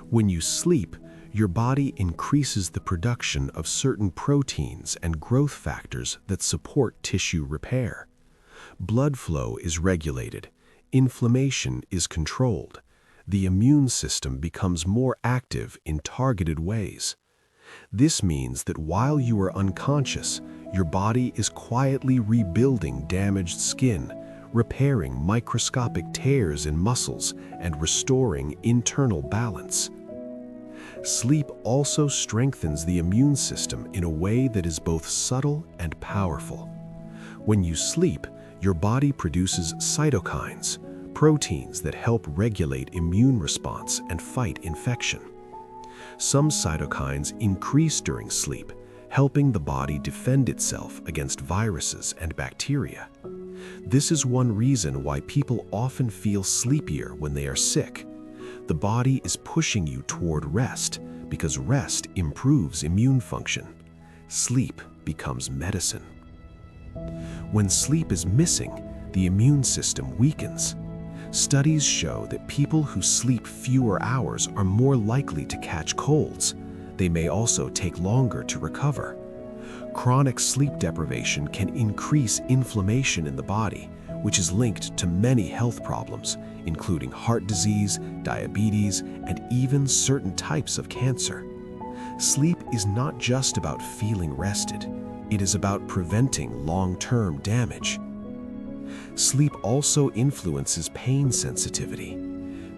When you sleep, your body increases the production of certain proteins and growth factors that support tissue repair. Blood flow is regulated, inflammation is controlled, the immune system becomes more active in targeted ways. This means that while you are unconscious, your body is quietly rebuilding damaged skin, repairing microscopic tears in muscles, and restoring internal balance. Sleep also strengthens the immune system in a way that is both subtle and powerful. When you sleep, your body produces cytokines, proteins that help regulate immune response and fight infection. Some cytokines increase during sleep, helping the body defend itself against viruses and bacteria. This is one reason why people often feel sleepier when they are sick. The body is pushing you toward rest because rest improves immune function. Sleep becomes medicine. When sleep is missing, the immune system weakens. Studies show that people who sleep fewer hours are more likely to catch colds. They may also take longer to recover. Chronic sleep deprivation can increase inflammation in the body, which is linked to many health problems, including heart disease, diabetes, and even certain types of cancer. Sleep is not just about feeling rested. It is about preventing long-term damage. Sleep also influences pain sensitivity.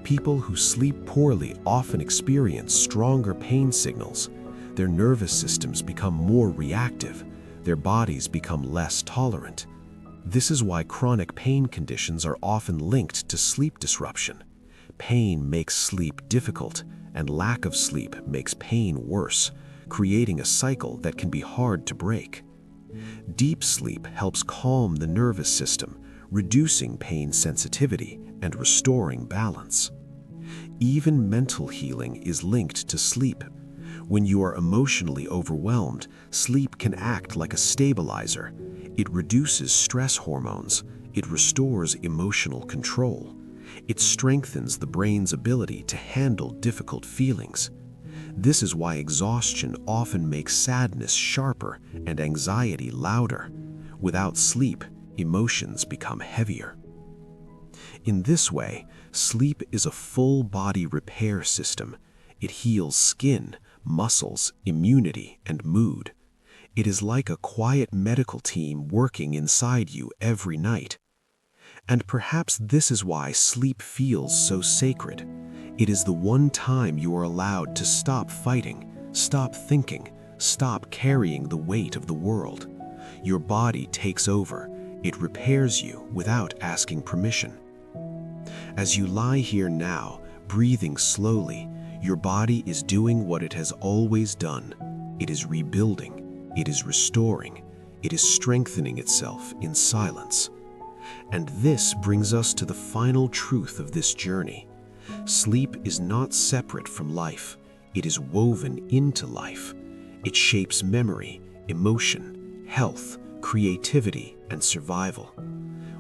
People who sleep poorly often experience stronger pain signals. Their nervous systems become more reactive. Their bodies become less tolerant. This is why chronic pain conditions are often linked to sleep disruption. Pain makes sleep difficult, and lack of sleep makes pain worse, creating a cycle that can be hard to break. Deep sleep helps calm the nervous system, reducing pain sensitivity and restoring balance. Even mental healing is linked to sleep. When you are emotionally overwhelmed, sleep can act like a stabilizer. It reduces stress hormones. It restores emotional control. It strengthens the brain's ability to handle difficult feelings. This is why exhaustion often makes sadness sharper and anxiety louder. Without sleep, emotions become heavier. In this way, sleep is a full-body repair system. It heals skin, muscles, immunity, and mood. It is like a quiet medical team working inside you every night. And perhaps this is why sleep feels so sacred. It is the one time you are allowed to stop fighting, stop thinking, stop carrying the weight of the world. Your body takes over. It repairs you without asking permission. As you lie here now, breathing slowly, your body is doing what it has always done. It is rebuilding. It is restoring. It is strengthening itself in silence. And this brings us to the final truth of this journey. Sleep is not separate from life. It is woven into life. It shapes memory, emotion, health, creativity, and survival.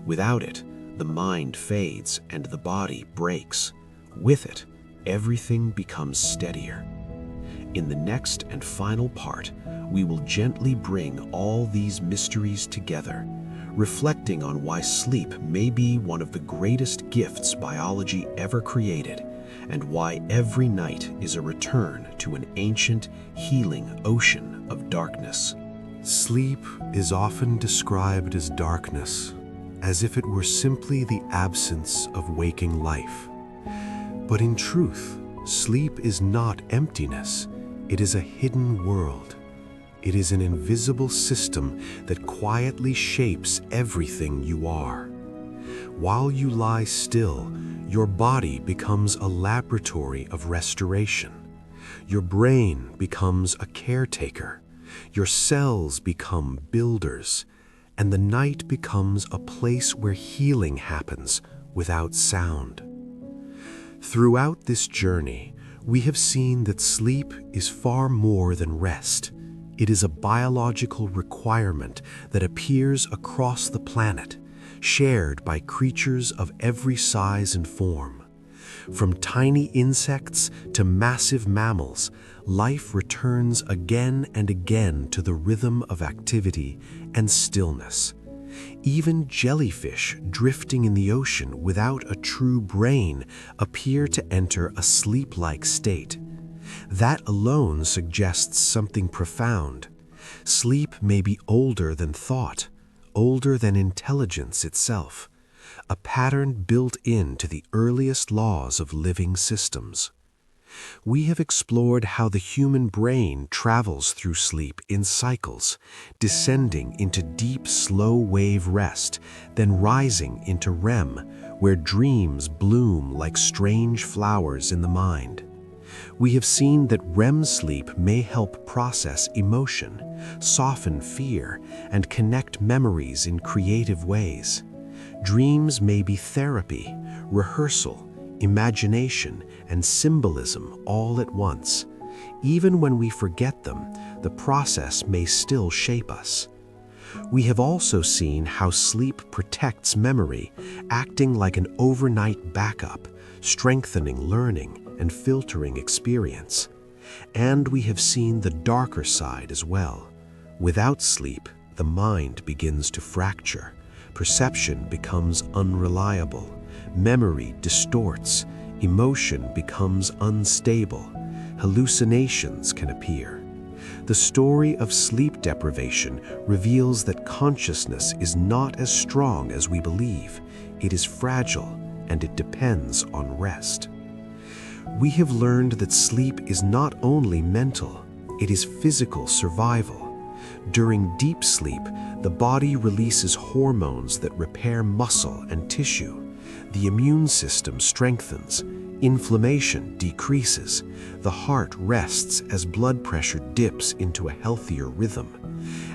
Without it, the mind fades and the body breaks. With it, everything becomes steadier. In the next and final part, we will gently bring all these mysteries together, reflecting on why sleep may be one of the greatest gifts biology ever created, and why every night is a return to an ancient, healing ocean of darkness. Sleep is often described as darkness, as if it were simply the absence of waking life. But in truth, sleep is not emptiness. It is a hidden world. It is an invisible system that quietly shapes everything you are. While you lie still, your body becomes a laboratory of restoration. Your brain becomes a caretaker. Your cells become builders. And the night becomes a place where healing happens without sound. Throughout this journey, we have seen that sleep is far more than rest. It is a biological requirement that appears across the planet, shared by creatures of every size and form. From tiny insects to massive mammals, life returns again and again to the rhythm of activity and stillness. Even jellyfish drifting in the ocean without a true brain appear to enter a sleep-like state. That alone suggests something profound. Sleep may be older than thought, older than intelligence itself, a pattern built into the earliest laws of living systems. We have explored how the human brain travels through sleep in cycles, descending into deep, slow-wave rest, then rising into REM, where dreams bloom like strange flowers in the mind. We have seen that REM sleep may help process emotion, soften fear, and connect memories in creative ways. Dreams may be therapy, rehearsal, imagination, and symbolism all at once. Even when we forget them, the process may still shape us. We have also seen how sleep protects memory, acting like an overnight backup, strengthening learning and filtering experience. And we have seen the darker side as well. Without sleep, the mind begins to fracture. Perception becomes unreliable. Memory distorts. Emotion becomes unstable. Hallucinations can appear. The story of sleep deprivation reveals that consciousness is not as strong as we believe. It is fragile, and it depends on rest. We have learned that sleep is not only mental, it is physical survival. During deep sleep, the body releases hormones that repair muscle and tissue. The immune system strengthens. Inflammation decreases. The heart rests as blood pressure dips into a healthier rhythm.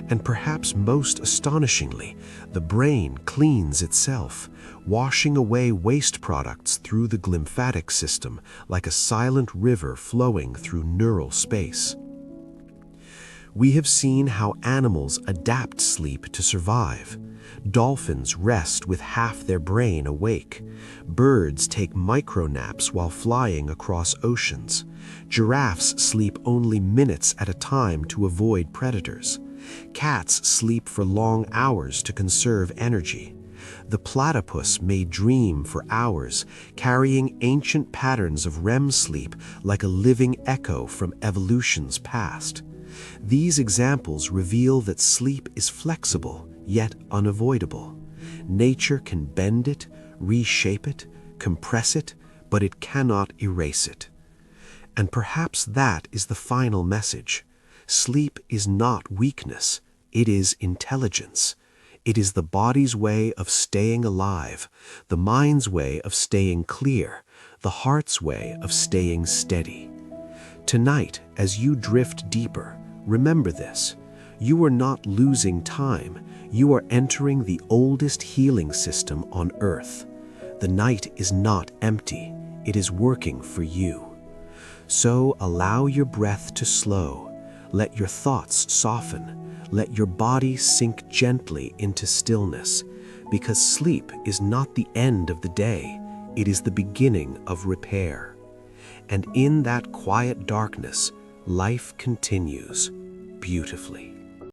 And perhaps most astonishingly, the brain cleans itself, washing away waste products through the glymphatic system like a silent river flowing through neural space. We have seen how animals adapt sleep to survive. Dolphins rest with half their brain awake. Birds take micronaps while flying across oceans. Giraffes sleep only minutes at a time to avoid predators. Cats sleep for long hours to conserve energy. The platypus may dream for hours, carrying ancient patterns of REM sleep like a living echo from evolution's past. These examples reveal that sleep is flexible, yet unavoidable. Nature can bend it, reshape it, compress it, but it cannot erase it. And perhaps that is the final message. Sleep is not weakness, it is intelligence. It is the body's way of staying alive, the mind's way of staying clear, the heart's way of staying steady. Tonight, as you drift deeper, remember this. You are not losing time. You are entering the oldest healing system on Earth. The night is not empty. It is working for you. So allow your breath to slow. Let your thoughts soften. Let your body sink gently into stillness, because sleep is not the end of the day. It is the beginning of repair. And in that quiet darkness, life continues beautifully.